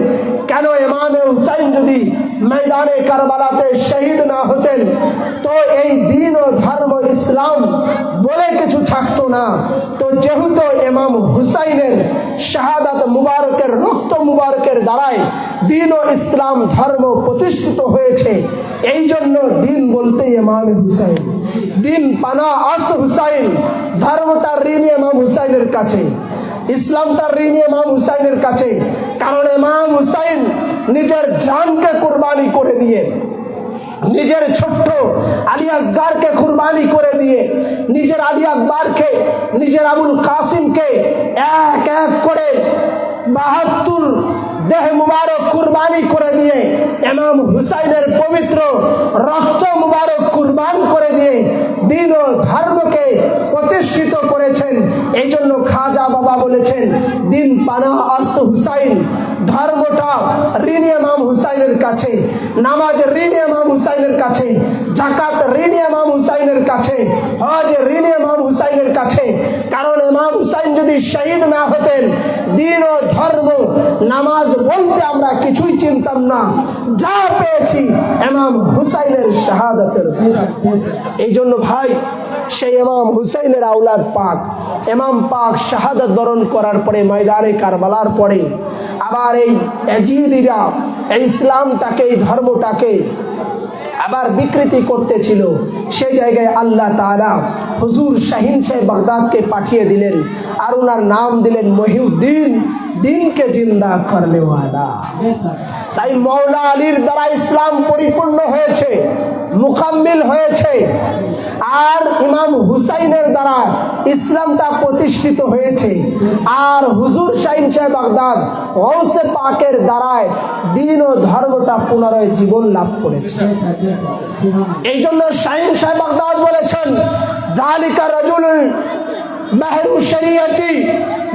কেন ইমামে হুসাইন যদি ময়দানে কারবালাতে শহীদ না হতেন তো এই দিন ও ধর্ম ইসলাম বলে কিছু থাকতো না। তো যেহেতু ইমাম হুসাইনের শাহাদাত মুবারকের রক্ত মুবারকের দ্বারাই দিন ও ইসলাম ধর্ম প্রতিষ্ঠিত হয়েছে, এই জন্য দিন বলতে ইমামে হুসাইন। দিন পানা আস্ত হুসাইন। ধর্মটার ঋণ ইমাম হুসাইনের কাছে, ইসলামটার ঋণ ইমাম হুসাইনের কাছে। কারণ ইমাম হুসাইন নিজের জানকে কুরবানি করে দিয়ে, নিজের ছোট্ট আলী আসগারকে কুরবানি করে দিয়ে, নিজের আলী আকবরকে, নিজের আবুল কাসিমকে এক এক করে 72 দেহ মুবারক কুরবানি করে দিয়ে, ইমাম হুসাইনের পবিত্র রক্ত মুবারক কুরবান করে দিয়ে দিন ও ধর্মকে প্রতিষ্ঠিত করেছেন। এই জন্য খাজা বাবা বলেছেন দিন পানা আস্ত হুসাইন। ধর্মটা ঋণ ইমাম হুসাইনের কাছে, নামাজ ঋণ ইমাম হুসাইনের কাছে, যাকাত ঋণ ইমাম হুসাইনের কাছে, হজ ঋণ ইমাম হুসাইনের কাছে। কারণ ইমাম হুসাইন যদি শহীদ না হতেন দিন ও ধর্ম নামাজ বলতে আমরা কিছুই চিনতাম না। যা পেয়েছি ইমাম হুসাইনের শাহাদাতের। এই জন্য ভাই সেই ইমাম হুসাইনের আওলাদ পাক, ইমাম পাক শাহাদাত বরণ করার পরে ময়দানে কারবালার পরে আবার এই এজিদিরা এই ইসলামটাকে, এই ধর্মটাকে আবার বিকৃতি করতেছিল। সেই জায়গায় আল্লাহ তাআলা হুজুর শাহিন সাহেব বাগদাদকে পাঠিয়ে দিলেন, আর ওনার নাম দিলেন মহিউদ্দিন, দিনকে জিন্দা করনে ওয়ালা। তাই মৌলা আলীর দ্বারা ইসলাম পরিপূর্ণ হয়েছে, মুকাম্মিল হয়েছে, আর ইমাম হুসাইনের দ্বারা ইসলামটা প্রতিষ্ঠিত হয়েছে। আর হুজুর শাহিন সাহেব বাগদাদ গৌসে পাকের দ্বারায় দিন ও ধর্মটা পুনরায় জীবন লাভ করেছে। এই জন্য শাহিন সাহেব বাগদাদ বলেছেন যালিকা রাজুলুল বাহরু শরিয়তি,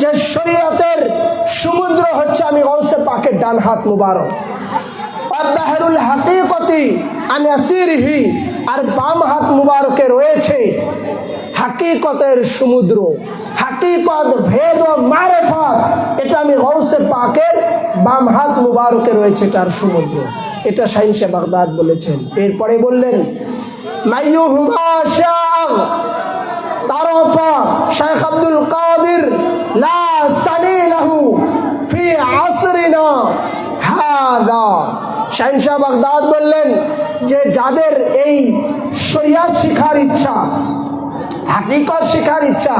যে শরীয়তের সমুদ্র হচ্ছে আমি গৌসে পাকের ডান হাত মুবারক। আর বাহরুল হাকিকতি আন আসিরহি, আর বাম হাত মুবারকে রয়েছে হাকিকতের সমুদ্র। হাকিকত, ভেদ ও মারেফত, এটা আমি গৌসে পাকের বাম হাত মুবারকে রয়েছে তার সমুদ্র। এটা শাহিন সাহেব বাগদাদ বলেছেন। এরপরে বললেন মাইয়ুহুমা শাআ তারাফা শেখ আব্দুল কাদির লা সানিলাহু ফি আসরিনা হাদা। শাহিন সাহেব বাগদাদ বললেন যে যাদের এই শরিয়ত শিখার ইচ্ছা, হাকিকত শিখার ইচ্ছা,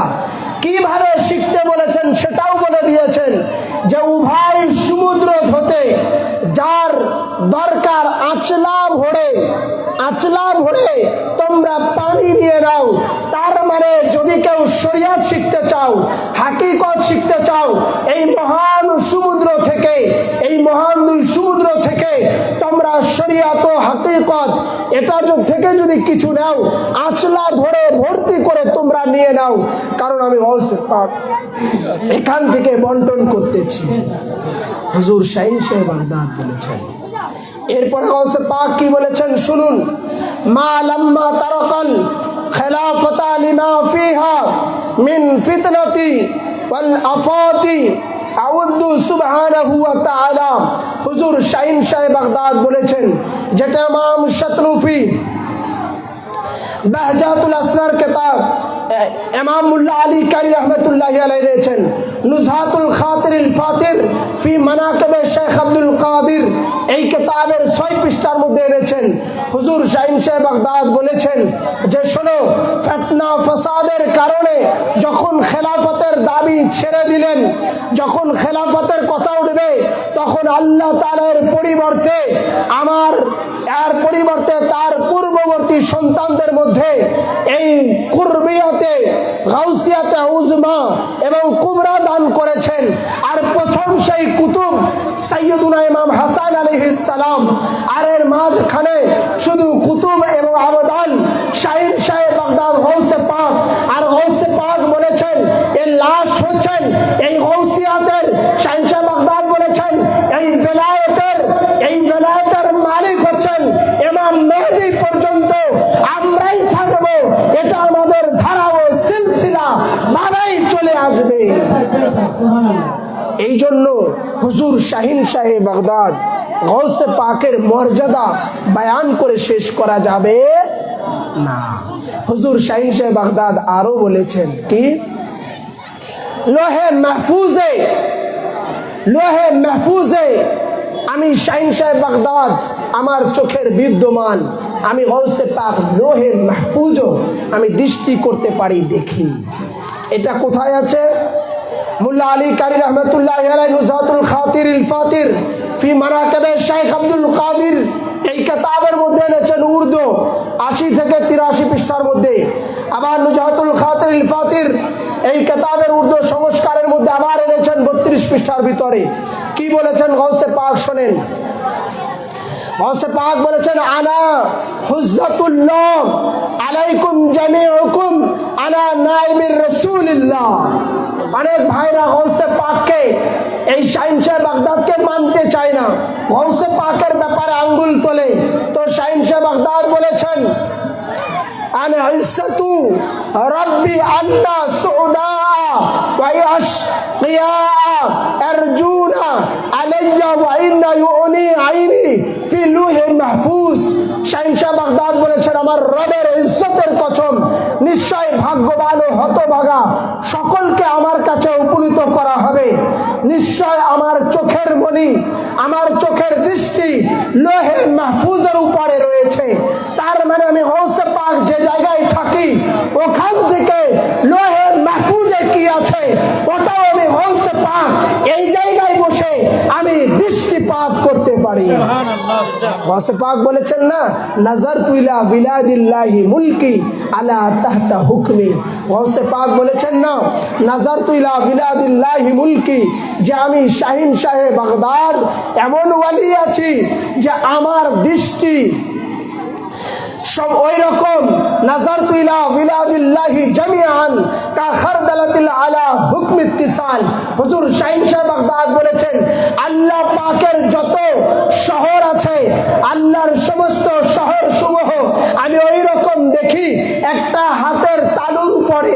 কিভাবে শিখতে বলেছেন সেটাও বলে দিয়েছেন যে উভয় সমুদ্র হতে যার দরকার আঁচলা ভরে তোমরা পানি নিয়ে নাও। তার মানে যদি কেউ শরিয়ত শিখতে চাও, হাকিকত শিখতে চাও, এই মহান সমুদ্র থেকে, এই মহান দুই সমুদ্র থেকে তোমরা শরিয়ত ও হাকিকত এটা থেকে যদি কিছু নাও, আঁচলা ধরে ভর্তি করে তোমরা নিয়ে নাও। কারণ আমি এখান থেকে বন্টন করতেছি। হুজুর শাহিন সাহেব বাগদাদ বলেছেন। এরপরে গৌসে পাক কি বলেছেন শুনুন, মা লাম্মা তারাকাল খিলাফতা লিমা ফিহা মিন ফিতনাতি ওয়াল আফাতি আউদ্দু সুবহানাহু ওয়া তাআলা। হুজুর শাহিন সাহেব বাগদাদ বলেছেন, যেটা ইমাম শাতনুফি বাহজাতুল আসরার কিতাব ইমাম মুল্লা আলী কারি রহমতুল্লাহি আলাইহি রয়েছেন, নুজহাতুল খাতিরিল ফাতির ফি মানাকিবে শেখ আব্দুল কাদির, এই কিতাবের 6 পৃষ্ঠার মধ্যে এনেছেন। হুজুর শাহিন সাহেব বাগদাদ বলেছেন যে শোনো, ফিতনা ফাসাদের কারণে যখন খেলাফতের দাবি ছেড়ে দিলেন, যখন খেলাফতের কথা উঠবে, তখন আল্লাহ তাআলার পরিবর্তে তার পূর্ববর্তী সন্তানদের মধ্যে এই কুরবিয়াতে গাউসিয়াতে উজমা এবং কুবরা দান করেছেন। আর প্রথম সেই কুতুব সাইয়্যিদুনা ইমাম হাসান আলাইহিস সালাম। আর এর মাঝখানে শুধু কুতুব এবং আবদাল শাহিন শাহ বাগদাদ গৌসে পাক। আর গৌসে পাক বলেছেন এর লাস্ট হচ্ছেন এই গৌসিয়াতের শাহিন শাহ বাগদাদ বলেছেন এই বেলায়েতের মালিক হচ্ছেন ইমাম মেহেদী পর্যন্ত আমরাই থাকবো। এটা আমাদের ধারা ও সিলসিলা ভাবেই চলে আসবে। এই জন্য হুজুর শাহিন শাহে বাগদাদ গৌসে পাকের মর্যাদা বয়ান করে শেষ করা যাবে না। হুজুর শাহিন শাহে বাগদাদ আরো বলেছেন কি, লোহে মাহফুজে আমি শাহিন শাহ বাগদাদ আমার চোখের বিদ্যমান, আমি গৌসে পাক লোহে মাহফুজও আমি দৃষ্টি করতে পারি, দেখি। এটা কোথায় আছে? মুল্লা আলী কারি রহমতুল্লাহ আলাইহি নুজহাতুল খাতিরিল ফাতির ফি মানাকিবে শেখ আব্দুল কাদির এই কিতাবের মধ্যে এনেছেন উর্দু 80 থেকে 83 পৃষ্ঠার মধ্যে। আবার নুজহাতুল খাতিরিল ফাতির এই কিতাবের উর্দু সংস্কারের মধ্যে আবার এনেছেন 32 পৃষ্ঠার ভিতরে। কি বলেছেন গৌসে পাক শোনেন। গৌসে পাক বলেছেন আনা হুজ্জাতুল্লাহ আলাইকুম জামিউকুম আনা নাইবির রাসূলিল্লাহ। অনেক ভাইরা গৌসে পাককে এই শাহিন শাহ বাগদাদকে মানতে চায় না, গৌসে পাকের ব্যাপারে আঙ্গুল তোলে। তো শাহিন শাহ বাগদাদ বলেছেন আনা ইজ্জাতু রব্বি আন্না সুউদা ওয়া ইয়াশকিয়া আরজুনা আলাইয়া ওয়া ইন্না ইউনি আইনি ফি লুহে মাহফুজ। শাহিন শাহ বাগদাদ বলেছেন আমার রবের ইজ্জতের কসম, নিশ্চয় ভাগ্যবান ও হতভাগা সকলকে আমার কাছে উপনীত করা হবে। নিশ্চয় আমার চোখের মনি, আমার চোখের দৃষ্টি লোহে মাহফুজের উপরে রয়েছে। তার মানে আমি গৌসে পাক যে জায়গায় থাকি ওখান থেকে লোহে মাহফুজে কি আছে ওটাও আমি গৌসে পাক এই জায়গায় বসে আমি দৃষ্টিপাত করতে পারি। গৌসে পাক বলেছেন না, নাজারতু ইলা বিলাদিল্লাহি মুলকি আলা তাহতা হুকমি। গৌসে পাক বলেছেন না, নাজারতু ইলা বিলাদিল্লাহি মুলকি, যে আমি শাহিন শাহে বাগদাদ এমন ওয়ালি আছি যে আমার দৃষ্টি সব ওই রকম। নাজারতু ইলা বিলাদিল্লাহি জামিআন কা খারদালাতিল আলা হুকম ইত্তিসাল। হুজুর শাহিন শাহ বাগদাদ বলেছেন আল্লাহ পাকের যত শহর আছে, আল্লাহর সমস্ত শহর সমূহ আমি ওই রকম দেখি একটা হাতের তালুর উপরে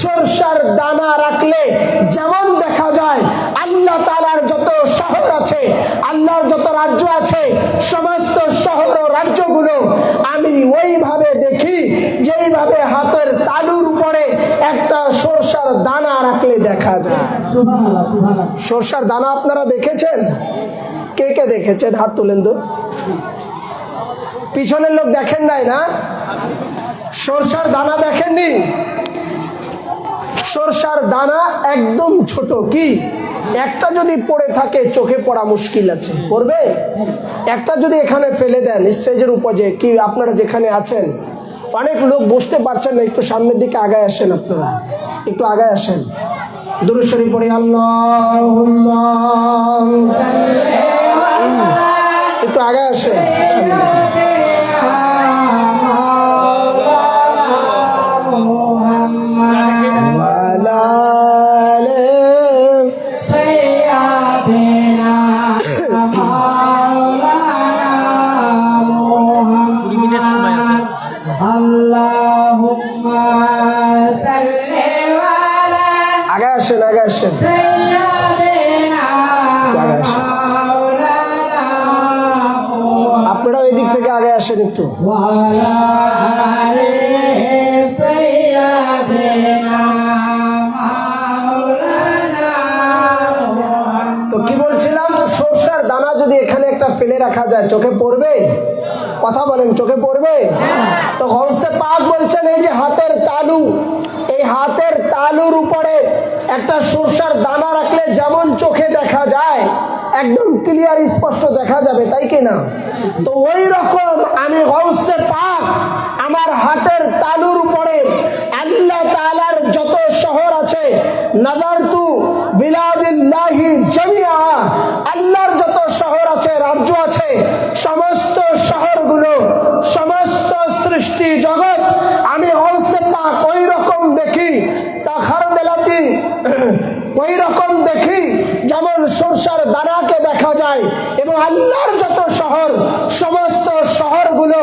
সরষার দানা রাখলে যেমন দেখা যায়। আল্লাহ তাআলার যত শহর আছে, আল্লাহর যত রাজ্য আছে, সমস্ত শহর ও রাজ্যগুলো আমি ওইভাবে দেখি যেইভাবে হাতের তালুর উপরে একটা সরষার দানা রাখলে দেখা যায়। সরষার দানা আপনারা দেখেছেন? কে কে দেখেছেন? হাত তুলেন তো। পিছনের লোক দেখেন নাই না? সরষার দানা দেখেননি? সরষার দানা একদম ছোট, কি একটা যদি পড়ে থাকে চোখে পড়া মুশকিল আছে, পড়বে? একটা যদি এখানে ফেলে দেন স্টেজের উপর, যে কি আপনারা যেখানে আছেন অনেক লোক বসতে পারছেন না, একটু সামনের দিকে আগায় আসেন, আপনারা একটু আগায় আসেন। দুরূদ শরীফ পড়ি আল্লাহুম্মা, একটু আগায় আসেন। আপনারা ওই দিক থেকে আগে আসেন একটু। তো কি বলছিলাম, সরষার দানা যদি এখানে একটা ফেলে রাখা যায় চোখে পড়বে? কথা বলেন, চোখে পড়বে? তো গৌসে পাক বলছেন এই যে হাতের তালু, এই হাতের তালুর উপরে একটা সরষার দানা রাখলে যেমন চোখে দেখা যায়, একদম ক্লিয়ার স্পষ্ট দেখা যাবে, তাই কি না? তো ওই রকম আমি গৌসে পাক আমার হাতের তালুর উপরে আল্লাহ তাআলার যত শহর আছে, নাযারতু বিলাদিল্লাহি জামিআ, আল্লাহর যত শহর আছে, রাজ্য আছে, সমস্ত শহরগুলো, সমস্ত সৃষ্টি জগৎ আমি গৌসে পাক ওই রকম দেখি, তাখারদেলাতি ওই রকম দেখি যেমন সরষার দানাকে দেখা যায়। এবং আল্লাহর যত শহর, সমস্ত শহরগুলো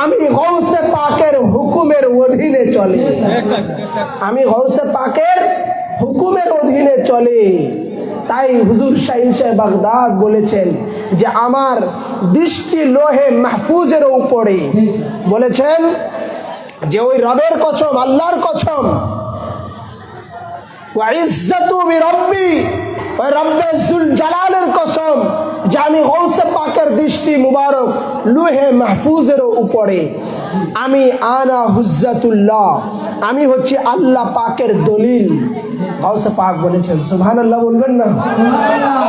আমি গৌসে পাকের হুকুমের অধীনে চলে, আমি গৌসে পাকের হুকুমের অধীনে চলে। তাই হুজুর শাহিন সাহেব বাগদাদ বলেছেন যে আমার দৃষ্টি লোহে মাহফুজের উপরে, বলেছেন যে ওই রবের কসম, আল্লাহর কসম, ওয়া ইজ্জাতু বিরব্বি, ওই রব্বে যুল জালালের কসম যে আমি গৌসে পাকের দৃষ্টি মুবারক লোহে মাহফুজের উপরে, আমি আনা হুজ্জাতুল্লাহ, আমি হচ্ছি আল্লাহ পাকের দলিল। গৌসে পাক বলেছেন, সুবহানাল্লাহ বলবেন না?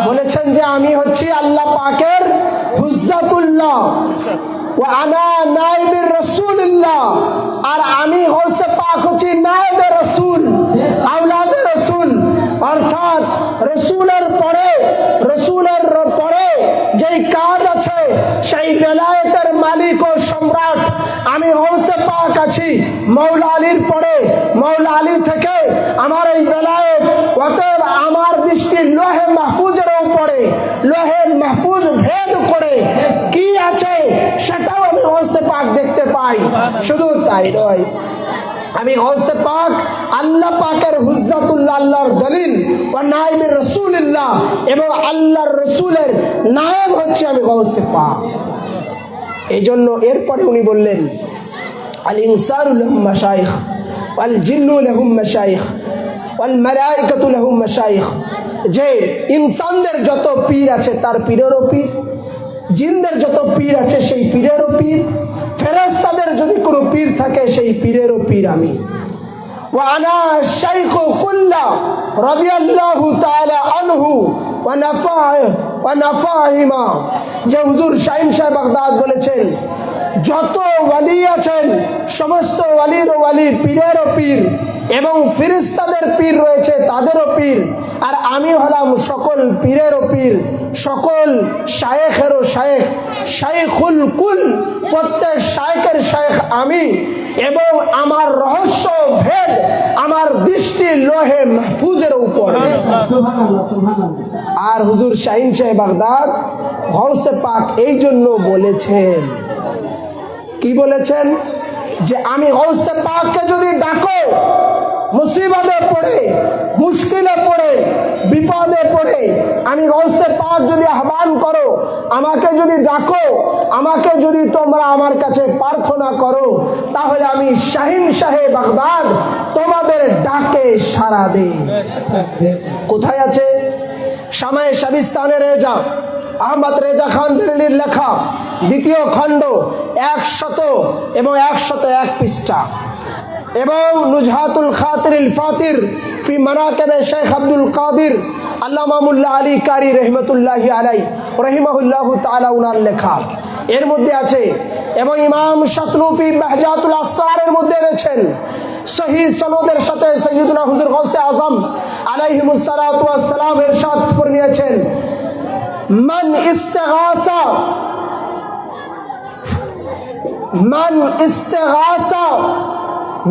বলেছেন যে আমি হচ্ছি আল্লাহ পাকের হুজ্জাতুল্লাহ, ওয়া আনা নাইবের রাসূলুল্লাহ, আর আমি গৌসে পাক হচ্ছি নায়েবে রাসূল, আওলাদে রাসূল, অর্থাৎ রসুলের পরে যেই কাজ আছে সেই বেলায়েতের মালিক ও সম্রাট আমি গৌসে পাক আছি। মৌলা আলীর পরে, মৌলা আলী থেকে আমার এই বেলায়েত, অতএব আমার দৃষ্টি লোহে মাহফুজের উপরে, লোহে মাহফুজ ভেদ করে কি আছে সেটাও আমি গৌসে পাক দেখতে পাই। শুধু তাই নয়, আমি গৌসে পাক আল্লাহ পাকের হুজ্জাতুল্লাহ, আল্লাহর দলিল, ওয়া নায়েবের রাসূলুল্লাহ, এবং আল্লাহর রসুলের নায়েব হচ্ছে আমি গৌসে পাক। এই জন্য এরপরে উনি বললেন আল ইনসানু লাহুম মাশাইখ ওয়াল জিন্নু লাহুম মাশাইখ ওয়াল মালায়েকাতু লাহুম মাশাইখ, যে ইনসানদের যত পীর আছে তার পীরেরও পীর, জিনদের যত পীর আছে সেই পীরেরও পীর, ফেরেশতাদের যদি কোনো পীর থাকে সেই পীরেরও পীর আমি। ওয়া আনা শাইখু কুল্লা রাদিয়াল্লাহু তাআলা আনহু ওয়া নাফাহিমা, যে হুজুর শাহিন সাহেব বাগদাদ বলেছেন যত ওয়ালি আছেন সমস্ত ওয়ালির ওয়ালি, পীরেরও পীর, এবং ফেরেশতাদের পীর রয়েছে তাদেরও পীর, আর আমি হলাম সকল পীরেরও পীর, সকল শায়েখেরও শায়েখ, শাইখুল কুল, প্রত্যেক শায়েখের শায়েখ আমি, এবং আমার রহস্য ভেদ আমার দৃষ্টি লোহে মাহফুজের উপর। আর হুজুর শাহিন সাহেব বাগদাদ গৌসে পাক এই জন্য বলেছেন, কি বলেছেন, যে আমি গৌসে পাককে যদি ডাকো, মুসিবতে পড়ে, মুশকিলে পড়ে, বিপদে পড়ে, আমি গৌসে পাক যদি আহ্বান করো, আমাকে যদি ডাকো, আমাকে যদি তোমরা আমার কাছে প্রার্থনা করো, তাহলে আমি শাহিন সাহেব বাগদাদ তোমাদের ডাকে সাড়া দেই। কোথায় আছে? শামায়ে শাবিস্তানে রেজা, আহমদ রেজা খান বেরেলির লেখা দ্বিতীয় খণ্ড 100 এবং 101 পৃষ্ঠা, এবং নুজহাতুল খাতিরিল ফাতির ফি মানাকিবে শেখ আব্দুল কাদির আল্লামা মুল্লা আলী কারি রহমতুল্লাহি আলাইহি রহিমাহুল্লাহু তাআলা উনার লেখা এর মধ্যে আছে। এবং ইমাম শাতনুফি বাহজাতুল আসরারের মধ্যে রয়েছেন সহিহ সনদের সাথে সাইয়্যিদুনা হুজুর গাউসে আজম আলাইহিমুস সালাতু ওয়াস সালাম ইরশাদ ফরমিয়েছেন, মান ইস্তিগাসা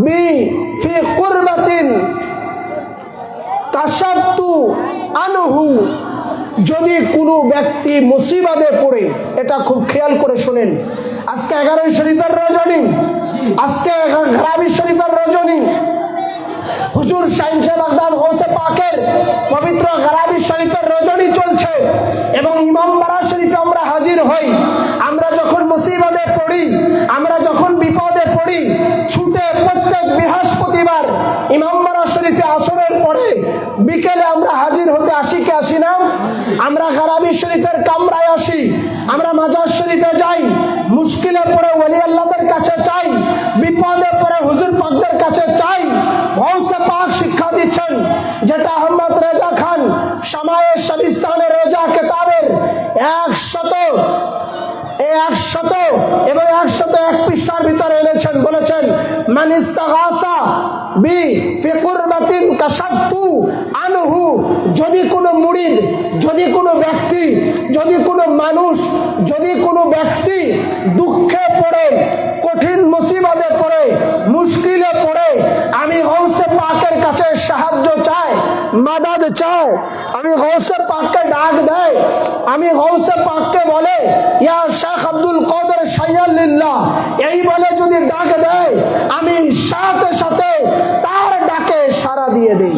বি ফি কুরবাতিন কাশাফতু আনহু, যদি কোনো ব্যক্তি মুসিবতে পড়ে, এটা খুব খেয়াল করে শোনেন, আজকে 11 শরীফের রজনী, আজকে ঘরাবি শরীফের রজনী, হুজুর শাহিন সাহেব বাগদাদ গৌসে পাকের পবিত্র ঘরাবি শরীফের রজনী চলছে, এবং ইমামবাড়া শরীফে আমরা হাজির হই। আমরা যখন মুসিবতে পড়ি, আমরা যখন বিপদে পড়ি, ছুটে প্রত্যেক বৃহস্পতিবার ইমামবাড়া শরীফে আসরের পরে বিকেলে আমরা হাজির হতে আসি কি আসি না? আমরা ঘরাবি শরীফের কামরায় আসি, আমরা মাজার শরীফে যাই, মুশকিলে পড়ে ওলি আল্লাহদের কাছে চাই, বিপদে পড়ে হুজুর পাকদের কাছে চাই। গৌসে পাক শিক্ষা দিচ্ছেন, যেটা আহমদ রেজা খান শামায়ে শাবিস্তানে রেজা কিতাবের 100 এবং 101 পৃষ্ঠার ভিতরে এনেছেন, বলেছেন মান ইস্তাগাসা বি ফি কুরবাতিন কাশাফতু আনহু, যদি কোনো মুরিদ, যদি কোনো ব্যক্তি, যদি কোনো মানুষ, যদি কোনো ব্যক্তি দুঃখে পড়ে, কঠিন মুসিবতে পড়ে, মুশকিলে পড়ে, আমি গৌসে পাকের কাছে সাহায্য চাই, মাদাদ চাই, আমি গৌসে পাককে ডাক দেয়, আমি গৌসে পাককে বলে ইয়া শেখ আব্দুল কাদের শাইয়াল লিল্লাহ, এই বলে যদি ডাক দেয়, আমি সাথে সাথে তার ডাকে সাড়া দিয়ে দেই।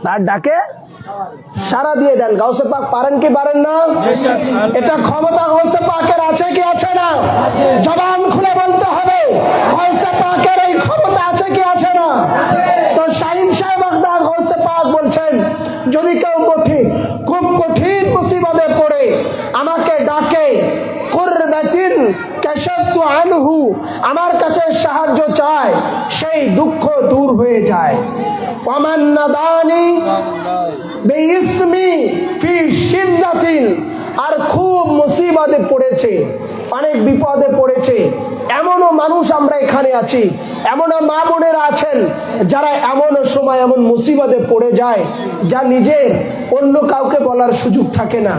তার ডাকে সাড়া দিয়ে দেন। গাউসে পাক পারেন কি পারেন না? এটা ক্ষমতা গাউসে পাকের আছে কি আছে না? জবান খুলে বলতে হবে, গাউসে পাকের এই ক্ষমতা আছে কি আছে না? তো শাহিন সাহেব বাগদাদ গাউসে পাক বলছেন, যদি কেউ খুব কঠিন মুসিবতে পড়ে আমাকে ডাকে, কুরবাতিন কাশাফতু আনহু, আমার কাছে সাহায্য চায়, সেই দুঃখ দূর হয়ে যায়। ওয়ামান নাদানি বিইসমি ফি শিদ্দাতিন, আর খুব মুসিবতে পড়েছে, অনেক বিপদে পড়েছে, এমনও মানুষ আমরা এখানে আছি, এমনও মা বোনেরা আছেন যারা এমন সময় এমন মুসিবতে পড়ে যায় যা নিজের অন্য কাউকে বলার সুযোগ থাকে না,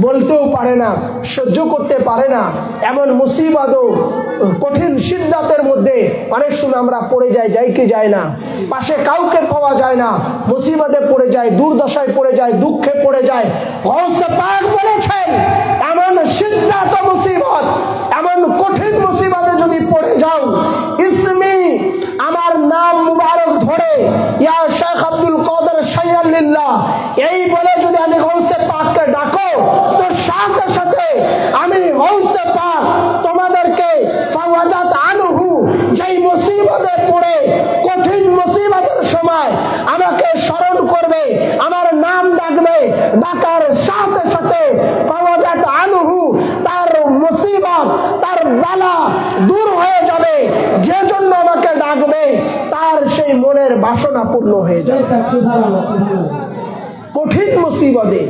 বলতেও পারে না, সহ্য করতে পারে না। এমন মুসিবত ও কঠিন সিদ্ধাতের মধ্যে অনেক সময় আমরা পড়ে যাই কি যায় না, পাশে কাউকে পাওয়া যায় না, মুসিবতে পড়ে যায়, দুর্দশায় পড়ে যায়, দুঃখে পড়ে যায়। গাউসে পাক বলেছেন, এমন সিদ্ধাত মুসিবত, এমন কঠিন মুসিবতে যদি পড়ে যাও, ইসমি, আমার নাম মুবারক ধরে, ইয়া শেখ আব্দুল কাদের শাইয়াল লিল্লাহ, এই বলে যদি আমি গাউসে পাককে ডাকো, তো সাথে সাথে আমি গাউসে পাক তোমাদেরকে ফাওয়াজাত আনহু, যেই মুসিবতে পড়ে, কঠিন মুসিবতের সময় আমাকে স্মরণ করবে, আমার নাম ডাকবে, ডাকার সাথে সাথে ফাওয়াজাত আনহু, তার মুসিবত, তার বালা দূর হয়ে যাবে। যে জন্য আমাকে ডাকবে তার সেই মনের বাসনা পূর্ণ হয়ে যাবে। কঠিন মুসিবতে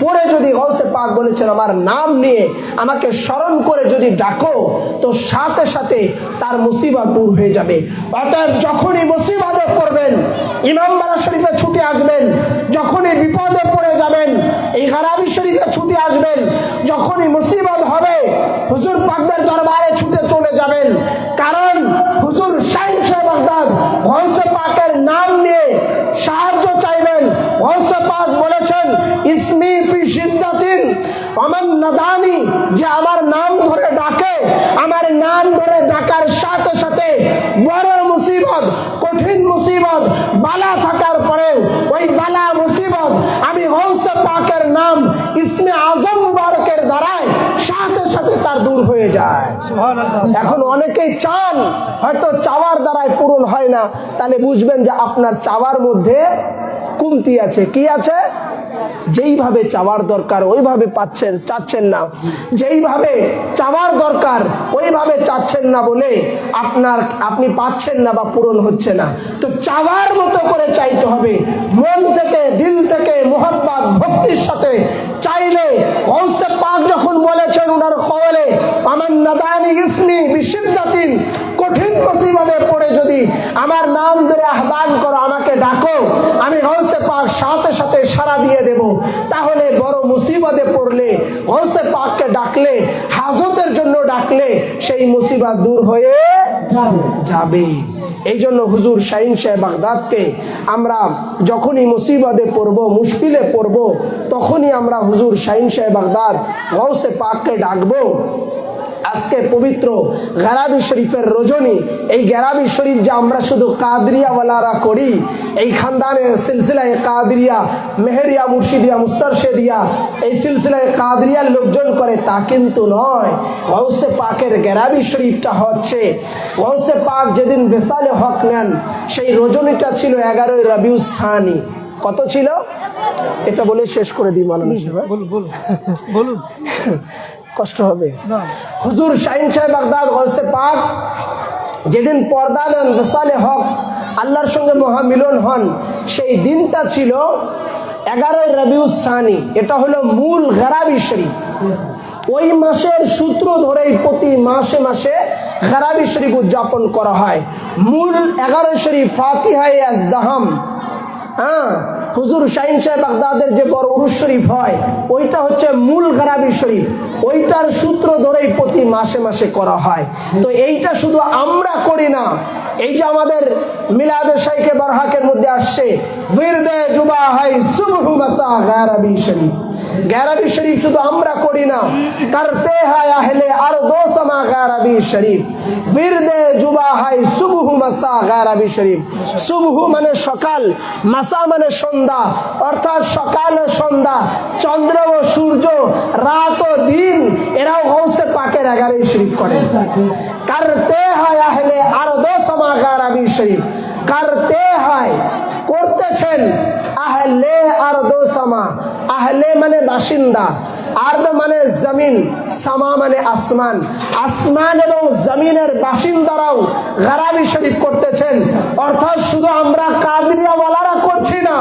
পড়ে যদি গাউসে পাক বলেছেন আমার নাম নিয়ে আমাকে স্মরণ করে যদি ডাকো, তো সাথে সাথে তার মুসিবত দূর হয়ে যাবে। অতএব যখনই মুসিবতে পড়বেন, ইমামবাড়া শরীফে ছুটে আসবেন, যখনই বিপদে পড়ে যাবেন এই গারাবি শরীফে ছুটে আসবেন, যখনই মুসিবত হবে হুজুর পাকদের দরবারে ছুটে চলে যাবেন। কারণ হুজুর শাহিন সাহেব বাগদাদ গাউসে পাকের নাম নিয়ে সাহায্য চাইবেন। গাউসে পাক বলেছেন, ইসমি ফি শিদ্দাতিন ওয়ামান নাদানি, যে আমার নাম ধরে ডাকে, আমার নাম ধরে ডাকার সাথে সাথে বড় মুসিবত, কঠিন মুসিবত, বালা থাকার পরে ওই বালা মুসিবত আমি গাউসে পাকের নাম ইসমে আজম মুবারকের দ্বারায় সাথে সাথে তার দূর হয়ে যায়। এখন অনেকেই চান, হয়তো চাওয়ার দ্বারাই পূরণ হয় না, তাহলে বুঝবেন যে আপনার চাওয়ার মধ্যে কমতি আছে। কি আছে? যেইভাবে চাওয়ার দরকার ওইভাবে চাচ্ছেন না, যেইভাবে চাওয়ার দরকার ওইভাবে চাচ্ছেন না বলে আপনি পাচ্ছেন না বা পূরণ হচ্ছে না। তো চাওয়ার মতো করে চাইতে হবে, মন থেকে, দিল থেকে, মোহাব্বত, ভক্তির সাথে চাইলে। গাউসে পাক যখন বলেছেন উনার কওলে, আমার নাদানি ইসমি বিশিদ্দাতিন, কঠিন মুসিবতে পড়ে যদি আমার নাম ধরে আহ্বান করো, আমাকে ডাকো, আমি গাউসে পাক সাথে সাথে সাড়া দিয়ে দেব। তাহলে বড় মুসিবতে পড়লে গাউসে পাককে ডাকলে, হাজতের জন্য ডাকলে সেই মুসিবত দূর হয়ে যাবে। এই জন্য হুজুর শাহিন সাহেব বাগদাদকে আমরা যখনই মুসিবতে পড়বো, মুশকিলে পড়বো, তখনই আমরা হুজুর শাহিন সাহেব বাগদাদ গাউসে পাককে ডাকবো। আজকে পবিত্র গারাবি শরীফের রজনী, এই গারাবি শরীফ যে আমরা শুধু কাদরিয়াওয়ালারা করি, এই খানদানের সিলসিলায় কাদরিয়া, মেহেরিয়া, মুর্শিদিয়া, মুস্তারশেদিয়া, এই সিলসিলায় কাদরিয়ার লোকজন করে, তা কিন্তু নয়। গাউসে পাকের গারাবি শরীফটা হচ্ছে, গাউসে পাক যেদিন বেসালে হক নেন সেই রজনীটা ছিল 11ই রবিউল সানি। কত ছিল? এটা বলে শেষ করে দিই মাওলানা সাহেব। বলুন কষ্ট হবে। হুজুর শাহিন সাহেব বাগদাদ গাউসে পাক যেদিন পর্দা নেন, বেসালে হক আল্লাহর সঙ্গে মহামিলন হন, সেই দিনটা ছিল 11ই রবিউল সানি। এটা হলো মূল গারাবি শরীফ। ওই মাসের সূত্র ধরেই প্রতি মাসে মাসে গারাবি শরীফ উদযাপন করা হয়। মূল 11 শরীফ ফাতিহায়ে আজদাহাম, হ্যাঁ, হুজুর শাহিন সাহেব বাগদাদের যে বড় উরুস শরীফ হয় ওইটা হচ্ছে মূল গারাবি শরীফ, ওইটার সূত্র ধরেই প্রতি মাসে মাসে করা হয়। তো এইটা শুধু আমরা করি না, এই যে আমাদের মিলাদে শাইখে বারহাকের মধ্যে আসছে বিরদে জুবা হাই সুবহু মাসা গারাবি শরীফ। গারাবি শরীফ শুধু আমরা করি না, করতে হয় আহলে আরদো সামা গারাবি শরীফ। বিরদে জুবা হাই সুবহু মাসা গারাবি শরীফ। সুবহু মানে সকাল, মাসা মানে সন্ধ্যা, অর্থাৎ সকাল ও সন্ধ্যা, চন্দ্র ও সূর্য, রাত ও দিন, এরাও গৌসে পাকের 11 শরীফ করে। করতে হয় আহলে আরদো সামা গারাবি শরীফ। করতে হয়, করতেছেন, আহলে আরদো সামা, আহলে মানে বাসিন্দা, আরদ মানে জমিন, সামা মানে আসমান, আসমান এবং জমিনের বাসিন্দারাও গারাবি শরীফ করতেছেন। অর্থাৎ শুধু আমরা কাদরিয়া ওয়ালারা করছি না,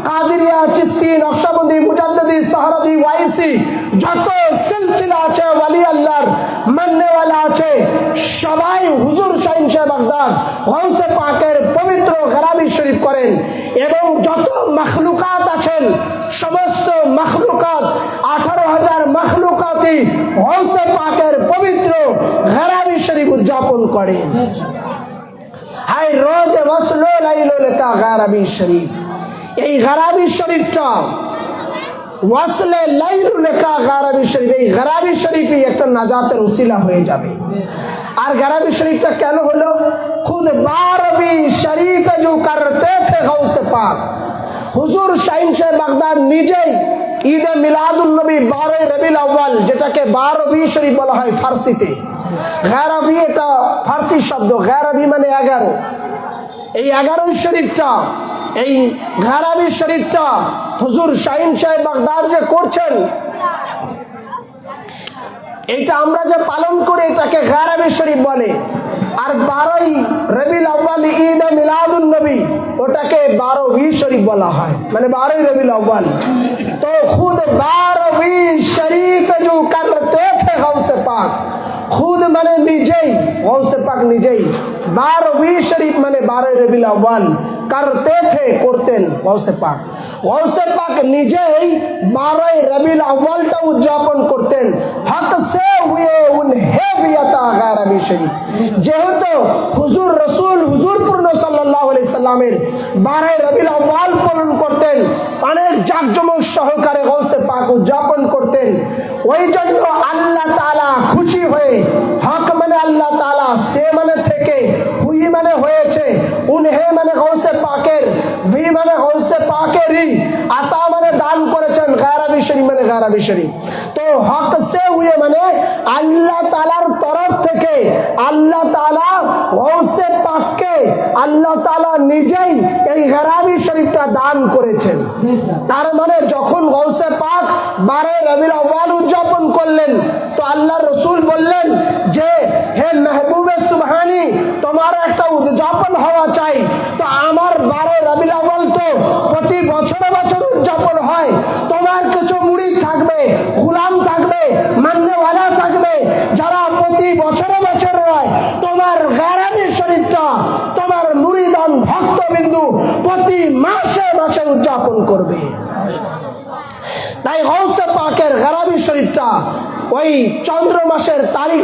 কাদরিয়া, চিশতি, নকশবন্দি, মুজাদ্দিদি, সাহারাদি, ওয়াইসি, যত সিলসিলা আছে ওয়ালি আল্লাহর মাননেওয়ালা আছে, সবাই হুজুর শাহিন সাহেব বাগদাদ গৌসে পাকের পবিত্র গারাবি শরীফ করেন। এবং যত মখলুকাত আছেন, সমস্ত মখলুকাত, 18,000 মখলুকাতই গৌসে পাকের পবিত্র গারাবি শরীফ উদযাপন করেন। হাই রোজ ওয়াসলো লাইলো লেকা গারাবি শরীফ। এই গারাবি শরীফটা ওয়াসলে লাইলু লেকা গারাবি শরীফ, এই গারাবি শরীফই একটা নাজাতের উসিলা হয়ে যাবে। আর গারাবি শরীফটা কেন হলো? খুদ 12वीं শরীফ जो करते थे गौसे पाक, হুজুর শাহিন সাহেব বাগদাদ নিজেই ঈদে মিলাদুন নবী 12 রবিউল আউয়াল, যেটাকে 12वीं শরীফ বলা হয় ফার্সিতে। গারাবি এটা ফার্সি শব্দ, গারাবি মানে 11। এই 11 শরীফটা, এই গারাবি শরীফটা হুজুর শাহিন সাহেব বাগদাদ যে করছেন, এইটা আমরা যে পালন করি এটাকে গারাবি শরীফ বলে। আর 12ই রবিউল আউয়াল ঈদে মিলাদুন নবী, ওটাকে 12वीं শরীফ বলা হয়, মানে 12ই রবিউল আউয়াল। তো খুদ 12वीं শরীফ जो करते थे गौसे पाक, খুদ মানে নিজেই, গৌসে পাক নিজেই। 12वीं শরীফ মানে 12ই রবিউল আউয়াল, करते थे করতেন গৌসে পাক। গৌসে পাক নিজেই 12ই রবিউল আউয়ালটা উদযাপন করতেন। হক সে হুয়ে উনহে ভি আতা গারাবি শরীফ। যেহেতু হুজুর রাসূল হুজুর পূর্ণ সাল্লাল্লাহু আলাইহি সাল্লামের 12ই রবিউল আউয়াল পালন করতেন, অনেক জাঁকজমক সহকারে গৌসে পাক উদযাপন করতেন। ওই জন্য আল্লাহ তাআলা খুশি হয়ে, হক মানে আল্লাহ তাআলা, সে মানে থেকে, হুই মানে হয়েছে, উনহে মানে গৌসে পাকের, ভি মানে গৌসে পাকেরই, আতা মানে দান করেছেন, গারাবি শরীফ মানে গারাবি শরীফ। তো হক সে হুয়ে মানে আল্লাহ তাআলার তরফ থেকে, আল্লাহ তাআলা গৌসে পাককে, আল্লাহ তাআলা নিজেই এই গারাবি শরীফটা দান করেছেন। তার মানে যখন গৌসে পাক 12 রবিউল আউয়াল উদযাপন করলেন, তো আল্লাহর রাসূল বললেন যে হে মেহবুবে সুবহানি, তোমার একটা উদযাপন হওয়া চাই। তো আমার 12 রবিউল আউয়াল তো প্রতি বছরে বছর উদযাপন হয়, তোমার কিছু মুরিদ থাকবে, গোলাম থাকবে, মাননেওয়ালা থাকবে, যারা প্রতি বছরে বছর হয় তোমার গারাবি শরীফটা তোমার মুরিদান ভক্তবিন্দু প্রতি মাসে মাসে উদযাপন করবে। তাই গৌসে পাকের গারাবি শরীফটা ওই চন্দ্র মাসের তারিখ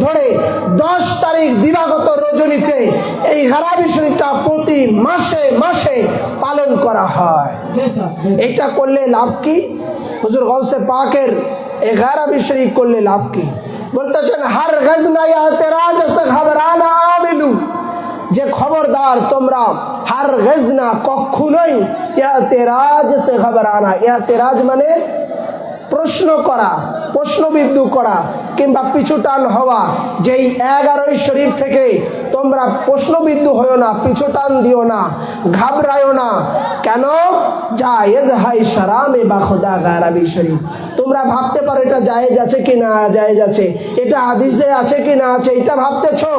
ধরে 10 তারিখ দিবাগত রজনীতে এই গারাবি শরীফটা প্রতি মাসে মাসে পালন করা হয়। এটা করলে লাভ কি? হুজুর গৌসে পাকের এই গারাবি শরীফ করলে লাভ কি? বলতেছেন হর গজনা ইতিরাজ সে ঘবরানা আমিলু, যে খবরদার তোমরা হর গজনা কখনোই ইতিরাজ সে ঘবরানা, ইতিরাজ মানে প্রশ্ন করা, প্রশ্নবিদ্ধ করা কিংবা পিছু টান হওয়া, যেই 11ই শরীফ থেকে তোমরা প্রশ্নবিদ্ধ হও না, পিছু টান দিও না, ঘাবড়ায়ও না। কেন? জায়েজ হাই শারামে বা খোদা গারাবি শরীফ। তোমরা ভাবতে পারো এটা জায়েজ আছে কি না জায়েজ আছে, এটা হাদিসে আছে কি না আছে, এটা ভাবতেছো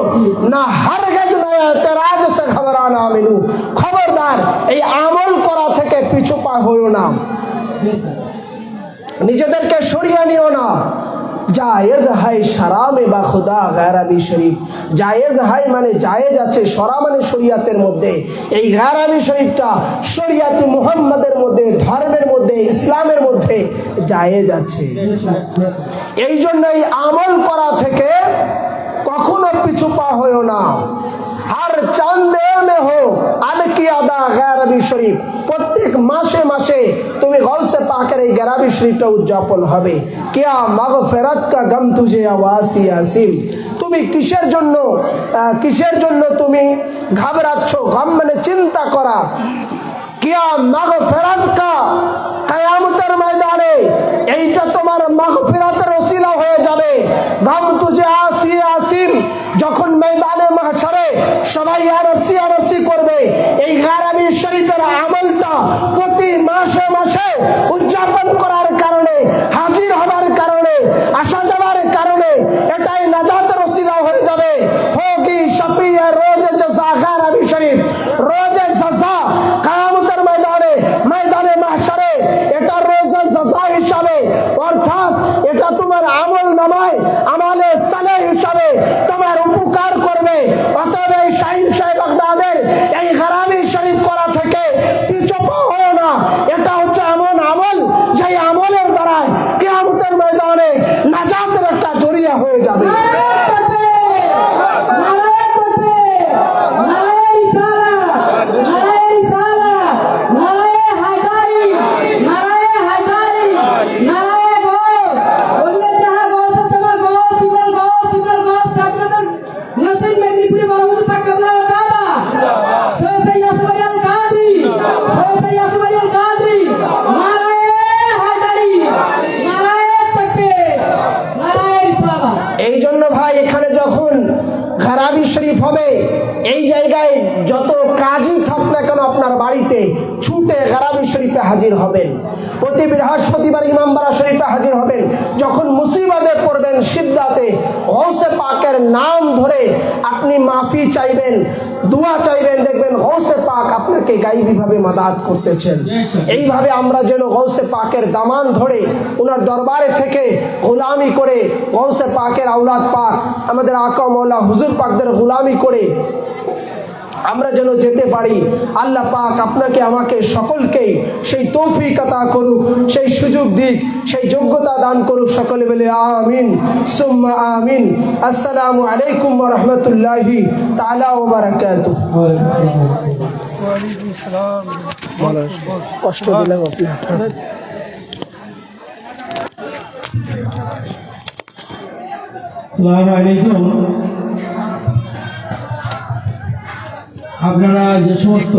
না। হারগিজ না ইতিরাজ সে খবরানা আমিনু, খবরদার এই আমল করা থেকে পিছু পা হইও না, নিজেদেরকে সরিয়ে নিও না। জায়েজ হাই শরামে বা খুদা গায়রাবি শরীফ। জায়েজ হাই মানে জায়েজ আছে, শরা মানে শরিয়াতের মধ্যে। এই গায়রাবি শরীফটা শরিয়াতে মুহাম্মাদের মধ্যে, ধর্মের মধ্যে, ইসলামের মধ্যে জায়েজ আছে। এই জন্যই আমল করা থেকে কখনো পিছু পা হইও না। हर चांदे में हो আলকি আদা গায়রাবি শরীফ। প্রত্যেক মাসে মাসে তুমি গৌসে পাকের এই গায়রাবি শরীফটা উদযাপন হবে। কিয়া মাগফিরাত কা গম তুঝে আওয়াসি ইয়াসিন। তুমি কিসের জন্য তুমি ঘাবড়াচ্ছ? গম মানে চিন্তা করা। কিয়া মাগফিরাত কা কিয়ামতের ময়দানে এইটা তোমার মাগফিরাতের ওসিলা হয়ে যাবে। গম তুঝে আসি ইয়াসিন, যখন ময়দানে মাহশরে সবাই আরসি করবে, এই গায়রাবি শরীফের আমলটা প্রতি মাসে মাসে উদযাপন করার কারণে, হাজির হবার কারণে, আসা যাওয়ার কারণে এটাই নাজাতের ওসিলা হয়ে যাবে। হোগি শফিয়ে রোজে জাযা গায়রাবি শরীফ, রোজে জাযা কিয়ামতের ময়দানে মাহশরে এটা রোজে জাযা হিসাবে, অর্থাৎ এটা তোমার আমল নামায় আমালে সালেহ হিসাবে তোমার উপকার করবে। অতএব এই শাহিন সাহেব বাগদাদের এই গায়রাবি শরীফ করা থেকে পিছু পা হও না। এটা হচ্ছে এমন আমল যে আমলের দ্বারা কিয়ামতের ময়দানে নাজাতের একটা জরিয়া হয়ে যাবে। এই জন্য ভাই, এখানে যখন গায়রাবি শরীফ হবে, এই জায়গায় যত কাজই থাক না কেন আপনার বাড়িতে ছুটে গায়রাবি শরীফে হাজির হবেন। প্রতি বৃহস্পতিবার ইমামবাড়া শরীফে হাজির হবেন। যখন মুসিবতে পড়বেন, সিদ্ধাতে গৌসে পাকের নাম ধরে আপনি মাফি চাইবেন, দোয়া চাইবেন, দেখবেন গৌসে পাক আপনাকে গাইবীভাবে মাদাত করতেছেন। এইভাবে আমরা যেন গৌসে পাকের দামান ধরে ওনার দরবারে থেকে গোলামি করে, গৌসে পাকের আওলাদ পাক আমাদের আকা মওলা হুজুর পাকদের গোলামি করে আমরা যেন যেতে পারি। আল্লাহ পাক আপনাকে আমাকে সকলকে সেই তৌফিক আতা করুক, সেই সুযোগ দিক, সেই যোগ্যতা দান করুক। সকলে বলে আমিন সুম্মা আমিন। আসসালামু আলাইকুম ওয়া রাহমাতুল্লাহি তাআলা ওয়া বারাকাতুহু। ওয়ালাইকুম আসসালাম। কষ্ট দিলাম আপনাকে। আসসালামু আলাইকুম। আপনারা যে সমস্ত